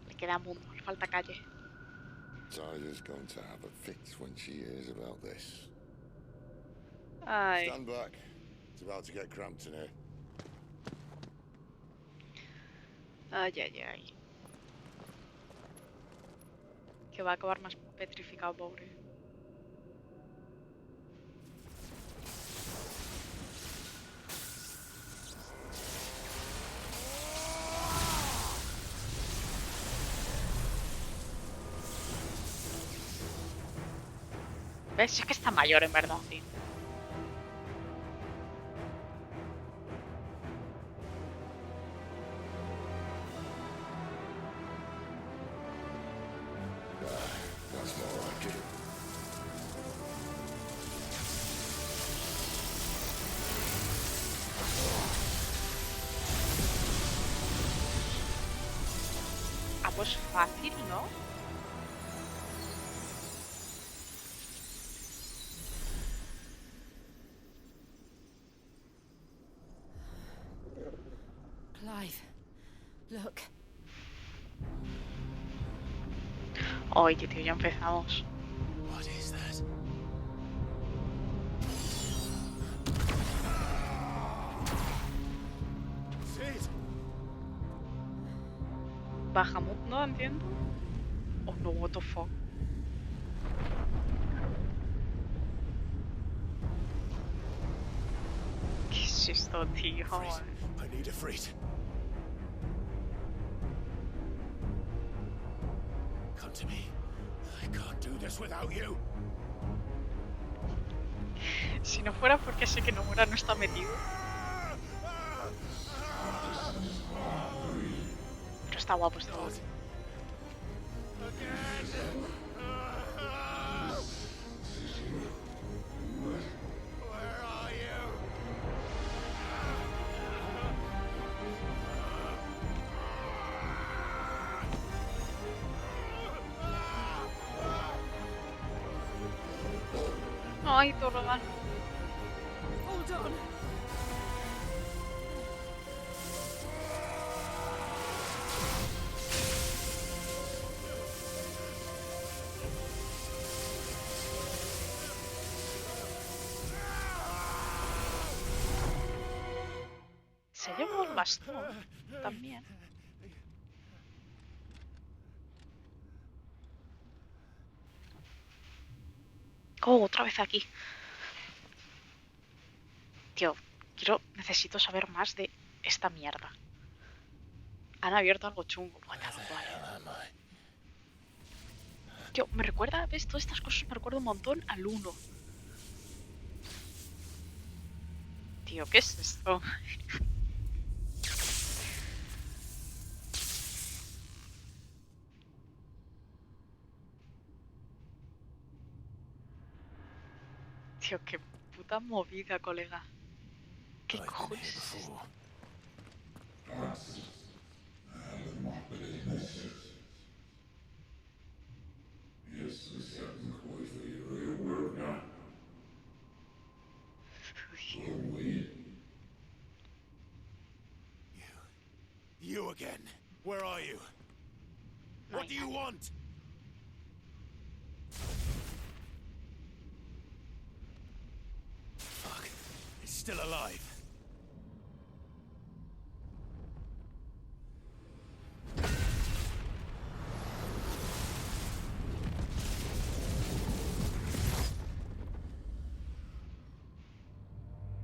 Le queda mundo, le falta calle. Tyler's going to have a fit when she hears about this. Ay. Stand back. It's about to get cramped in here. Ay, ay, ay. Que va a acabar más petrificado, pobre. ¿Ves? Es que está mayor en verdad, sí. That's more like it. Ah, pues fácil, ¿no? Clive, look. Oye, tío, ya empezamos. What is that? Sid! Bahamut, ¿no? Entiendo. Oh, no, what the fuck. ¿Qué es esto, tío? I need a freight. Come to me. I can't do this without you. Si no fuera porque sé que Nomura no está metido. Pero está guapo este juego. Ay, Torrodan. Hold on. Se llevó el bastón también. Oh, otra vez aquí. Tío, necesito saber más de esta mierda. Han abierto algo chungo. Vale. Tío, me recuerda, ¿ves? Todas estas cosas me recuerdan un montón al 1. Tío, ¿qué es esto? Tío, qué puta movida, colega. ¿Qué cojones es esto? You again. Where are you? What do you want? Fuck. It's still alive.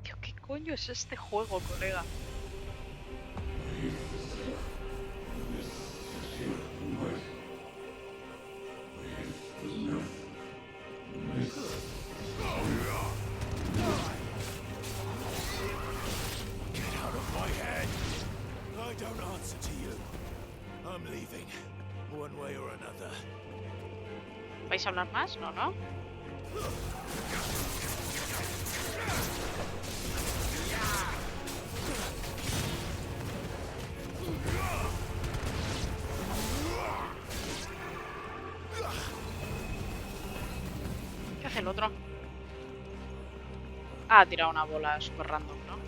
Tío, ¿qué coño es este juego, colega? Get out of my head! I don't answer to you. I'm leaving, one way or another. ¿Vais a hablar más? No, ¿no? ¿Qué hace el otro? Ah, ha tirado una bola super random, ¿no?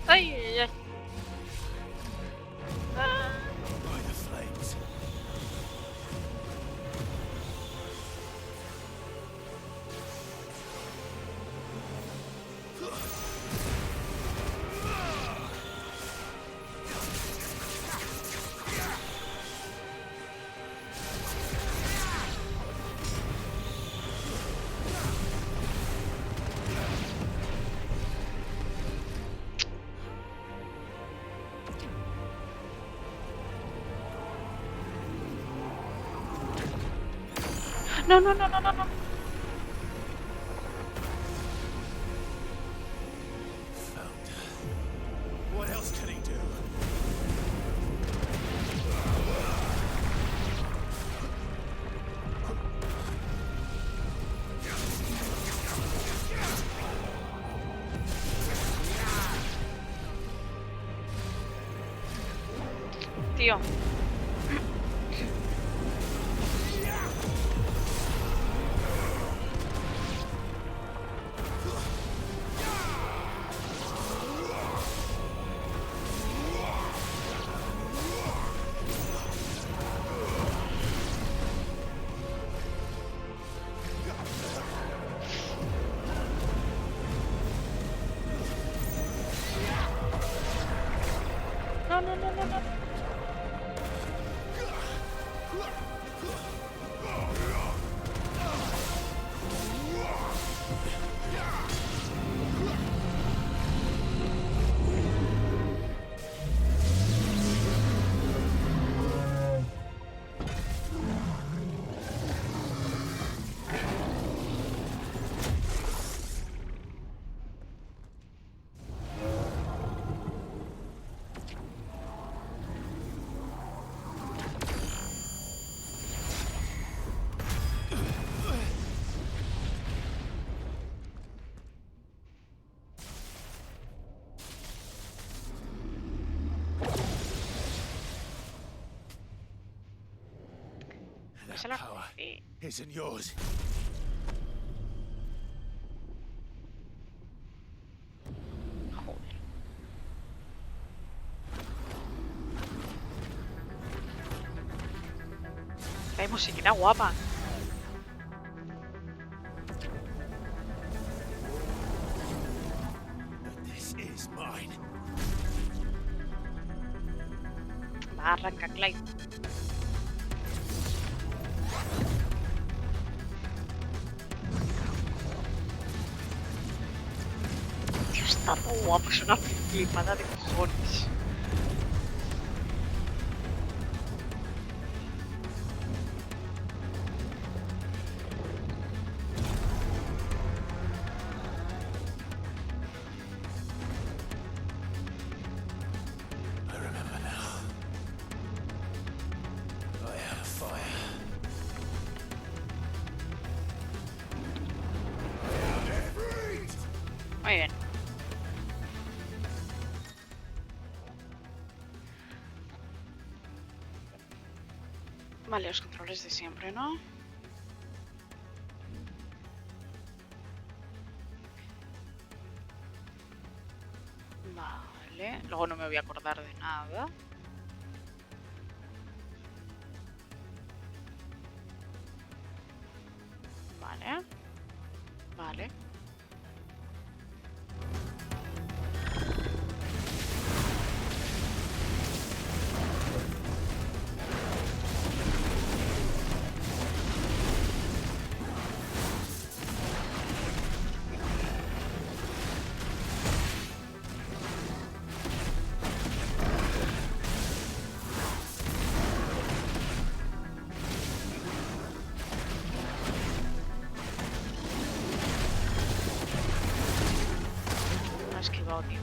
¡Ay, ay, ay! ¡Ah! By the flames. No, no, no, no, no, no. What else can he do? Tío. No, no, no, no, no. That power isn't yours. Hay musiquita guapa. Va, arranca, Clyde. Tío, está todo guapo, es una flipada de cojones. Muy bien. Vale, los controles de siempre, ¿no? Vale, luego no me voy a acordar de nada. Vale. Vale. No he esquivado, tío.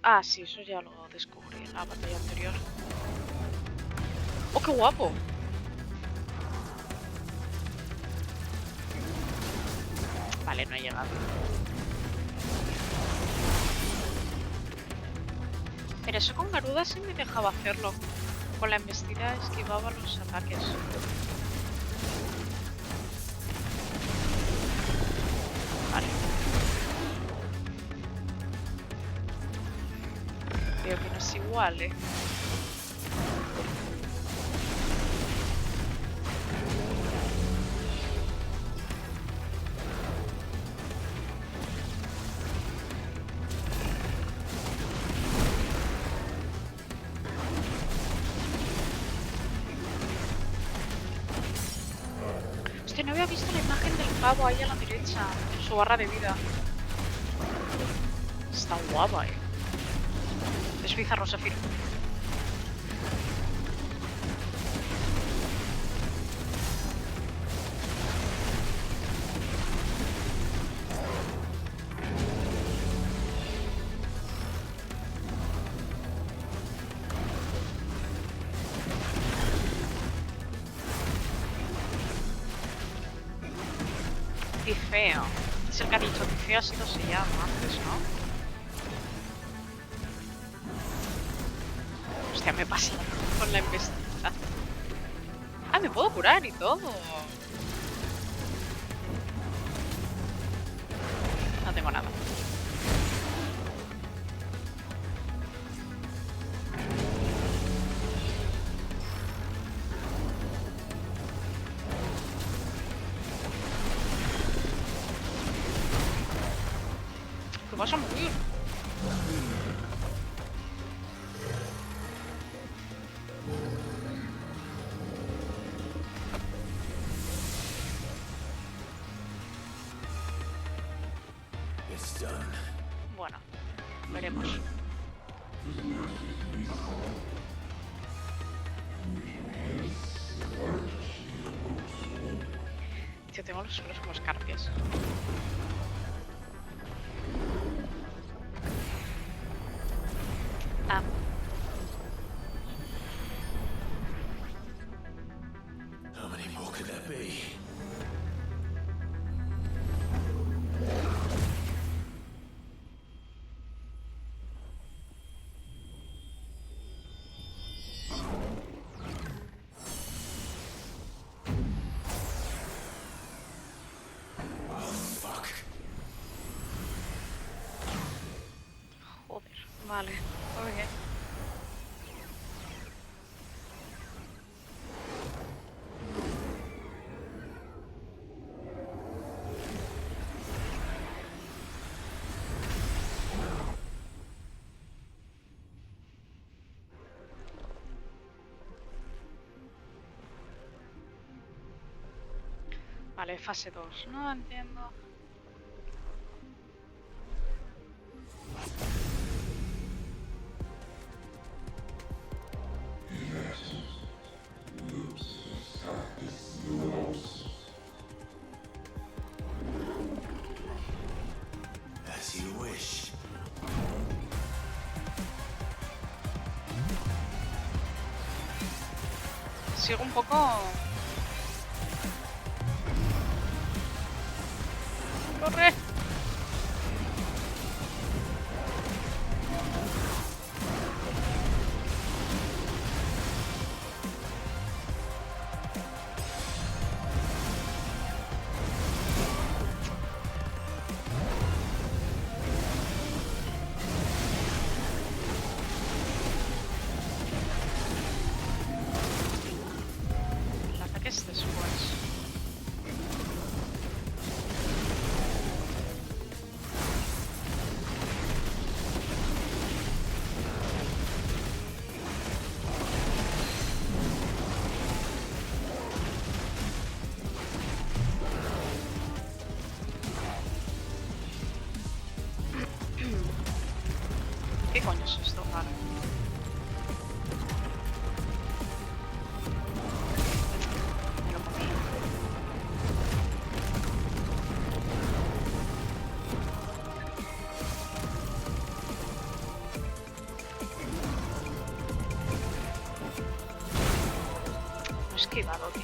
Ah, sí, eso ya lo descubrí en la batalla anterior. ¡Oh, qué guapo! Vale, no he llegado. Pero eso con Garuda sí me dejaba hacerlo. Con la embestida esquivaba los ataques. Vale. Creo que no es igual, ¿eh? Hostia, no había visto la imagen del pavo ahí a la derecha, en su barra de vida. Está guapa, ¿eh? Es bizarro, Safir. Tifeo. Es el que ha dicho Tifeo, así lo se llama antes, ¿no? Hostia, me pasa con la embestida. Ah, me puedo curar y todo. No tengo nada. ¿Qué vas a morir? Bueno, veremos. Tío, tengo los suelos como escarpias. Ah. How many more could there be? Vale, muy bien. Vale, fase 2. No entiendo. As you wish. Sigo un poco... ¡Corre! El ataque es después. ¿Qué coño es esto? Vale. Me lo comí. No he esquivado, tío.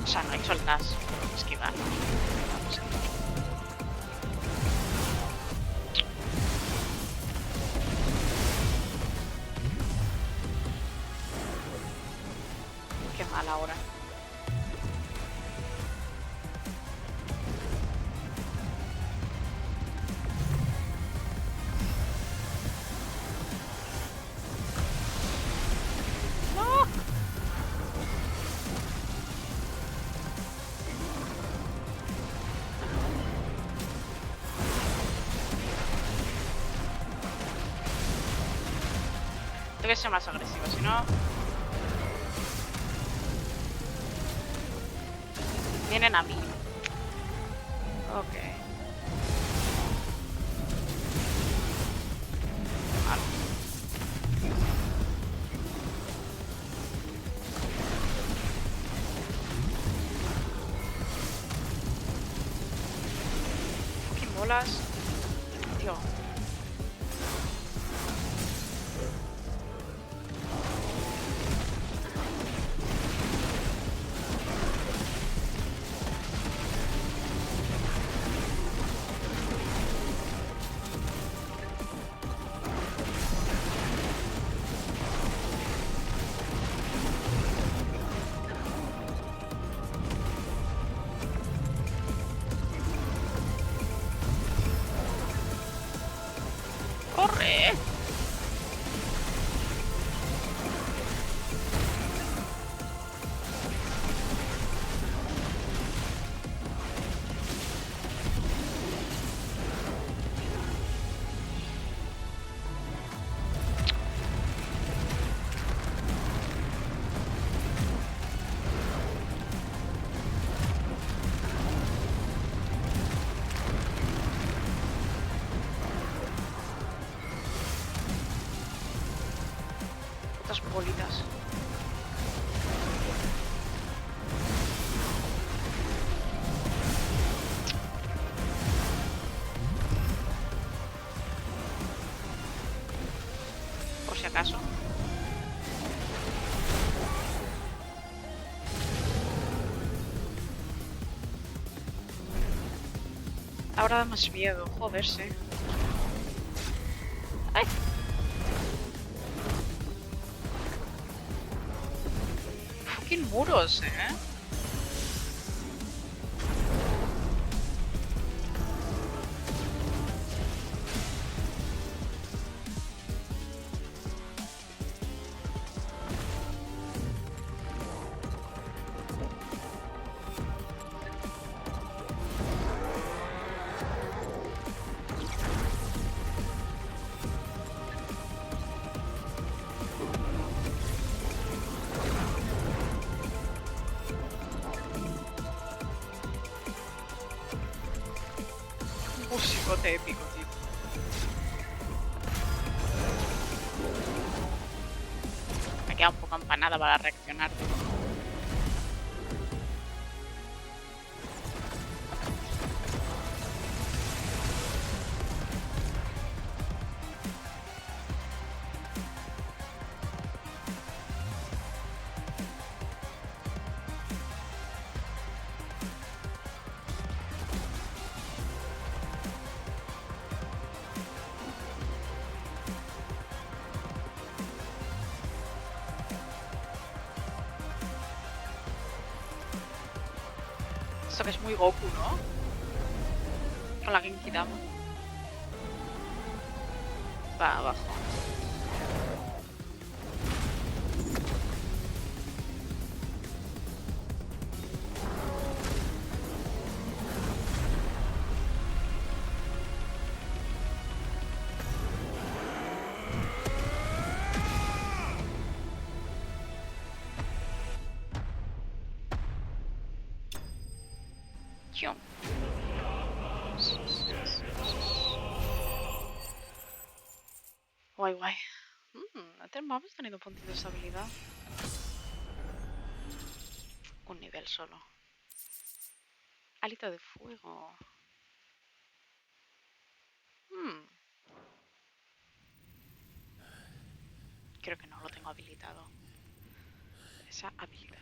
O sea, no he hecho el dash, pero esquivar. Vamos a ver. Qué mal ahora. ¡No! Tengo que ser más agresivo, si no... Vienen a mí. Ok. Vale. Fucking bolas. Tío. ¡Corre! Putas bolitas. Por si acaso. Ahora da más miedo, joderse. ¡Ay! Fucking muros, Musicote épico, tío. Me queda un poco empanada para reaccionar. Esto que es muy Goku, ¿no? Con la Genki Dama. Va abajo. Chum. Guay, guay. Hemos tenido puntitos de habilidad. Un nivel solo. Alito de fuego. Creo que no lo tengo habilitado. Esa habilidad.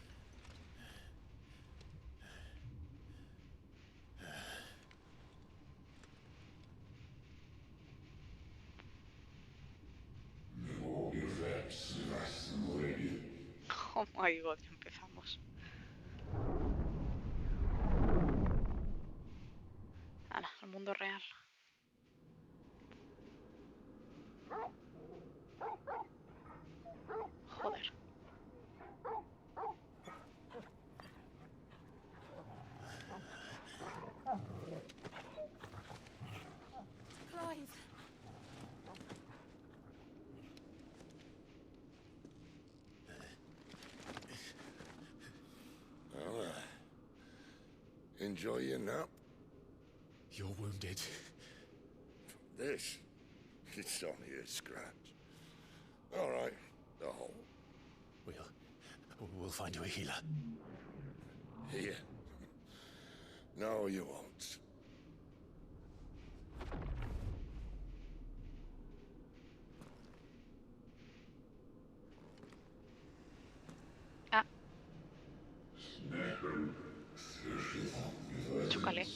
Oh my god, ya empezamos. Ahora, el mundo real. Joder. Clive. Enjoy your nap? You're wounded. This? It's only a scratch. All right, the hole. We'll find you a healer. Here. No, you won't. Ah. Chúcale.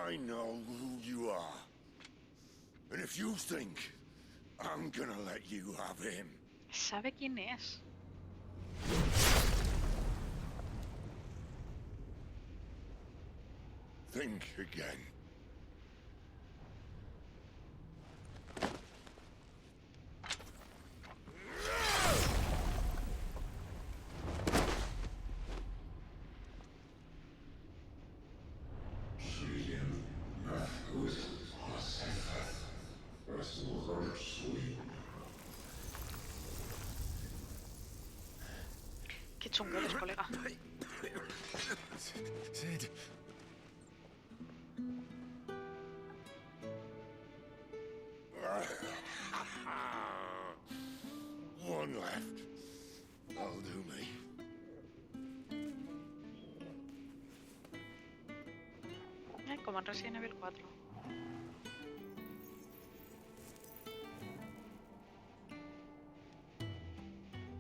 I know who you are. And if you think I'm gonna let you have him... ¿Sabe quién es? Think again. Qué chungo eres, colega. Sid. One left. That'll do me. Como en Resident Evil 4.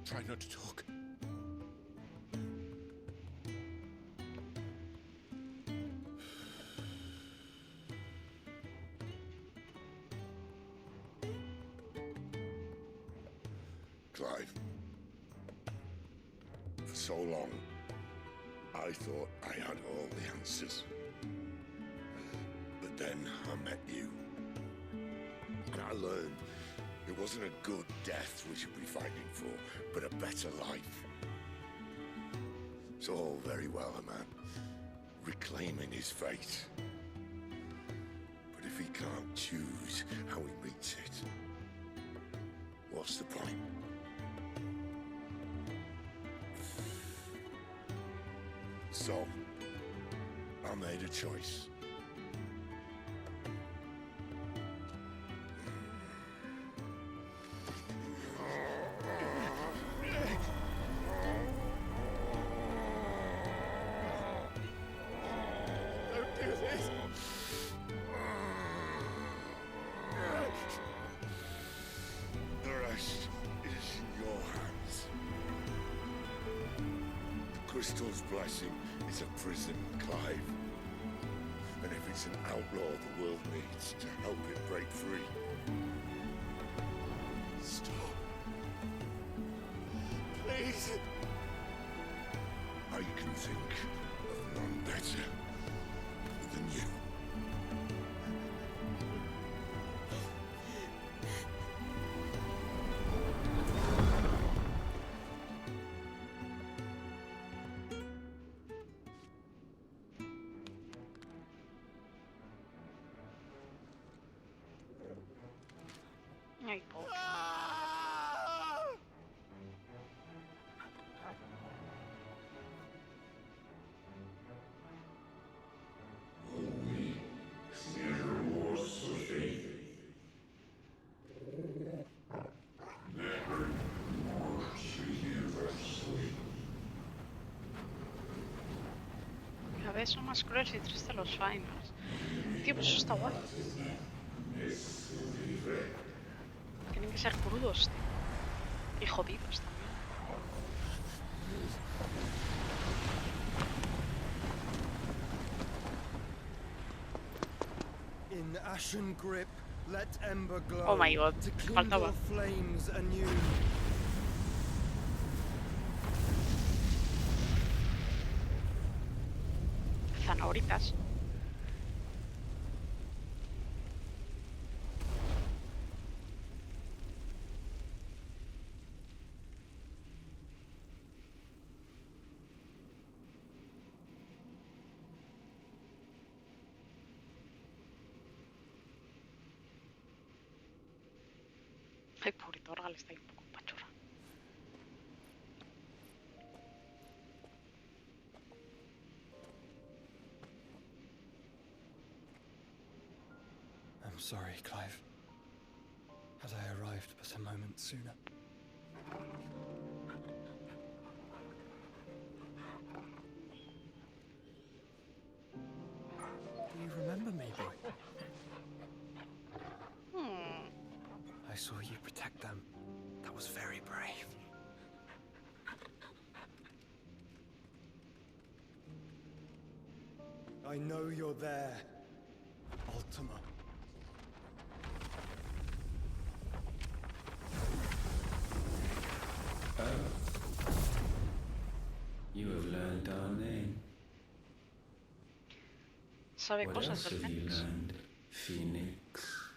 Try not to talk. Clive. For so long, I thought I had all the answers. But then I met you. And I learned it wasn't a good death we should be fighting for, but a better life. It's all very well, a man reclaiming his fate. But if he can't choose how he meets it, what's the point? So, I made a choice. Don't do this. The rest is in your hands. The crystal's blessing is a prison, Clive. And if it's an outlaw the world needs to help it break free. Stop. Please. I can think of none better than you. Ay, pobre. Cada vez son más crueles y tristes los finals. Tío, pues eso está guay. Tienen que ser crudos, tío. Y jodidos también. In ashen grip, let ember glow. Oh my god, to faltaba. kindle flames anew. Zanahoritas. Ay, pobre Torgal, está ahí un poco pachorra. I'm sorry, Clive. Had I arrived but a moment sooner. Do you remember me, boy? I saw you protect them. That was very brave. I know you're there, Ultima. You have learned our name. Sabe What cosas else del have you Fénix. learned, Phoenix?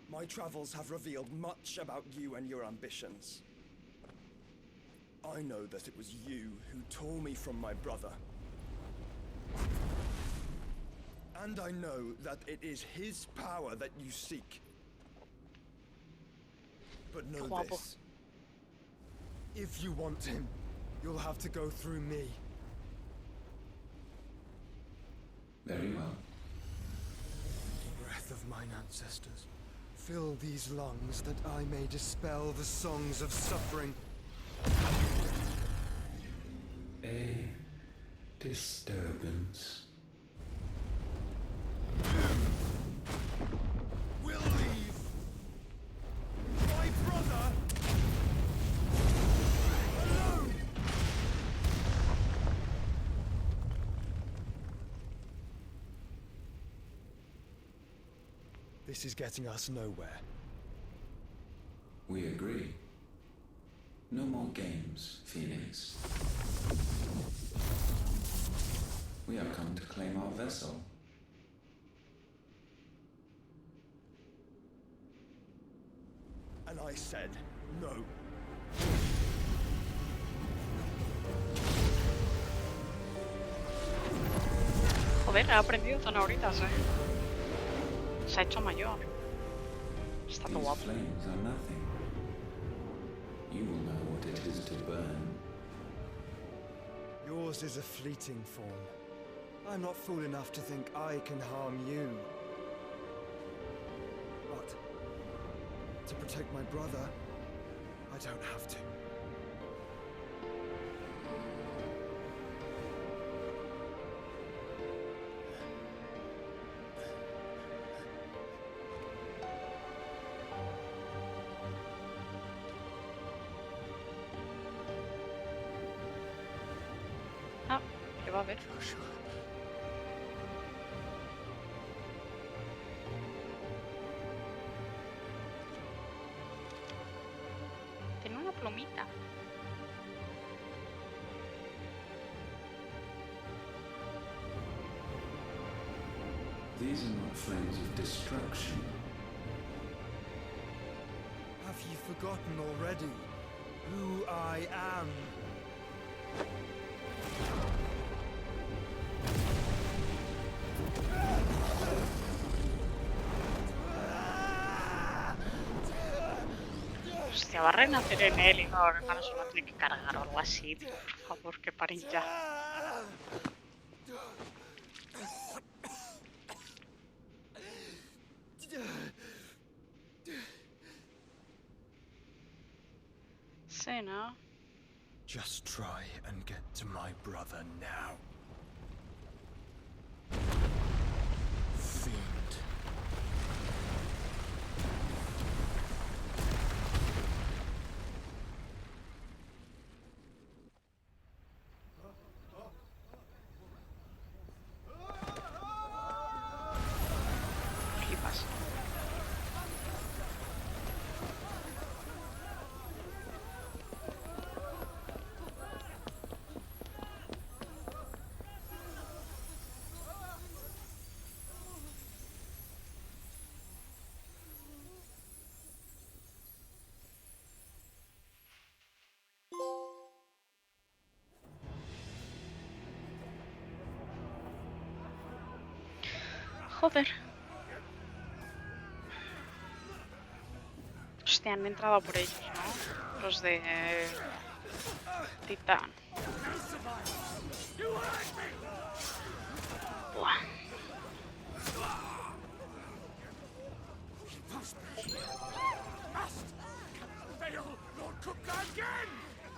My travels have revealed much about you and your ambitions. I know that it was you who tore me from my brother. And I know that it is his power that you seek. But know Guapo. this. If you want him, you'll have to go through me. Very well. Breath of mine ancestors, fill these lungs that I may dispel the songs of suffering. A disturbance. We'll leave. My brother alone. This is getting us nowhere. We agree. No more games, Phoenix. We have come to claim our vessel. And I said no. Joder, he aprendido zanahoritas, Se ha hecho mayor. Está todo These guapo. flames are nothing. You you will know what it is to burn. Yours is a fleeting form. I'm not fool enough to think I can harm you. But to protect my brother, I don't have to. Ah, ¿qué va a haber? Tiene una plumita. These are not flames of destruction. Have you forgotten already who I am? Hostia, va a renacer en él y no, hermano, se va a tener que cargar o algo así, tío. Por favor, que paren ya. Sí, ¿no? Just try and get to my brother now. Fiend. Flipas. Joder. Hostia, han entrado por ellos, ¿no? Los de Titán. Buah.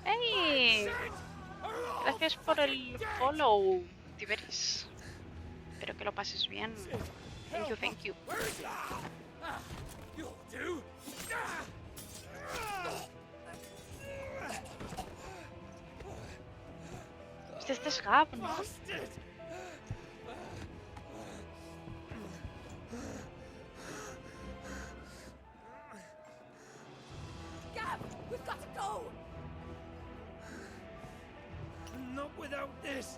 ¡Ey! Gracias por el follow, Tiberis. Espero que lo pases bien. Thank you, thank you. Este es Gab, ¿no? Gab, we've got to go. Not without this.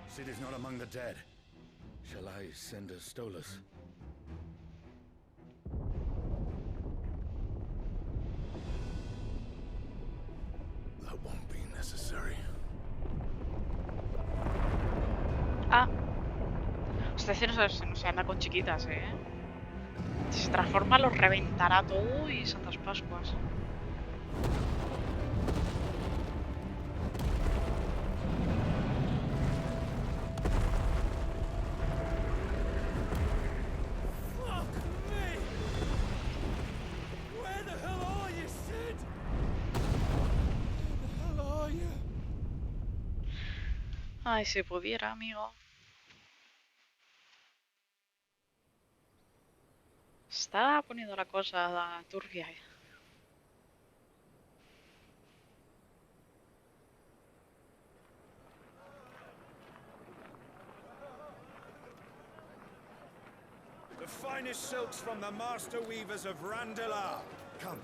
Sid is not among the dead. Shall I send a Stolas? That won't be necessary. Ah. Usted no se anda con chiquitas, ¿eh? Si se transforma, los reventará todo y Santas Pascuas. Ay, si pudiera, amigo. Está poniendo la cosa turbia. The finest silks from the master weavers of Randalar. Come,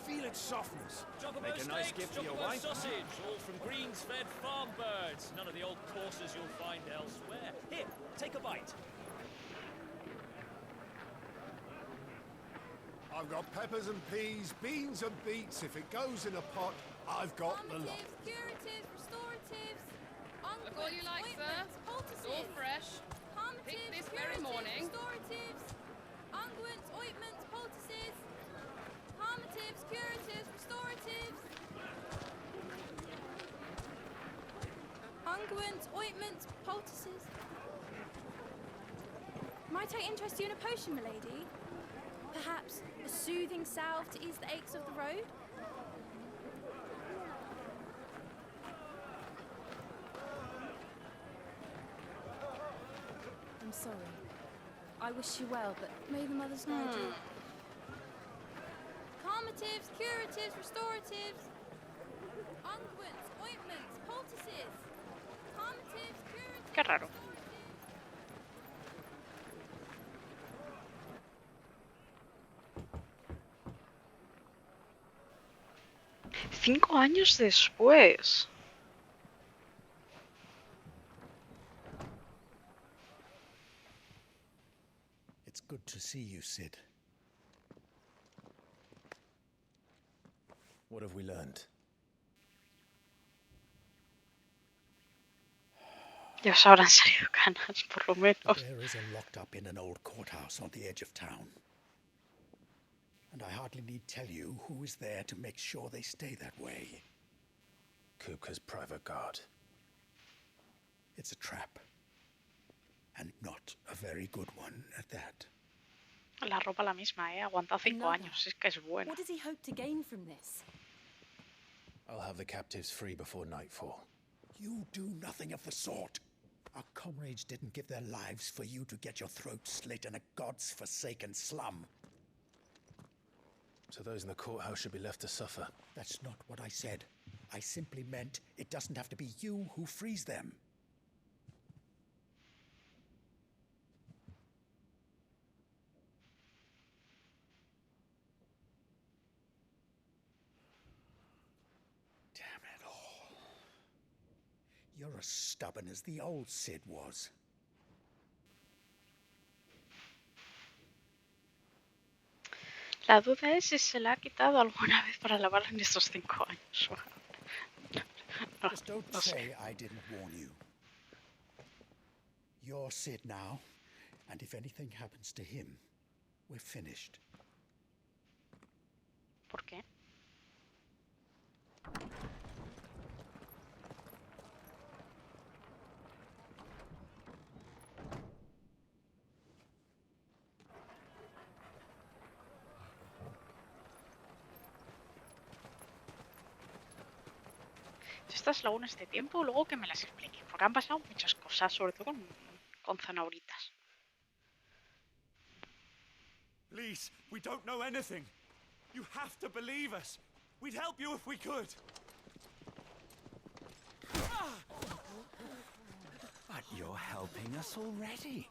feel its softness. Make a nice gift for your wife. Sausage, all from greens-fed farm birds. None of the old courses you'll find elsewhere. Here, take a bite. I've got peppers and peas, beans and beets. If it goes in a pot, I've got the lot. Curatives, restoratives. Look all you like, sir. It's all fresh. Picked this very morning. Restoratives, unguents, ointments, poultices, palmatives, curatives, restoratives. Unguents, ointments, poultices. Might I interest you in a potion, milady? Perhaps a soothing salve to ease the aches of the road? I'm sorry. I wish you well, but may the mothers guide you. Calmatives, curatives, restoratives, unguents, ointments, poultices. Calmatives, curatives. Qué raro. Cinco años después. It's good to see you, Sid. What have we learned? Ya os habrán salido canas, por lo menos. The bearers are locked up in an old courthouse on the edge of town. And I hardly need tell you who is there to make sure they stay that way. Kupka's private guard. It's a trap. And not a very good one at that. La ropa la misma, Aguanta 5 años, es que es bueno. What does he hope to gain from this? I'll have the captives free before nightfall. You do nothing of the sort. Our comrades didn't give their lives for you to get your throat slit in a god's forsaken slum. So those in the courthouse should be left to suffer. That's not what I said. I simply meant it doesn't have to be you who frees them. Damn it all. You're as stubborn as the old Sid was. La duda es si se la ha quitado alguna vez para lavarla en estos 5 años. Just don't say I didn't warn you. You're Sid now, and if anything happens to him, we're finished. ¿Por qué? Estas lagunas de tiempo, luego que me las expliquen, porque han pasado muchas cosas, sobre todo con zanauritas. Please, we don't know anything. You have to believe us. We'd help you if we could. But you're helping us already.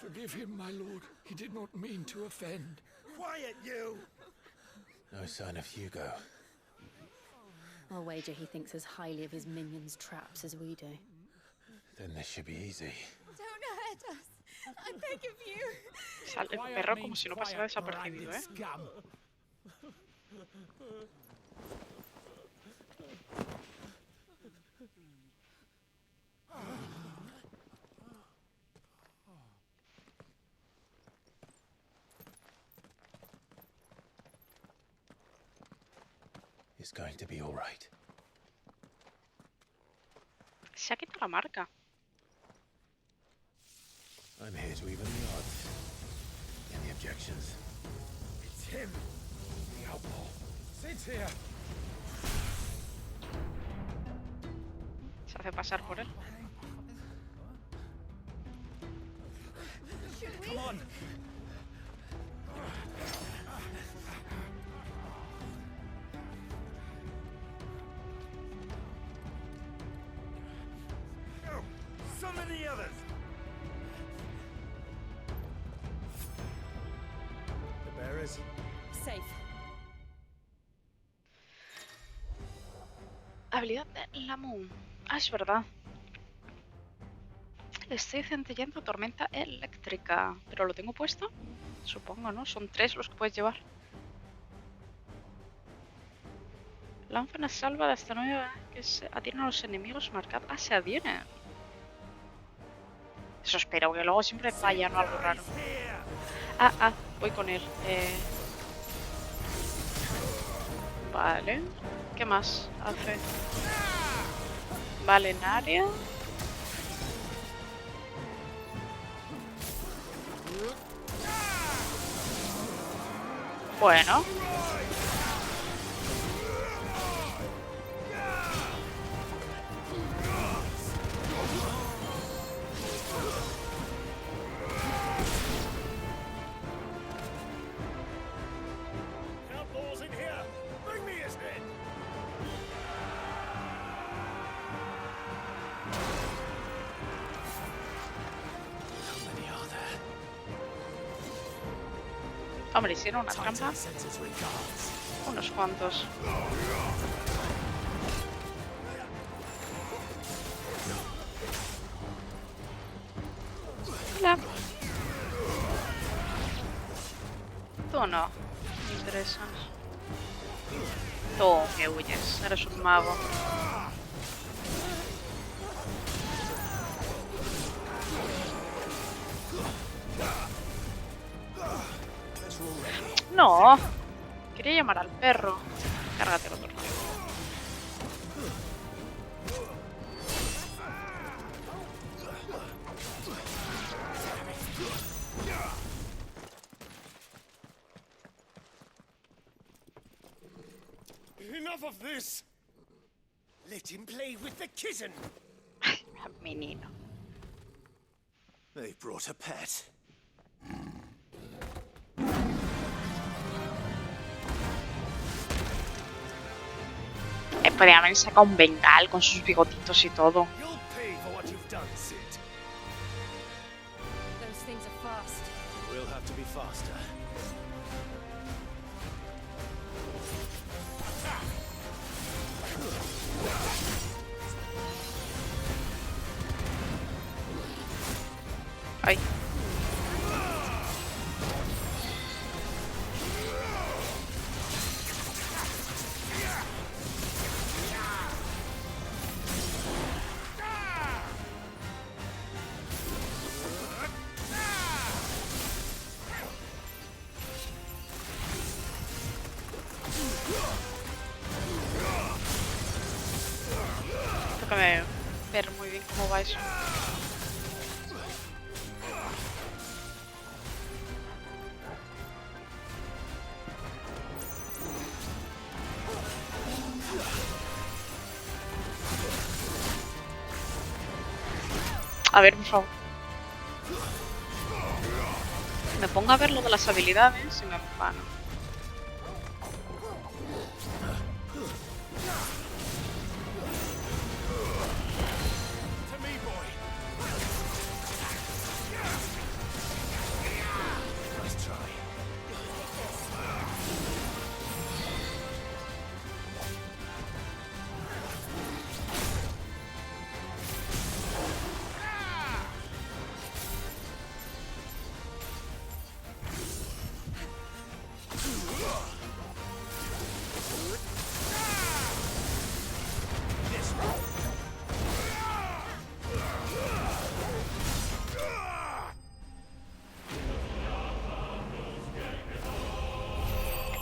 Forgive him, my lord. He did not mean to offend. Quiet, you! No sign of Hugo. I'll wager he thinks as highly of his minions' traps as we do. Then this should be easy. Don't hurt us. I beg of you. Sale el perro como si no pasara desapercibido, ¿eh? It's going to be all right. Se ha quitado la marca. I'm here to even the odds. Any objections? It's him, the outlaw. Sid's here. Se hace pasar por él. Come on. So many others. The bearers. Safe. Habilidad de Lamu. Ah, es verdad. Estoy centellando tormenta eléctrica. ¿Pero lo tengo puesto? Supongo, ¿no? Son 3 los que puedes llevar. Lanza una salva de hasta 9 que se adhieren a los enemigos marcados. Ah, se adhieren. Eso espero, que luego siempre falla, ¿no? Algo raro. Voy con él. Vale. ¿Qué más hace? Vale, en área. Bueno. Hombre, hicieron una trampa. Unos cuantos. Hola. Tú no. Me interesas. Tú que huyes. Eres un mago. No. Quería llamar al perro. Cárgate el otro. Enough of this! Let him play with the kitten! Menino. They brought a pet. Podría haber sacado un bengal con sus bigotitos y todo. You'll pay for what you've done, Sid. Those things are fast. We'll have to be faster. Ay. Déjame ver muy bien cómo va eso. A ver, por favor. Me pongo a ver lo de las habilidades y me enfano.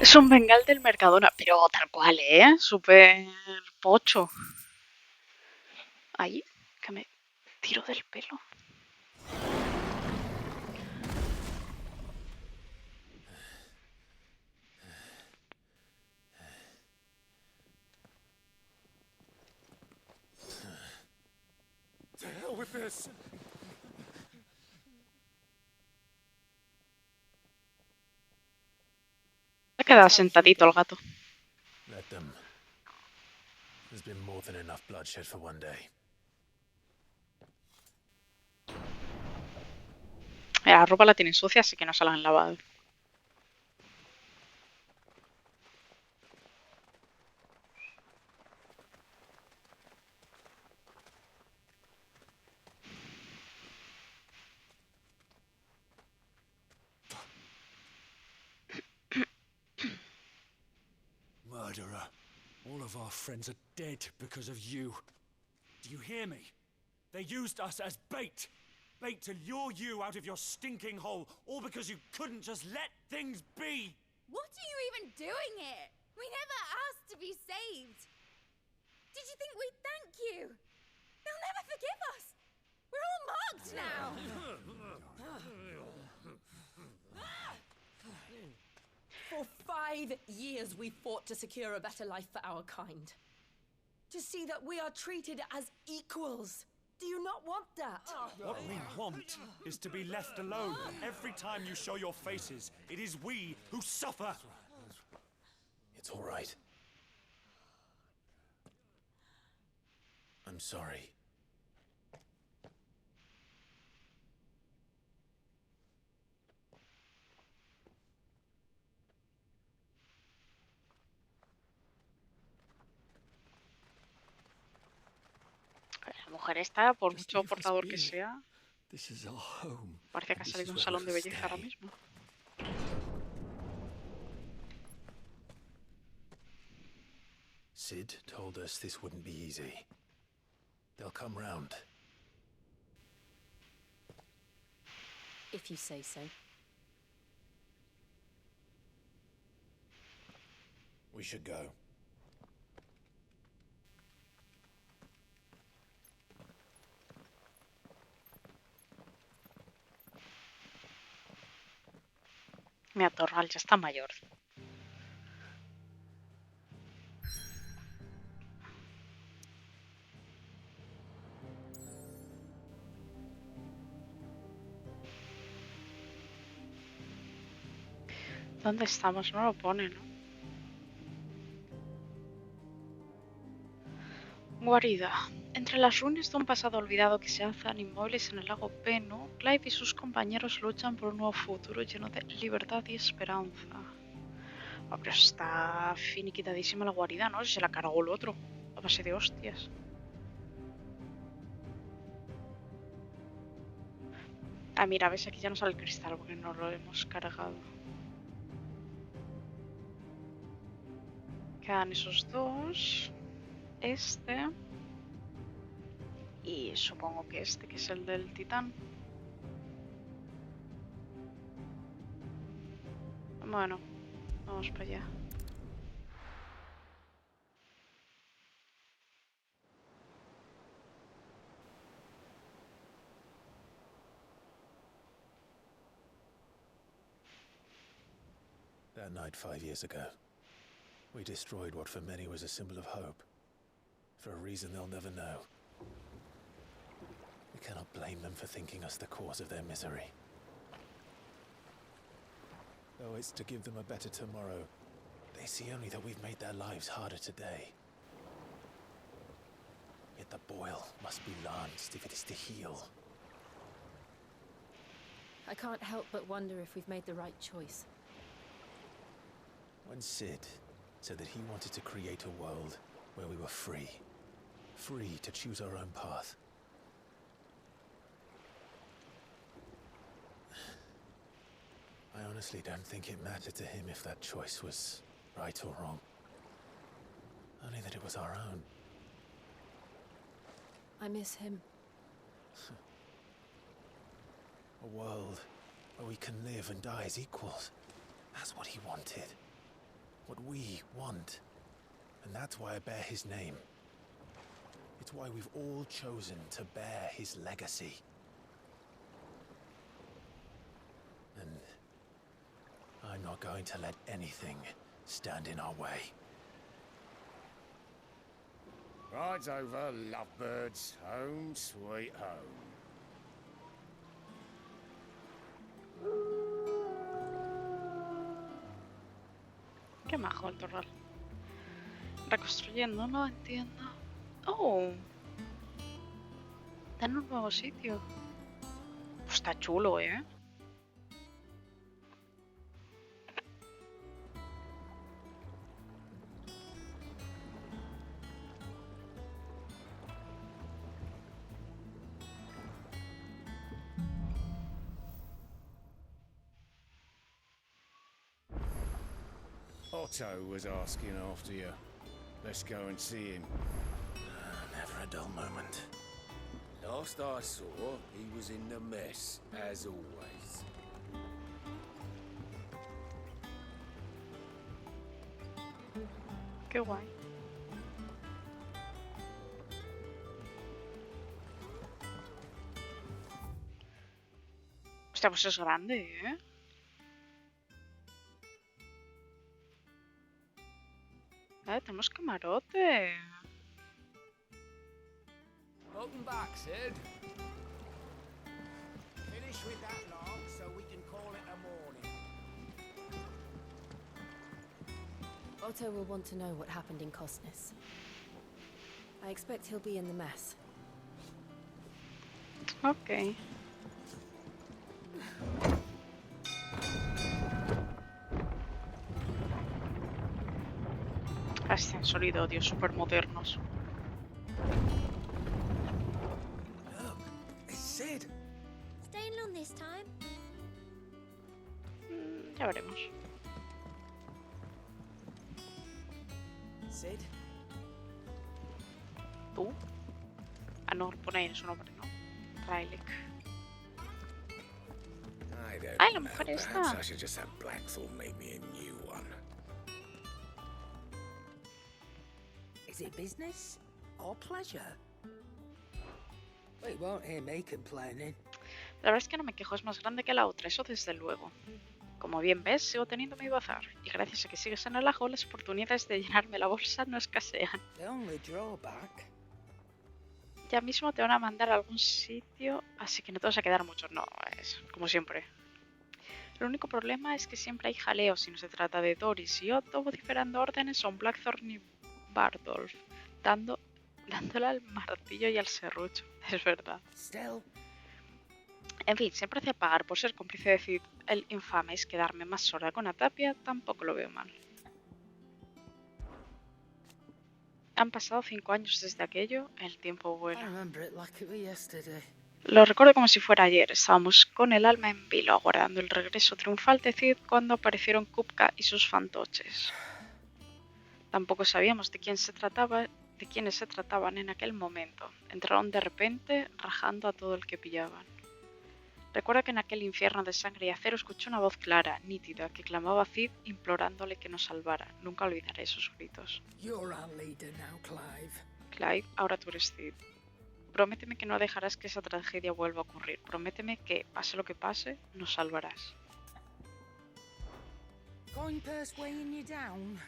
Es un bengal del Mercadona, pero tal cual, ¿eh? Súper pocho. Ahí, que me tiro del pelo. To hell with this! Se queda sentadito el gato. Let them. There's been more than enough bloodshed for one day. La ropa la tienen sucia, así que no se la han lavado. Murderer. All of our friends are dead because of you. Do you hear me? They used us as bait. Bait to lure you out of your stinking hole, all because you couldn't just let things be. What are you even doing here? We never asked to be saved. Did you think we'd thank you? They'll never forgive us. We're all marked now. For 5 years we fought to secure a better life for our kind. To see that we are treated as equals. Do you not want that? What we want is to be left alone. Every time you show your faces, it is we who suffer. It's all right. I'm sorry. La mujer esta, por mucho portador que sea, This is our home. parece que ha salido de un salón de belleza ahora mismo. Sid told us this wouldn't be easy. They'll come round. If you say so. We should go. Mira, Torral ya está mayor. ¿Dónde estamos? No lo pone, ¿no? Guarida. Entre las ruinas de un pasado olvidado que se alzan inmóviles en el lago Peno, Clive y sus compañeros luchan por un nuevo futuro lleno de libertad y esperanza. Oh, pero está finiquitadísima la guarida, ¿no? Se la cargó el otro, a base de hostias. Ah, mira, ves, aquí ya no sale el cristal porque no lo hemos cargado. Quedan esos dos. Este. Y supongo que este, que es el del titán. Bueno, vamos para allá. That night 5 years ago, we destroyed what for many was a symbol of hope. For a reason they'll never know. We cannot blame them for thinking us the cause of their misery. Though it's to give them a better tomorrow, they see only that we've made their lives harder today. Yet the boil must be lanced if it is to heal. I can't help but wonder if we've made the right choice. When Sid said that he wanted to create a world where we were free. Free to choose our own path. I honestly don't think it mattered to him if that choice was right or wrong. Only that it was our own. I miss him. A world where we can live and die as equals. That's what he wanted. What we want. And that's why I bear his name. It's why we've all chosen to bear his legacy. And I'm not going to let anything stand in our way. Rides over, lovebirds. Home, sweet home. Qué majo el Torral. Reconstruyendo, no entiendo. Oh. Está en un nuevo sitio. Pues está chulo, ¿eh? Otto was asking after you. Let's go and see him. Never a dull moment. Last I saw, he was in the mess, as always. Qué guay. Hostia, pues es grande, ¿eh? Tenemos camarote. Welcome back, Sid. Finish with that log so we can call it a morning. Otto will want to know what happened in Cosnes. I expect he'll be in the mess. Ok. Ascensor y odio super modernos. Sid. Staying long this time? Ya veremos. Sid. ¿Tú? Ah, no, pone ahí en su nombre, ¿no? Rylek. I don't Ay, la know. mujer Perhaps esta. I should just have Blackthorn make me a new one. Is it business or pleasure? Well, you won't hear me complaining. La verdad es que no me quejo, es más grande que la otra, eso desde luego. Como bien ves, sigo teniendo mi bazar. Y gracias a que sigues en el ajo, las oportunidades de llenarme la bolsa no escasean. The only drawback. Ya mismo te van a mandar a algún sitio, así que no te vas a quedar mucho. No, es como siempre. El único problema es que siempre hay jaleo si no se trata de Doris y Otto vociferando órdenes son Blackthorn y Bardolph, dándole al martillo y al serrucho. Es verdad. Still. En fin, siempre hacía pagar por ser cómplice de Cid el infame es quedarme más sorda con Atapia, tampoco lo veo mal. Han pasado 5 años desde aquello, el tiempo I vuela. remember it like it was yesterday. Lo recuerdo como si fuera ayer, estábamos con el alma en vilo aguardando el regreso triunfal de Cid cuando aparecieron Kupka y sus fantoches. Tampoco sabíamos de quiénes se trataban en aquel momento. Entraron de repente, rajando a todo el que pillaban. Recuerdo que en aquel infierno de sangre y acero escuché una voz clara, nítida, que clamaba a Cid implorándole que nos salvara. Nunca olvidaré esos gritos. You're our leader now, Clive. Clive, ahora tú eres Cid. Prométeme que no dejarás que esa tragedia vuelva a ocurrir. Prométeme que, pase lo que pase, nos salvarás. Going persuading you down.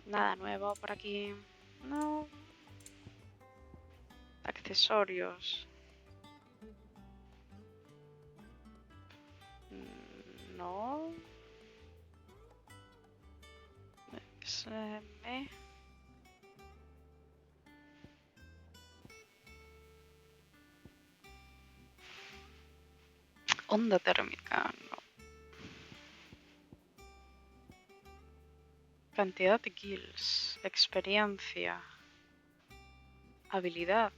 Nada nuevo por aquí. No. Accesorios. No. Onda térmica, no. Cantidad de kills, experiencia, habilidad.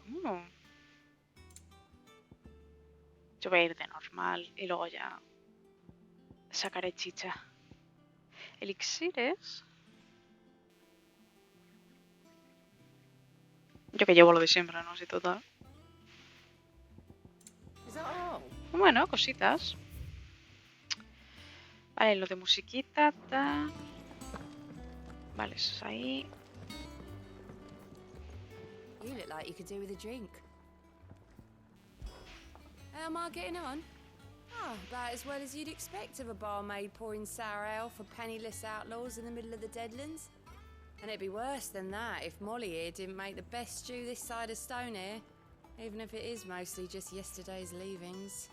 Yo voy a ir de normal y luego ya sacaré chicha. Elixires. Yo que llevo lo de siempre, ¿no? Sí, total. Bueno, cositas. Vale, lo de musiquita, ta. Vale, eso es ahí. You look like you could do with a drink. How am I getting on? Oh, about as well as you'd expect of a barmaid pouring sour ale for penniless outlaws in the middle of the Deadlands. And it'd be worse than that if Molly here didn't make the best stew this side of Stonehair, even if it is mostly just yesterday's leavings.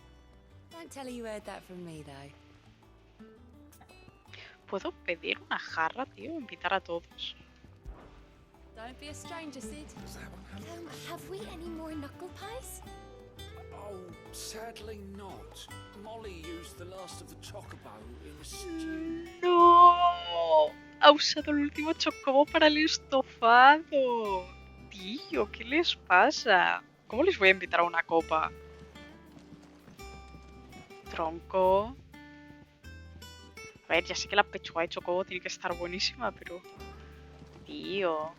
Don't tell her you heard that from me, though. ¿Puedo pedir una jarra, tío? Invitar a todos. Don't be a stranger, Sid. Have we any more knuckle pies? Oh, sadly not. Molly used the last of the chocobo in a stew. ¡No! Ha usado el último chocobo para el estofado. Tío, ¿qué les pasa? ¿Cómo les voy a invitar a una copa? Tronco. A ver, ya sé que la pechuga de chocobo tiene que estar buenísima, pero... Tío...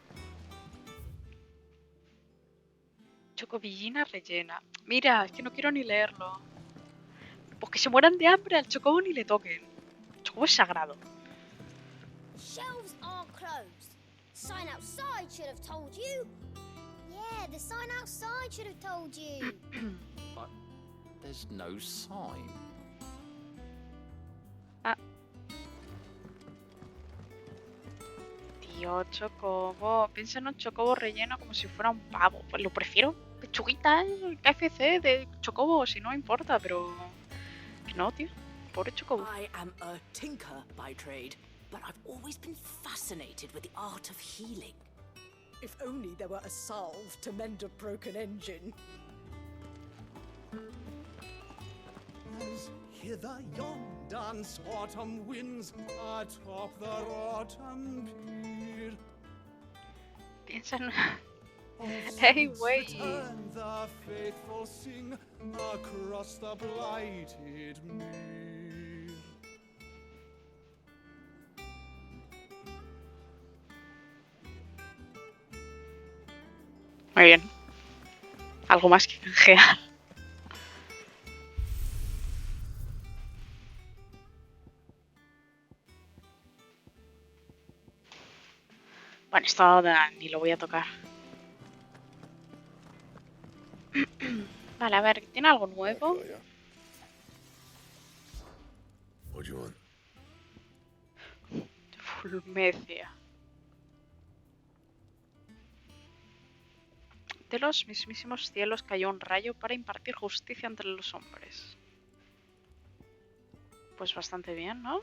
Chocobillina rellena. Mira, es que no quiero ni leerlo. Pues que se mueran de hambre, al chocobo ni le toquen. El chocobo es sagrado. Shelves are closed. Sign outside should have told you. Yeah, the sign outside should have told you. But there's no sign. Tío, chocobo. Piensa en un chocobo relleno como si fuera un pavo. Pues lo prefiero pechuguita en KFC de chocobo, si no importa, pero... Que no, tío. Pobre chocobo. I am a tinker by trade, but I've always been fascinated with the art of healing. If only there were a salve to mend a broken engine. As hither yon dance autumn winds atop the rotten pier. Piensa en... Hey, wey. Return the faithful sing across the blighted mere. Muy bien. Algo más que canjear. Bueno, esto ni lo voy a tocar. Vale, a ver, ¿tiene algo nuevo? What do you want? Fulmecia. De los mismísimos cielos cayó un rayo para impartir justicia entre los hombres. Pues bastante bien, ¿no?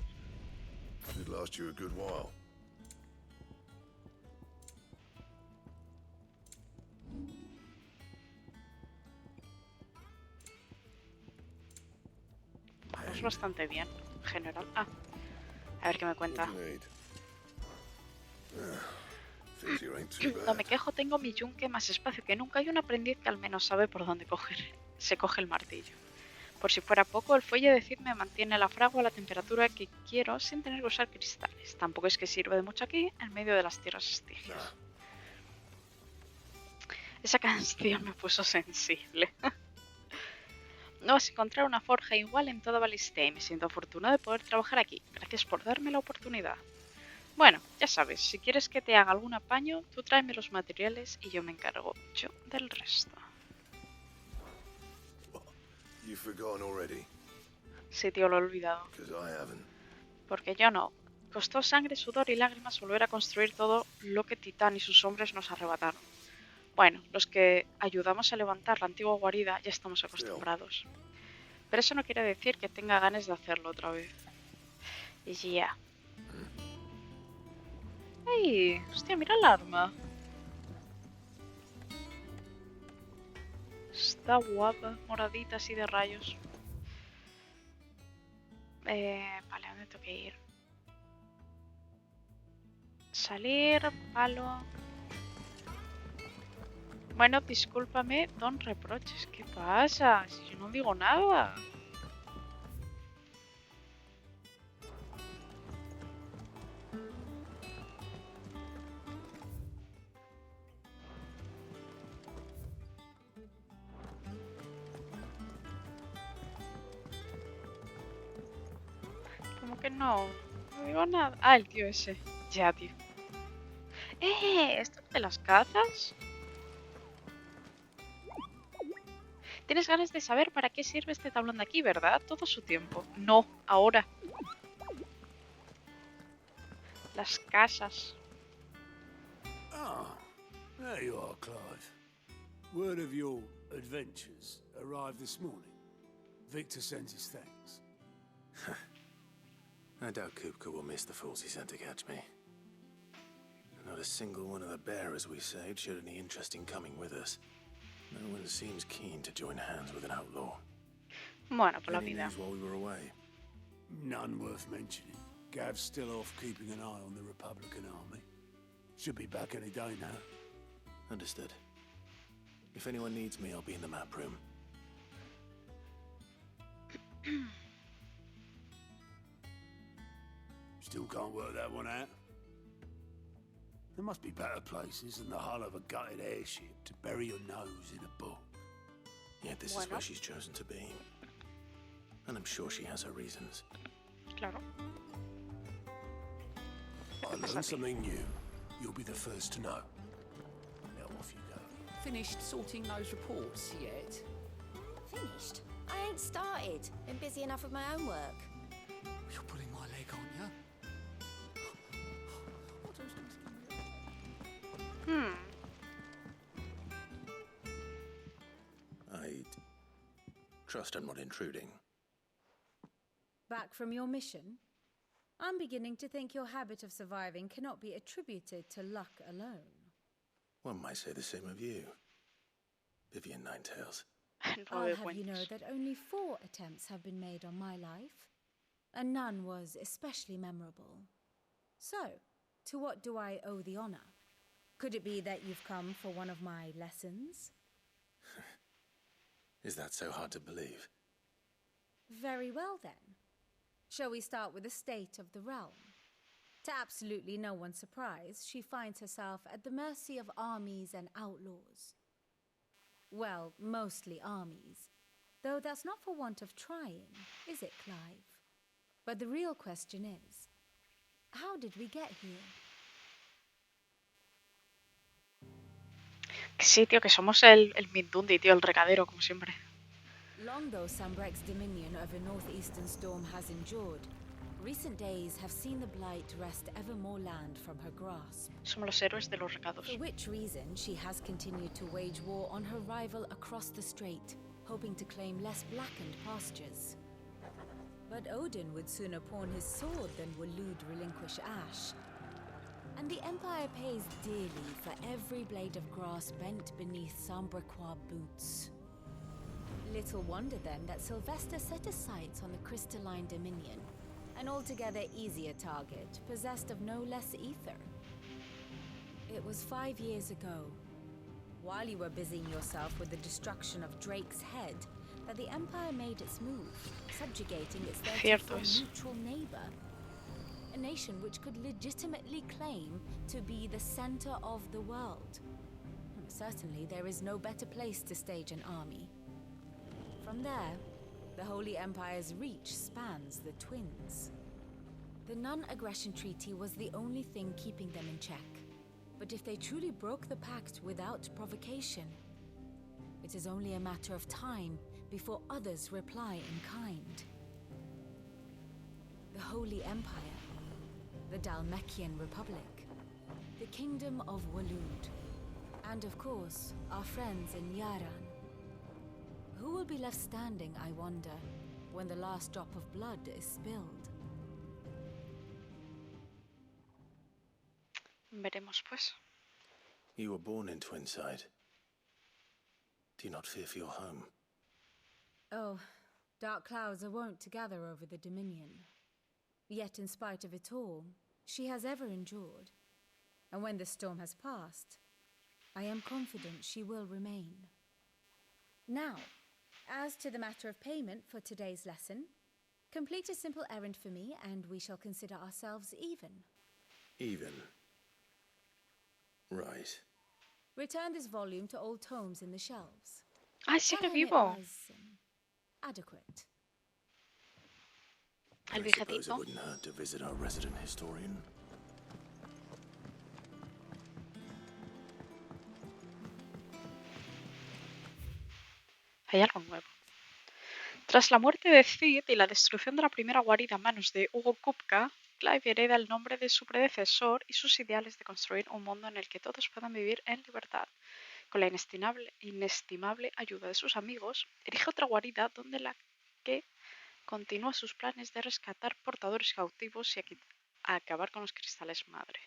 Should last you a good while. Vamos bastante bien, en general. Ah, a ver qué me cuenta. No me quejo, tengo mi yunque más espacio que nunca. Hay un aprendiz que al menos sabe por dónde se coge el martillo. Por si fuera poco, el fuelle de Cid me mantiene la fragua a la temperatura que quiero sin tener que usar cristales. Tampoco es que sirve de mucho aquí, en medio de las tierras estigias. Esa canción me puso sensible. No vas a encontrar una forja igual en toda Balistée y me siento afortunado de poder trabajar aquí. Gracias por darme la oportunidad. Bueno, ya sabes, si quieres que te haga algún apaño, tú tráeme los materiales y yo me encargo del resto. You've forgotten already? Sí, tío, lo he olvidado. 'Cause I haven't. Porque yo no. Costó sangre, sudor y lágrimas volver a construir todo lo que Titán y sus hombres nos arrebataron. Bueno, los que ayudamos a levantar la antigua guarida ya estamos acostumbrados. Pero eso no quiere decir que tenga ganas de hacerlo otra vez. Y ya. ¡Ey! Hostia, mira el arma. Está guapa, moradita así de rayos. Vale, ¿a dónde tengo que ir? Salir, palo. Bueno, discúlpame, don reproches. ¿Qué pasa? Si yo no digo nada. ¿Cómo que no? No digo nada. Ah, el tío ese. Ya, tío. ¿Esto de las cazas? Tienes ganas de saber para qué sirve este tablón de aquí, ¿verdad? Todo su tiempo. No, ahora. Las casas. Ah, there you are, Clive. Word of your adventures arrived this morning. Victor sends his thanks. I doubt Kupka will miss the fools he sent to catch me. Not a single one of the bearers we saved showed any interest in coming with us. No one seems keen to join hands with an outlaw. Bueno, por la Any vida. news while we were away? None worth mentioning. Gav's still off keeping an eye on the Republican army. Should be back any day now. Understood. If anyone needs me, I'll be in the map room. Still can't work that one out. There must be better places than the hull of a gutted airship to bury your nose in a book. Yet this is where she's chosen to be. And I'm sure she has her reasons. Claro. I learned something new. You'll be the first to know. Now off you go. Finished sorting those reports yet? Finished? I ain't started. Been busy enough with my own work. You're putting my leg on you? I trust I'm not intruding. Back from your mission? I'm beginning to think your habit of surviving cannot be attributed to luck alone. One might say the same of you, Vivian Ninetails. I'll have you know that only 4 attempts have been made on my life, and none was especially memorable. So, to what do I owe the honor? Could it be that you've come for one of my lessons? Is that so hard to believe? Very well then. Shall we start with the state of the realm? To absolutely no one's surprise, she finds herself at the mercy of armies and outlaws. Well, mostly armies. Though that's not for want of trying, is it, Clive? But the real question is, how did we get here? Sí, tío, que somos el Mindundi, tío, el recadero, como siempre. Long though Sambrek's dominion over northeastern storm has endured, recent days have seen the blight wrest ever more land from her grasp. Somos los héroes de los recados. For which reason she has continued to wage war on her rival across the strait, hoping to claim less blackened pastures. But Odin would sooner pawn his sword than Waloed relinquish Ash. And the Empire pays dearly for every blade of grass bent beneath Sambrequois boots. Little wonder then that Sylvester set his sights on the crystalline dominion, an altogether easier target, possessed of no less ether. It was 5 years ago, while you were busying yourself with the destruction of Drake's head, that the Empire made its move, subjugating its theretofore neutral neighbor. A nation which could legitimately claim to be the center of the world. Certainly, there is no better place to stage an army. From there, the Holy Empire's reach spans the Twins. The non-aggression treaty was the only thing keeping them in check. But if they truly broke the pact without provocation, it is only a matter of time before others reply in kind. The Holy Empire, the Dhalmekian Republic, the Kingdom of Waloed, and of course, our friends in Yaran. Who will be left standing, I wonder, when the last drop of blood is spilled? Veremos, pues. You were born in Twinside. Do you not fear for your home? Oh, dark clouds are wont to gather over the Dominion. Yet in spite of it all, she has ever endured. And when the storm has passed, I am confident she will remain. Now, as to the matter of payment for today's lesson, complete a simple errand for me and we shall consider ourselves even. Even? Right. Return this volume to old tomes in the shelves. Ah, sí que Tell him it vivo. was, adequate. El I suppose it viejecito. wouldn't hurt to visit our resident historian. Hay algo nuevo. Tras la muerte de Cid y la destrucción de la primera guarida a manos de Hugo Kupka, Clive hereda el nombre de su predecesor y sus ideales de construir un mundo en el que todos puedan vivir en libertad. Con la inestimable ayuda de sus amigos, erige otra guarida donde la que continúa sus planes de rescatar portadores cautivos y acabar con los cristales madre.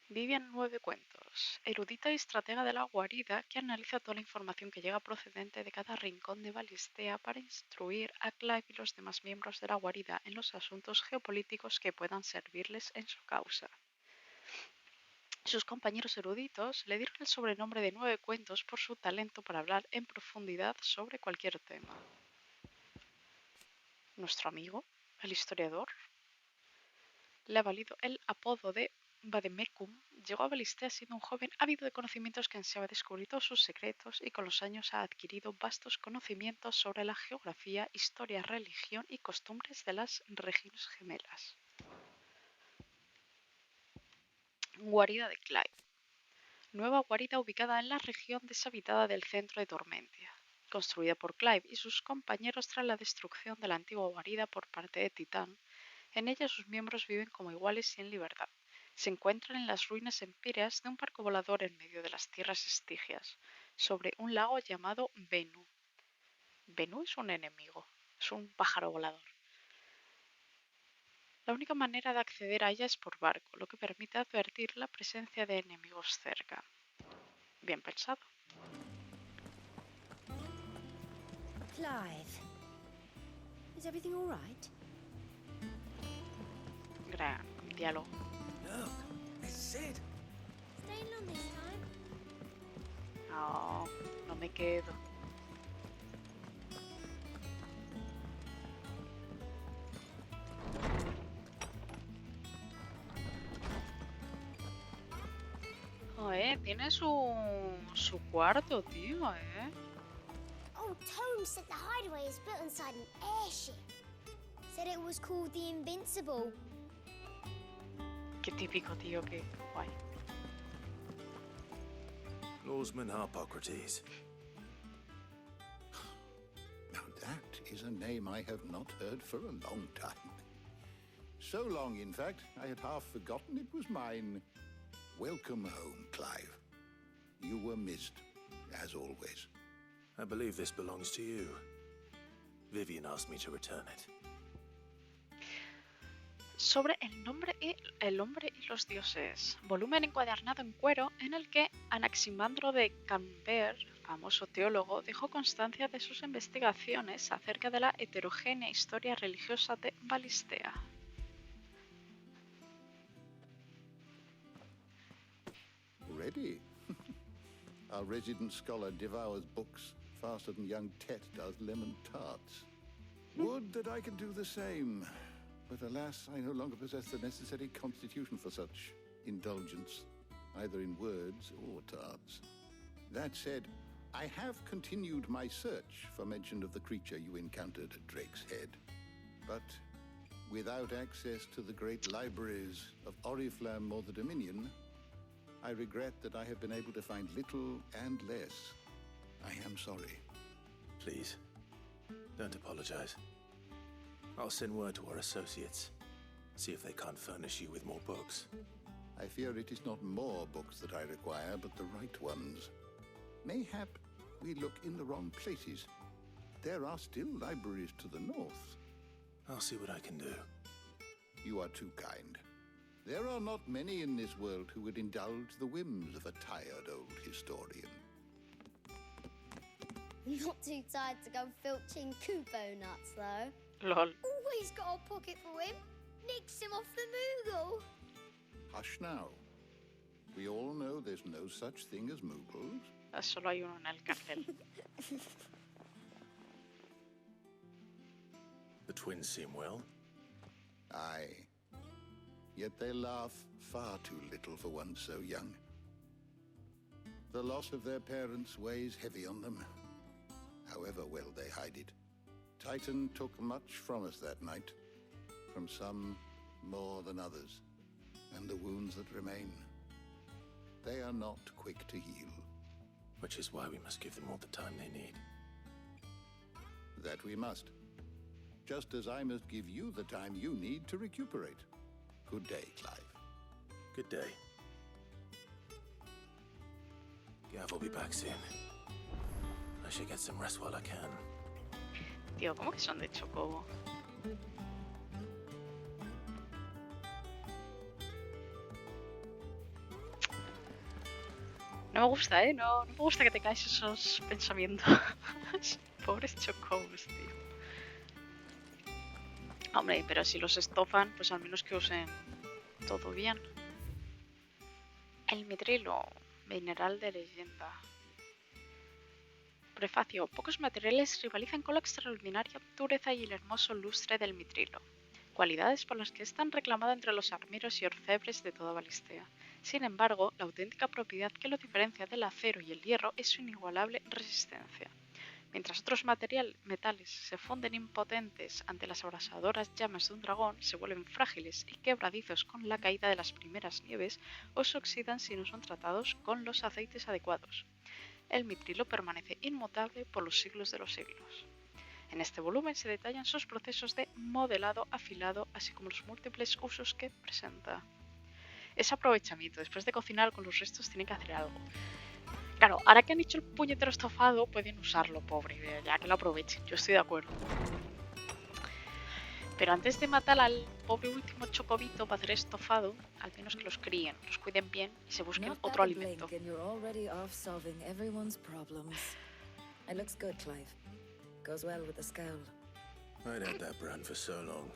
Vivian 9 cuentos, erudita y estratega de la guarida que analiza toda la información que llega procedente de cada rincón de Valistea para instruir a Clive y los demás miembros de la guarida en los asuntos geopolíticos que puedan servirles en su causa. Sus compañeros eruditos le dieron el sobrenombre de 9 cuentos por su talento para hablar en profundidad sobre cualquier tema. Nuestro amigo, el historiador, le ha valido el apodo de Vademecum llegó a Balistea siendo un joven ávido de conocimientos que ansiaba descubrir todos sus secretos y con los años ha adquirido vastos conocimientos sobre la geografía, historia, religión y costumbres de las regiones gemelas. Guarida de Clive. Nueva guarida ubicada en la región deshabitada del centro de Tormentia. Construida por Clive y sus compañeros tras la destrucción de la antigua guarida por parte de Titán, en ella sus miembros viven como iguales y en libertad. Se encuentran en las ruinas empíreas de un barco volador en medio de las tierras estigias, sobre un lago llamado Venu. Venu es un enemigo, es un pájaro volador. La única manera de acceder a ella es por barco, lo que permite advertir la presencia de enemigos cerca. Bien pensado. Clive, is everything all right? Gran diálogo. Look, it's Sid. Staying long this time? No, no me quedo. Tiene su cuarto, tío, Old Tome said the hideaway is built inside an airship. Said it was called the Invincible. Qué típico, tío, qué guay. Lawsman Harpocrates. Now that is a name I have not heard for a long time. So long, in fact, I had half forgotten it was mine. Welcome home, Clive. You were missed, as always. I believe this belongs to you. Vivian asked me to return it. Sobre el hombre y los dioses. Volumen encuadernado en cuero en el que Anaximandro de Camber, famoso teólogo, dejó constancia de sus investigaciones acerca de la heterogénea historia religiosa de Balistea. Ready? Our resident scholar devours books faster than young Tet does lemon tarts. Would that I could do the same. But alas, I no longer possess the necessary constitution for such indulgence, either in words or tarts. That said, I have continued my search for mention of the creature you encountered at Drake's Head. But without access to the great libraries of Oriflamme or the Dominion, I regret that I have been able to find little and less. I am sorry. Please, don't apologize. I'll send word to our associates. See if they can't furnish you with more books. I fear it is not more books that I require, but the right ones. Mayhap we look in the wrong places. There are still libraries to the north. I'll see what I can do. You are too kind. There are not many in this world who would indulge the whims of a tired old historian. Not too tired to go filching Kupo nuts, though. Lol. Always got a pocket for him. Nicks him off the Moogle. Hush now. We all know there's no such thing as Moogles. Solo hay uno en el cartel. The twins seem well. Aye. Yet they laugh far too little for one so young. The loss of their parents weighs heavy on them, however well they hide it. Titan took much from us that night, from some more than others, and the wounds that remain, they are not quick to heal. Which is why we must give them all the time they need. That we must. Just as I must give you the time you need to recuperate. Good day, Clive. Good day. Gav will be back soon. I should get some rest while I can. Tío, ¿cómo que son de Chocobo? No me gusta, no me gusta que te caes esos pensamientos. Pobres Chocobos, tío. Hombre, pero si los estofan, pues al menos que usen todo bien. El mitrilo, mineral de leyenda. Prefacio. Pocos materiales rivalizan con la extraordinaria dureza y el hermoso lustre del mitrilo. cualidades por las que es tan reclamada entre los armeros y orfebres de toda Balistea. Sin embargo, la auténtica propiedad que lo diferencia del acero y el hierro es su inigualable resistencia. Mientras otros metales se funden impotentes ante las abrasadoras llamas de un dragón, se vuelven frágiles y quebradizos con la caída de las primeras nieves o se oxidan si no son tratados con los aceites adecuados. El mitrilo permanece inmutable por los siglos de los siglos. En este volumen se detallan sus procesos de modelado afilado, así como los múltiples usos que presenta. Es aprovechamiento, después de cocinar con los restos tienen que hacer algo. Claro, ahora que han hecho el puñetero estofado, pueden usarlo, pobre, ya que lo aprovechen, yo estoy de acuerdo. Pero antes de matar al pobre último chocobito para hacer estofado, al menos que los críen, los cuiden bien y se busquen otro alimento. I'd had that brand for so long.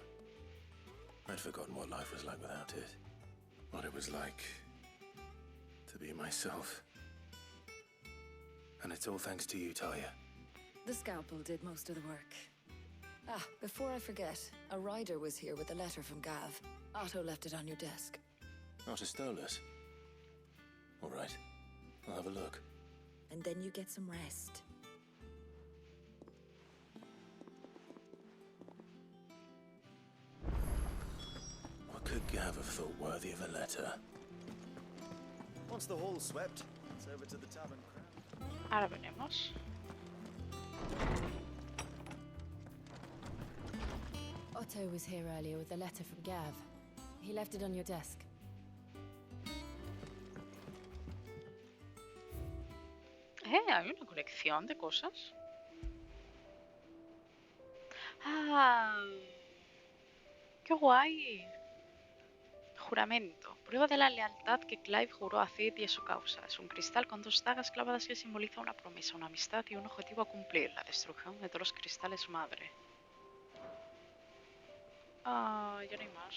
I'd forgotten what life was like without it. What it was like to be myself. And it's all thanks to you, Talia. The scalpel did most of the work. Ah, before I forget, a rider was here with a letter from Gav. Otto left it on your desk. Not a stolus. All right, I'll have a look. And then you get some rest. What could Gav have thought worthy of a letter? Once the hall's swept, it's over to the tavern. Ahora veremos. Otto was here earlier with a letter from Gav. He left it on your desk. Hay una colección de cosas. ¡Ah! ¡Qué guay! Juramento. Prueba de la lealtad que Clive juró a Cid y a su causa. Es un cristal con dos dagas clavadas que simboliza una promesa, una amistad y un objetivo a cumplir. La destrucción de todos los cristales madre. Ah, ya no hay más.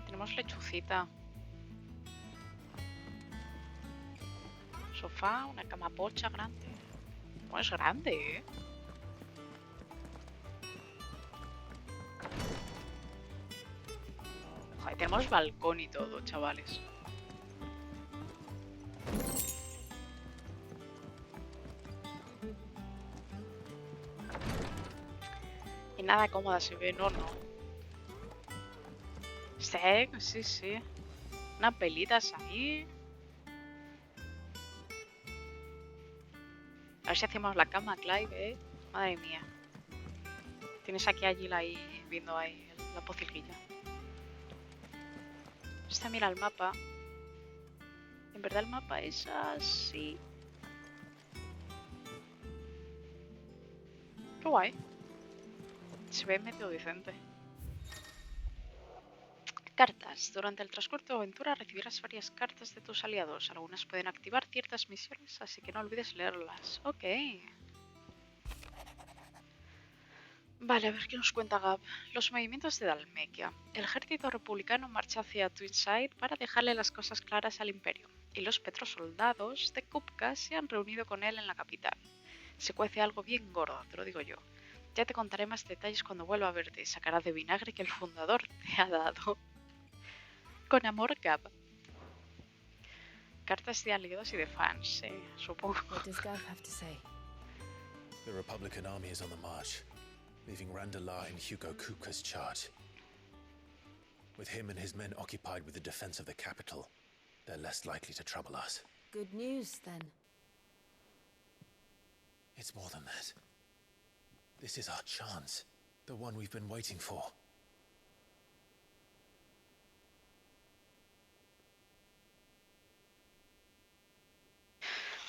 Tenemos lechucita. Sofá, una cama pocha grande. Bueno, es grande, ¿eh? Joder, tenemos balcón y todo, chavales. Y nada cómoda se ve, no. Sí, sí. Unas pelitas ahí. A ver si hacemos la cama, Clive, ¿eh? Madre mía. Tienes aquí a Jill ahí, viendo ahí la pocilguilla. Esta mira el mapa. En verdad el mapa es así. Qué guay. Se ve medio decente. Cartas. Durante el transcurso de tu aventura recibirás varias cartas de tus aliados. Algunas pueden activar ciertas misiones, así que no olvides leerlas. Ok. Vale, a ver qué nos cuenta Gav. Los movimientos de Dalmequia. El ejército republicano marcha hacia Twinside para dejarle las cosas claras al imperio. Y los petrosoldados de Kupka se han reunido con él en la capital. Se cuece algo bien gordo, te lo digo yo. Ya te contaré más detalles cuando vuelva a verte. Sacarás de vinagre que el fundador te ha dado. Con amor, Gav. Cartas de aliados y de fans, supongo. What does Gav have to say? The Republican army is on the march, leaving Randalar in Hugo Kupka's charge. With him and his men occupied with the defense of the capital, they're less likely to trouble us. Good news, then. It's more than that. This is our chance, the one we've been waiting for.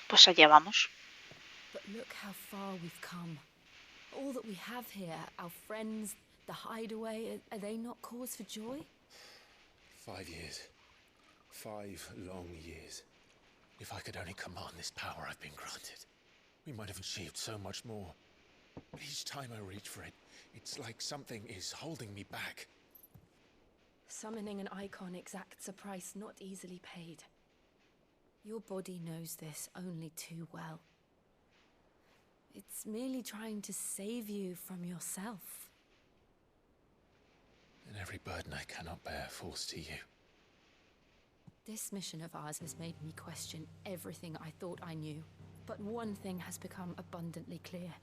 Pues allá vamos. But look how far we've come. All that we have here, our friends, the hideaway, are they not cause for joy? 5 years. 5 long years. If I could only command this power I've been granted, we might have achieved so much more. But each time I reach for it, it's like something is holding me back. Summoning an icon exacts a price not easily paid. Your body knows this only too well. It's merely trying to save you from yourself. And every burden I cannot bear falls to you. This mission of ours has made me question everything I thought I knew. But one thing has become abundantly clear.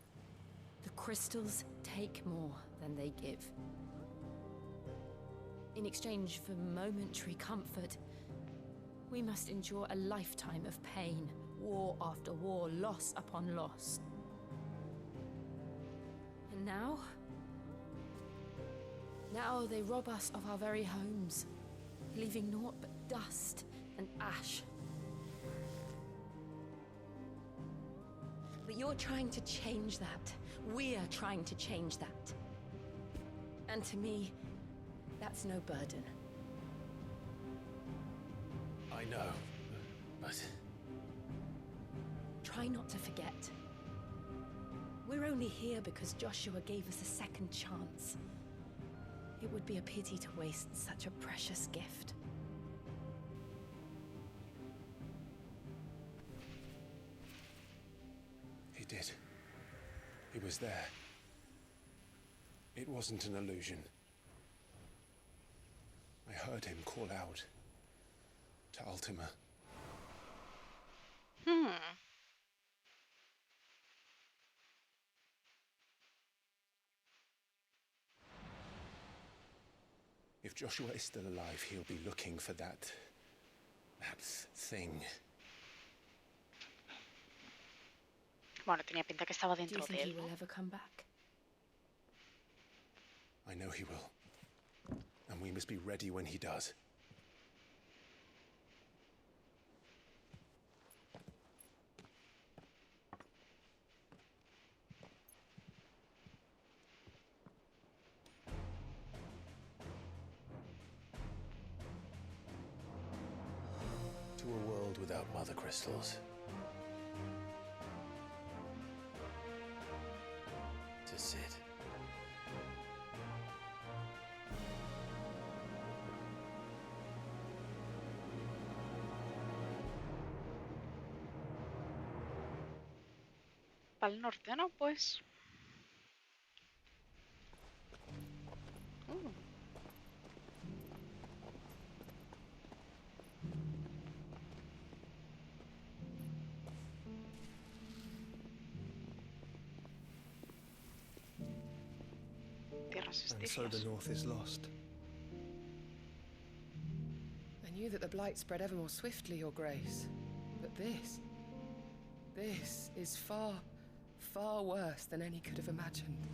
The crystals take more than they give. In exchange for momentary comfort, we must endure a lifetime of pain, war after war, loss upon loss. And now they rob us of our very homes, leaving naught but dust and ash. But you're trying to change that. We're trying to change that. And to me, that's no burden. I know, but... Try not to forget. We're only here because Joshua gave us a second chance. It would be a pity to waste such a precious gift. He did. He was there. It wasn't an illusion. I heard him call out to Ultima. If Joshua is still alive, he'll be looking for that thing. Bueno, tenía pinta que estaba Do you dentro think de he él, will ¿no? ever come back? I know he will. And we must be ready when he does. To a world without mother crystals. To Sid. Pa'l norte, ¿no? Pues... Tierras And so the Estigias. north is lost. I knew that the blight spread ever more swiftly, Your Grace. But this is far, far worse than any could have imagined.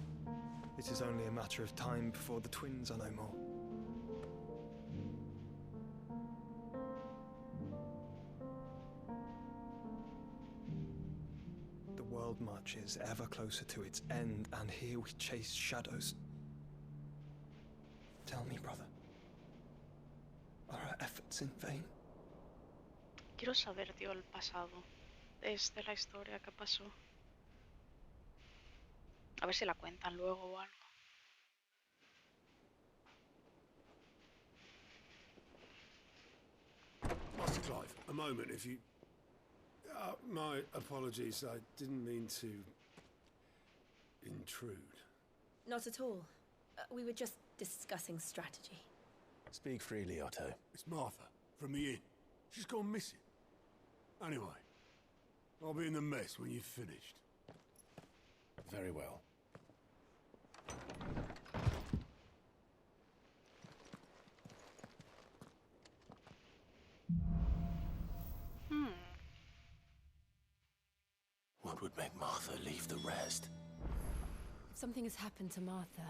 It is only a matter of time before the twins are no more. The world marches ever closer to its end, and here we chase shadows. Tell me, brother, are our efforts in vain? Quiero saber, tío, el pasado. Desde la historia que pasó. A ver si la cuentan luego o algo. Master Clive, a moment, if you... my apologies, I didn't mean to... intrude. Not at all. We were just discussing strategy. Speak freely, Otto. It's Martha, from the inn. She's gone missing. Anyway, I'll be in the mess when you've finished. Very well. What would make Martha leave the rest? If something has happened to Martha,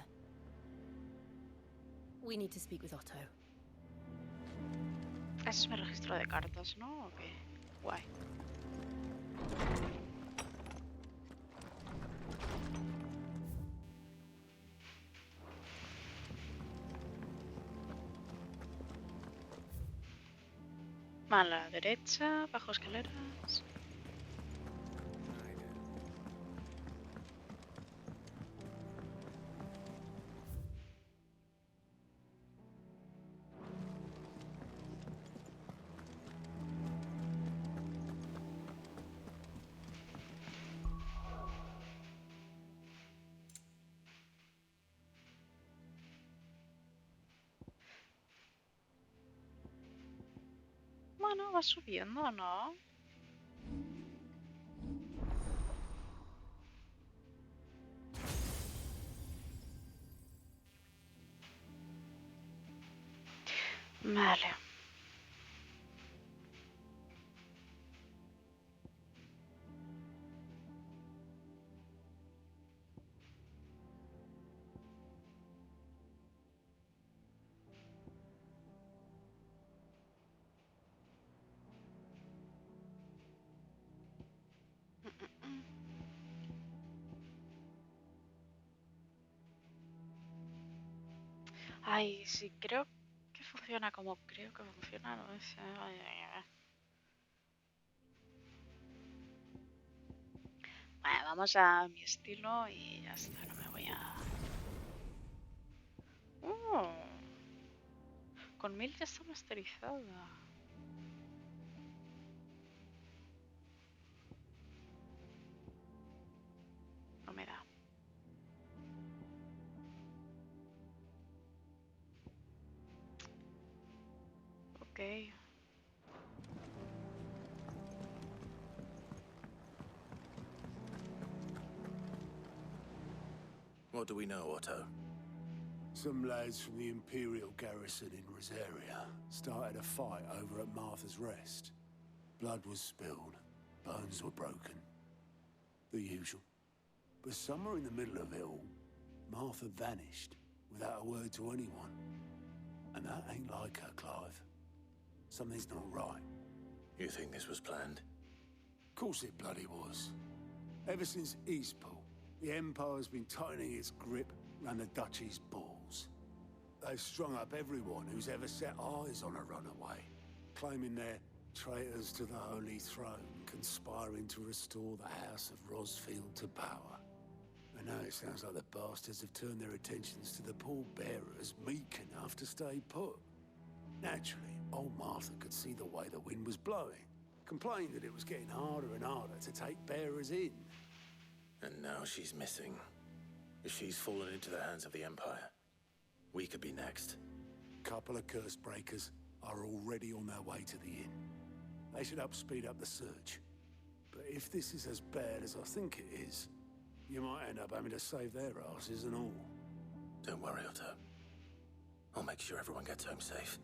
we need to speak with Otto. Ese es mi registro de cartas, ¿no? ¿O qué? Guay. A la derecha, bajo escaleras. Bueno, va subiendo, ¿no? Vale. Ay, sí, creo que funciona como creo que funciona, no sé. Bueno, vamos a mi estilo y ya está, no me voy a... Con 1000 ya está masterizada. No me da. Ok. What do we know, Otto? Some lads from the Imperial garrison in Rosaria started a fight over at Martha's Rest. Blood was spilled, bones were broken. The usual. But somewhere in the middle of it all, Martha vanished without a word to anyone. And that ain't like her, Clive. Something's not right. You think this was planned? Course it bloody was. Ever since Eastpool, the Empire's been tightening its grip around the Duchy's balls. They've strung up everyone who's ever set eyes on a runaway, claiming they're traitors to the Holy Throne, conspiring to restore the House of Rosfield to power. And now it sounds like the bastards have turned their attentions to the pallbearers meek enough to stay put. Naturally, old Martha could see the way the wind was blowing, complained that it was getting harder and harder to take bearers in. And now she's missing. If she's fallen into the hands of the Empire, we could be next. Couple of curse breakers are already on their way to the inn. They should speed up the search. But if this is as bad as I think it is, you might end up having to save their asses and all. Don't worry, Otto. I'll make sure everyone gets home safe.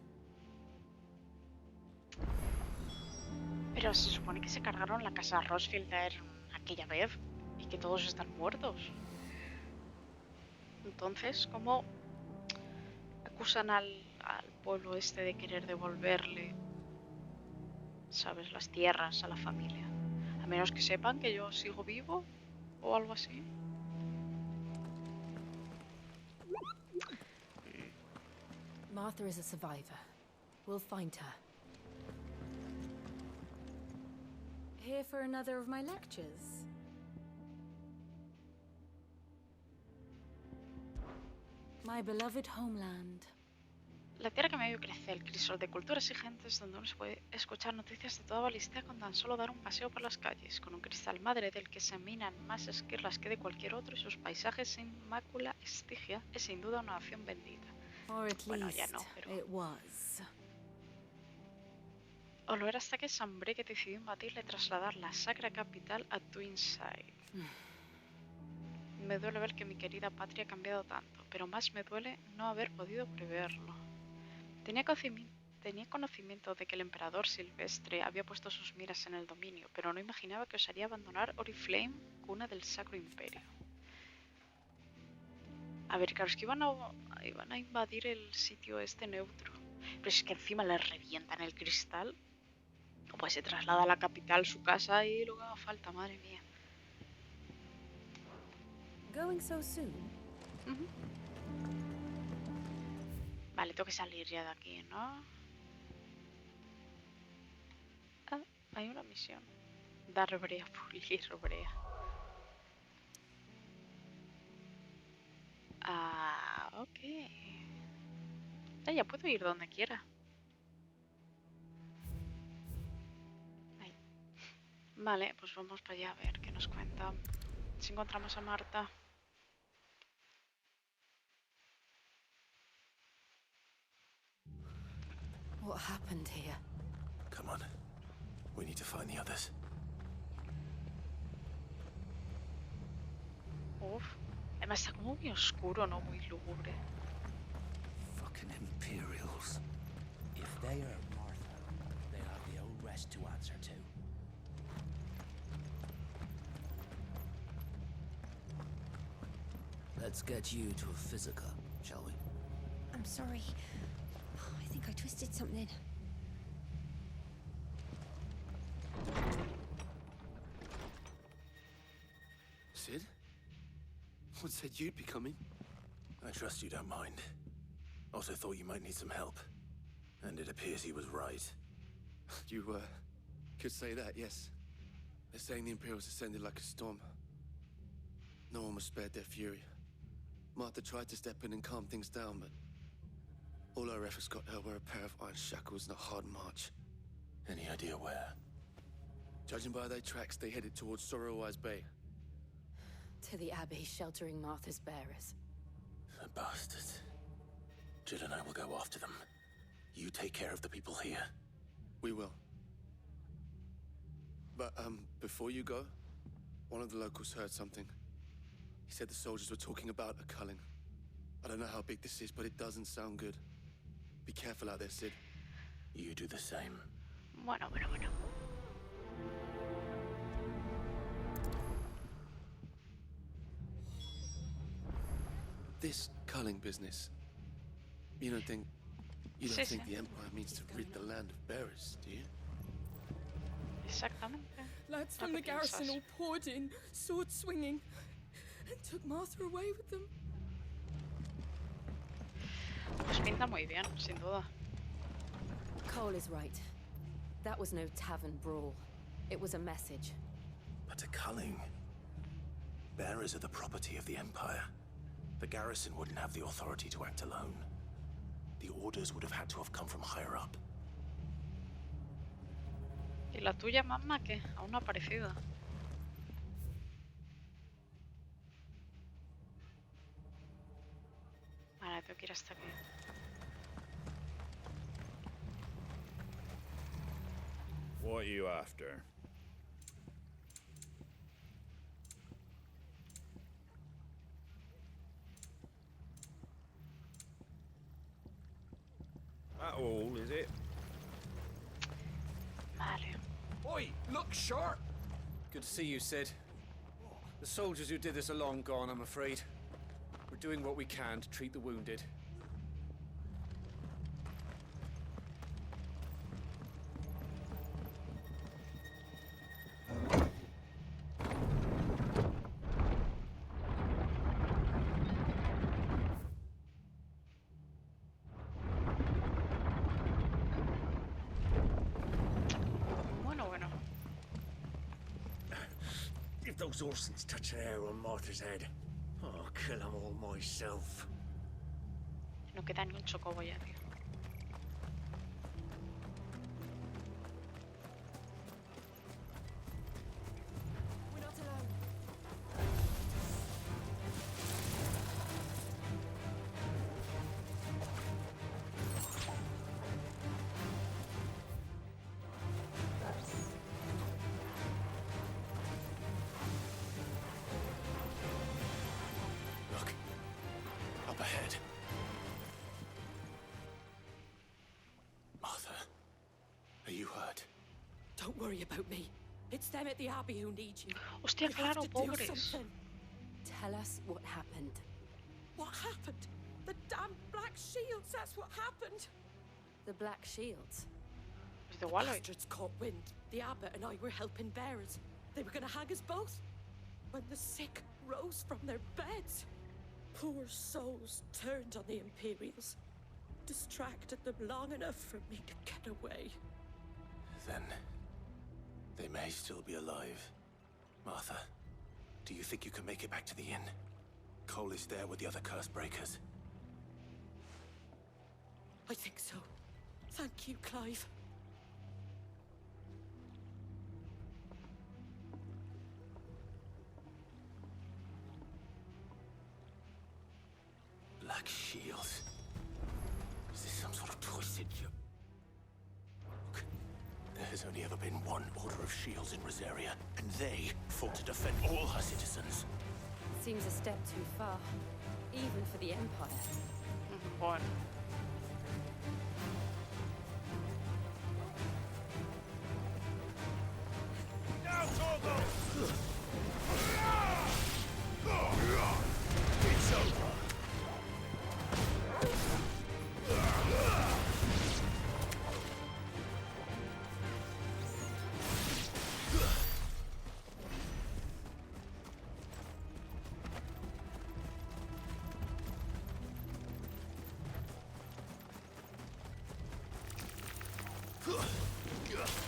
Pero se supone que se cargaron la casa Rosfield aquella vez y que todos están muertos. Entonces, ¿cómo acusan al pueblo este de querer devolverle, sabes, las tierras a la familia? A menos que sepan que yo sigo vivo o algo así. Martha is a survivor. We'll find her. Here for another of my lectures? My beloved homeland. La tierra que me vio crecer, el crisol de culturas y gentes donde uno se puede escuchar noticias de toda Valistea con tan solo dar un paseo por las calles, con un cristal madre del que se minan más esquirlas que de cualquier otro y sus paisajes sin mácula estigia, es sin duda una nación bendita. Bueno, ya no, pero... Olor hasta que Sambre que decidió invadirle y trasladar la sacra capital a Twinside. Me duele ver que mi querida patria ha cambiado tanto, pero más me duele no haber podido preverlo. Tenía conocimiento de que el emperador Silvestre había puesto sus miras en el dominio, pero no imaginaba que osaría abandonar Oriflame, cuna del Sacro Imperio. A ver, claro, es que iban a invadir el sitio este neutro, pero es que encima les revientan el cristal. Pues se traslada a la capital, su casa y lo que haga falta, madre mía. Going so soon? Vale, tengo que salir ya de aquí, ¿no? Ah, hay una misión. Dar brea, pulir brea. Ah, ok. Ya puedo ir donde quiera. Ahí. Vale, pues vamos para allá a ver qué nos cuenta. Si encontramos a Marta. What happened here? Come on. We need to find the others. Uf. Además está como muy oscuro, ¿no? Muy lúgubre. Fucking Imperials. If they are Martha, they'll have the old rest to answer to. Let's get you to a physica, shall we? I'm sorry. I think I twisted something. Sid? What said you'd be coming? I trust you don't mind. Also thought you might need some help. And it appears he was right. You, could say that, yes. They're saying the Imperials ascended like a storm. No one was spared their fury. Martha tried to step in and calm things down, but all our efforts got her were a pair of iron shackles and a hard march. Any idea where? Judging by their tracks, they headed towards Sorrowwise Bay. To the Abbey sheltering Martha's bearers. The bastards. Jill and I will go after them. You take care of the people here. We will. But, before you go, one of the locals heard something. He said the soldiers were talking about a culling. I don't know how big this is, but it doesn't sound good. Be careful out there, Sid. You do the same. Bueno. This culling business. You don't think the Empire means to rid the land of bearers, do you? Exactamente. Lads from the garrison all poured in, sword swinging, and took Martha away with them. Pues pinta muy bien, sin duda. Cole is right. That was no tavern brawl. It was a message. But a culling. Bearers are the property of the Empire. The garrison wouldn't have the authority to act alone. The orders would have had to have come from higher up. ¿Y la tuya, mamá, qué? Aún no ha aparecido. Vale, tengo que ir hasta aquí. What are you after? That all, is it? Vale. Oi, look sharp! Good to see you, Sid. The soldiers who did this are long gone, I'm afraid. We're doing what we can to treat the wounded. If those Orsons touch an arrow on Martha's head, I'll kill them all myself. No queda ni un chocobo ya, tío. We're not alone. Look. Up ahead. Martha. Are you hurt? Don't worry about me. It's them at the Abbey who need you. Hostia, You have claro, to do pobres. something. Tell us what happened. What happened? The damn Black Shields, that's what happened. The Black Shields. The bastards caught wind. The abbot and I were helping bearers. They were going to hang us both. When the sick rose from their beds, poor souls turned on the Imperials. Distracted them long enough for me to get away. Then they may still be alive. Martha, do you think you can make it back to the inn? Cole is there with the other curse breakers. I think so. Thank you, Clive. Black Shields. Is this some sort of twisted only ever been one Order of Shields in Rosaria, and they fought to defend all her citizens. Seems a step too far, even for the Empire. Bueno. It's over.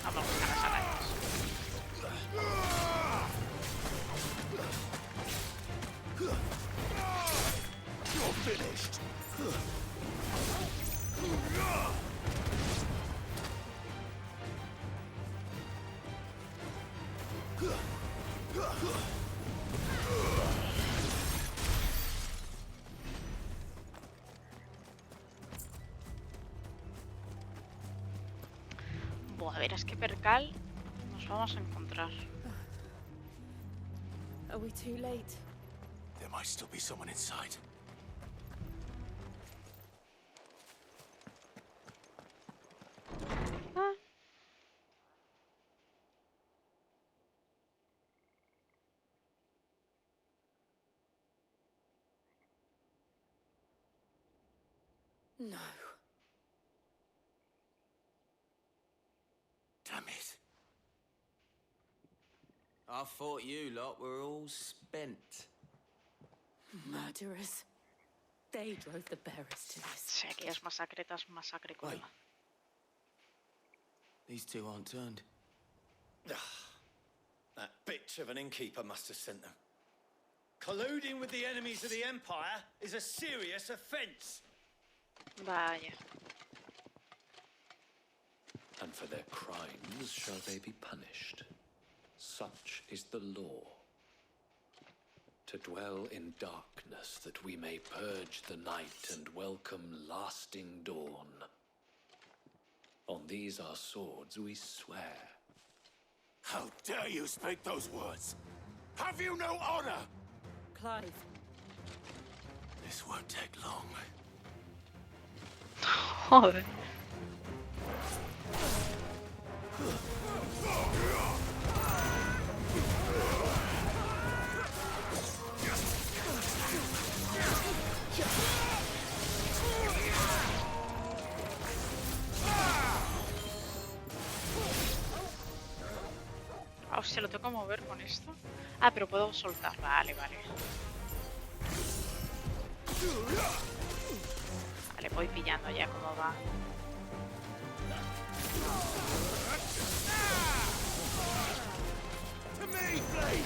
Vamos a las arañas. You're finished. Buah, verás qué percal nos vamos a encontrar. Are we too late? There might still be someone inside. No. Damn it. I thought you lot were all spent. Murderers. They drove the bearers to this. Sí, aquellas masacretas, masacre con Wait. These two aren't turned. That bitch of an innkeeper must have sent them. Colluding with the enemies of the Empire is a serious offense. Vaya. And for their crimes shall they be punished. Such is the law. To dwell in darkness that we may purge the night and welcome lasting dawn. On these our swords we swear. How dare you speak those words? Have you no honor? Clive. This won't take long. Joder. Ah, hostia, lo tengo que mover con esto. Ah, pero puedo soltar. Vale, vale. Vale, voy pillando ya cómo va. To me, please!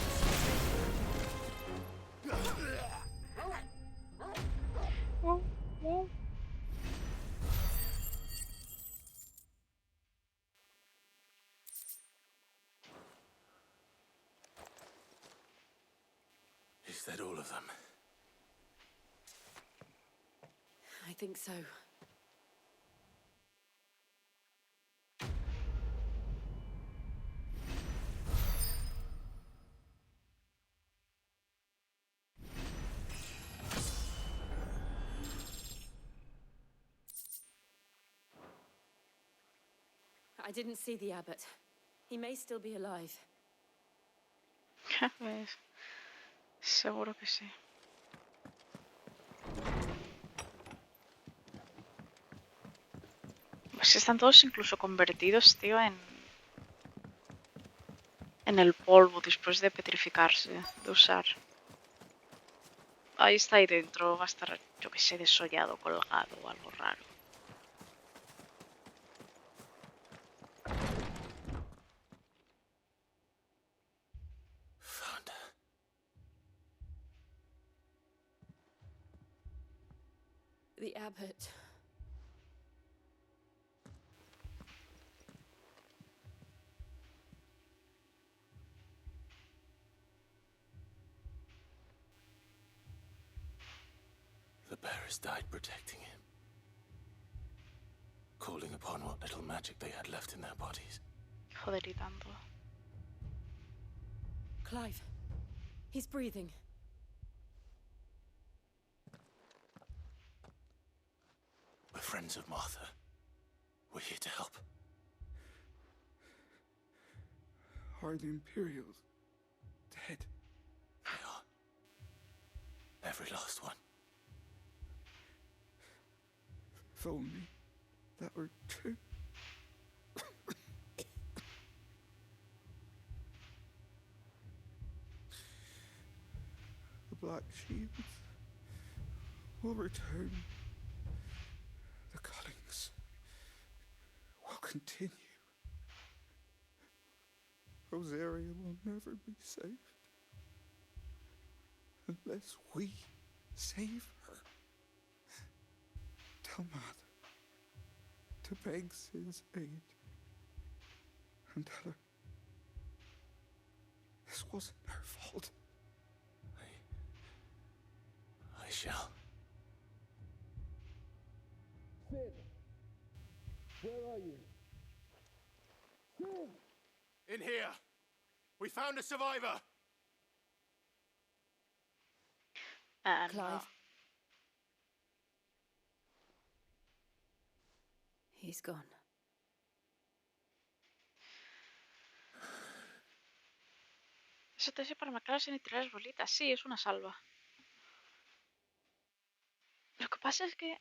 Is that all of them? I think so. I didn't see the abbot. He may still be alive. ¿Ves? Seguro que sí. Pues están todos incluso convertidos, tío, en el polvo después de petrificarse, de usar. Ahí está ahí dentro, va a estar, yo que sé, desollado, colgado o algo raro. The abbot. The bearers died protecting him. Calling upon what little magic they had left in their bodies. Joder, y tanto. Clive. He's breathing. We're friends of Martha. We're here to help. Are the Imperials dead? They are. Every last one. If only that were true. The Black Shields will return. The cuttings will continue. Rosaria will never be saved unless we save her. Tell Mother to beg Sid's aid and tell her this wasn't her fault. I shall. Sid, where are you? Sid! In here! We found a survivor! And Clive. He's gone. Eso te sirve para marcar sin tirar las bolitas. Sí, es una salva. Lo que pasa es que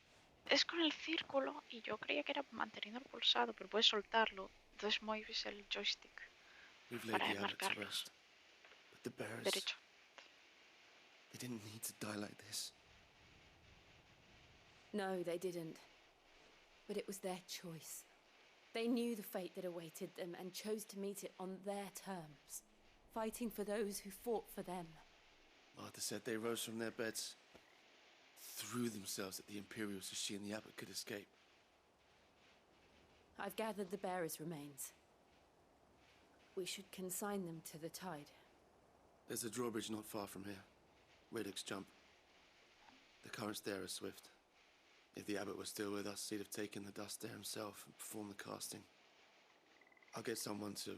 es con el círculo y yo creía que era manteniendo el pulsado, pero puedes soltarlo. Entonces mueves el joystick para marcarlo. But the bearers, Derecho. they didn't need to die like this. No, they didn't. But it was their choice. They knew the fate that awaited them and chose to meet it on their terms, fighting for those who fought for them. Martha said they rose from their beds, threw themselves at the Imperials so she and the Abbot could escape. I've gathered the bearers' remains. We should consign them to the tide. There's a drawbridge not far from here. Radix jump. The currents there are swift. If the Abbot was still with us, he'd have taken the dust there himself and performed the casting. I'll get someone to...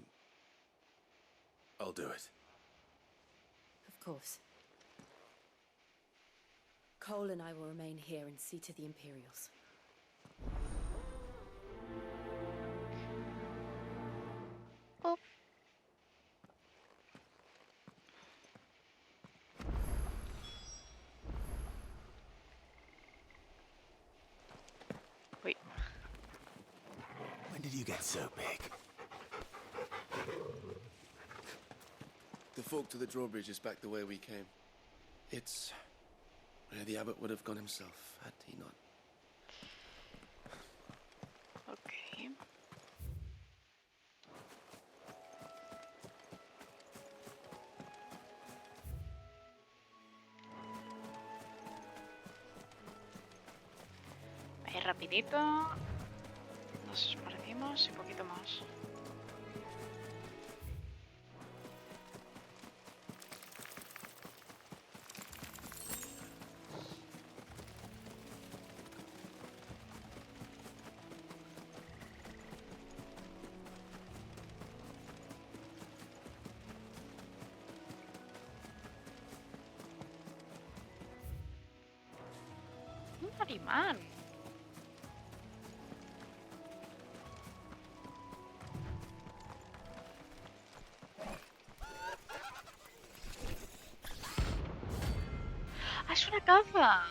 I'll do it. Of course. Cole and I will remain here and see to the Imperials. Oh. Wait. When did you get so big? The fork to the drawbridge is back the way we came. It's where the Abbot would have gone himself, had he not. Okay. Ahí rapidito. Nos parecimos y poquito más. Un arimán. ¡Ah, es una caza!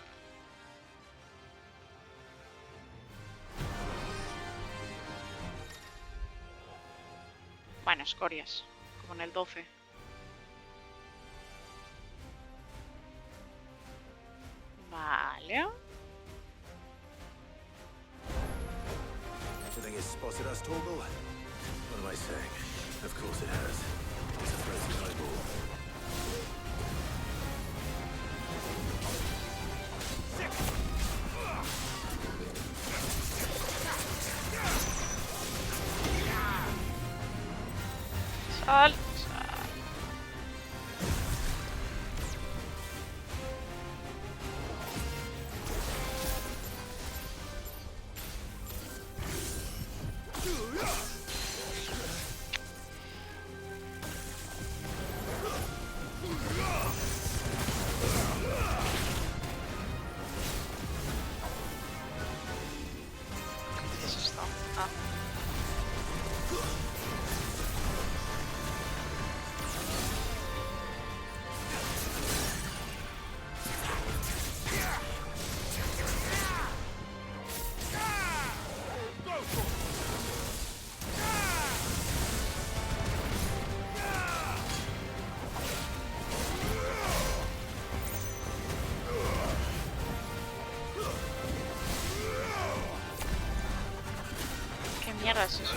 Bueno, escorias, como en el 12. Vale. Do you think it's spotted us, Torgal? What am I saying? Of course it has. It's a frozen eyeball. Sal, sal. Ah. ¿Qué mierda es eso?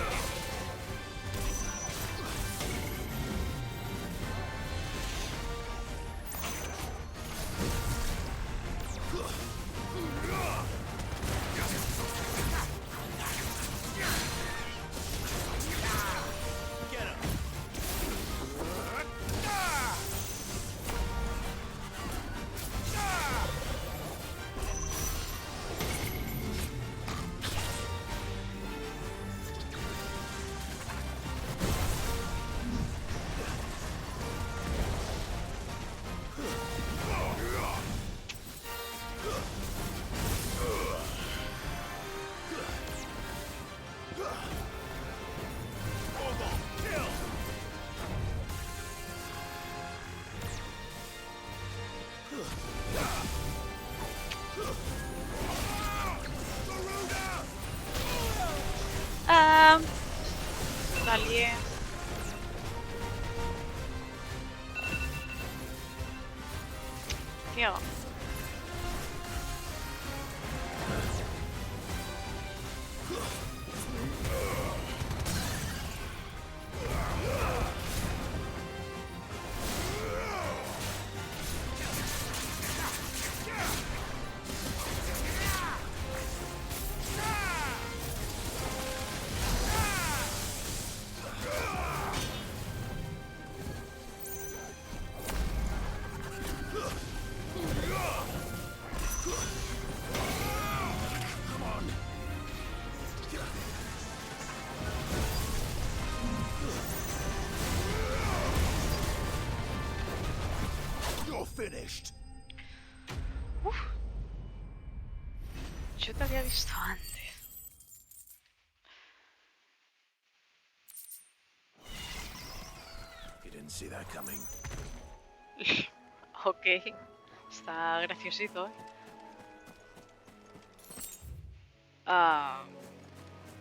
Salí. Tío. Finished. Uf. Yo te había visto antes. You didn't see that coming. Ok. Está graciosito, ¿eh?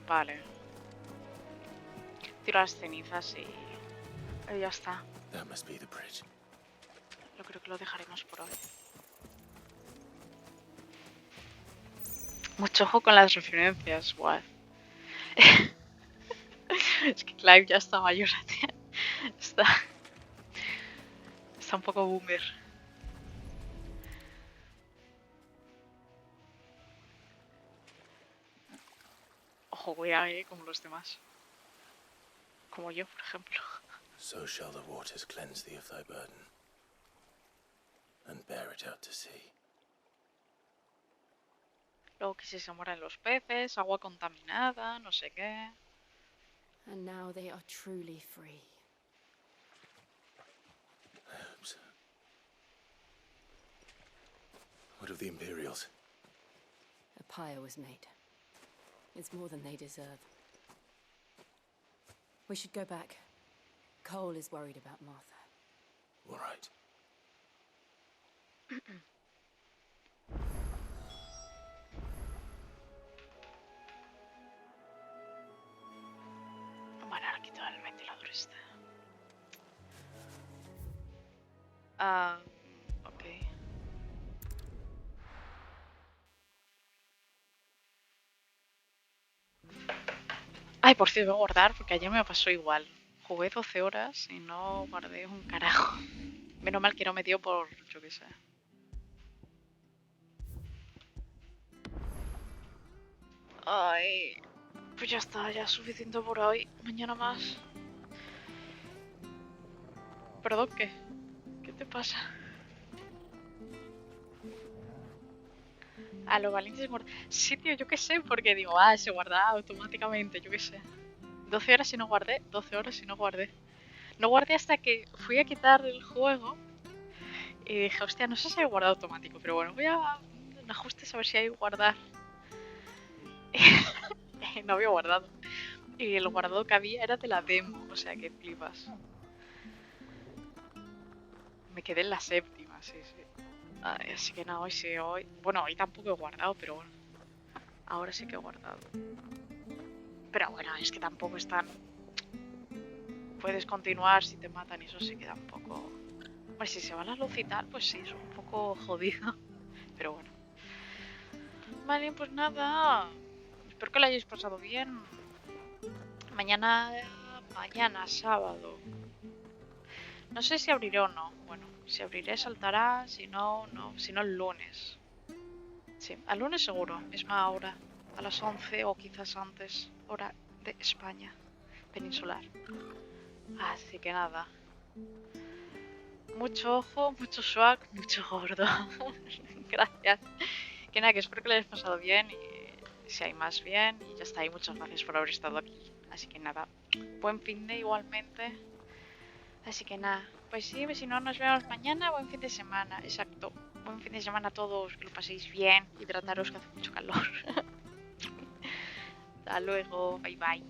Vale. Tiro las cenizas y ya está. That must be the bridge. Yo creo que lo dejaremos por hoy. Mucho ojo con las referencias, guay. Es que Clive ya está mayor, tía. Está un poco boomer. Ojo, cuidado, como los demás. Como yo, por ejemplo. So shall the waters cleanse thee of thy burden, and bear it out to sea. Luego que si se mueren los peces, agua contaminada, no sé qué. And now they are truly free. I hope so. What of the Imperials? A pyre was made. It's more than they deserve. We should go back. Cole is worried about Martha. All right. Bueno, ahora quito el ventilador este. Ok. Ay, por cierto, voy a guardar porque ayer me pasó igual. Jugué 12 horas y no guardé un carajo. Menos mal que no me dio por, yo qué sé. Ay, pues ya está, ya es suficiente por hoy. Mañana más. Perdón, ¿qué? ¿Qué te pasa? A los valientes guarda. Sí, tío, yo qué sé, porque digo, se guarda automáticamente, yo qué sé. 12 horas y no guardé, 12 horas y no guardé. No guardé hasta que fui a quitar el juego y dije, hostia, no sé si hay guardado automático, pero bueno, voy a en ajustes a ver si hay guardar. No había guardado. Y el guardado que había era de la demo, o sea que flipas. Me quedé en la séptima, sí. Ay, así que nada, hoy... Bueno, hoy tampoco he guardado, pero bueno. Ahora sí que he guardado. Pero bueno, es que tampoco es tan... Puedes continuar si te matan y eso sí que tampoco... Hombre, si se va la luz y tal, pues sí, es un poco jodido. Pero bueno. Vale, pues nada. Espero que lo hayáis pasado bien. Mañana sábado. No sé si abriré o no. Bueno, si abriré saltará, si no, no. Si no el lunes. Sí, al lunes seguro, misma hora. A las 11 o quizás antes. Hora de España peninsular. Así que nada. Mucho ojo, mucho swag, mucho gordo. Gracias. Que nada, que espero que lo hayáis pasado bien y si hay más bien. Y ya está, y muchas gracias por haber estado aquí. Así que nada, buen fin de igualmente. Así que nada, pues sí, si no nos vemos mañana, buen fin de semana, exacto. Buen fin de semana a todos, que lo paséis bien, hidrataros que hace mucho calor. Hasta luego, bye bye.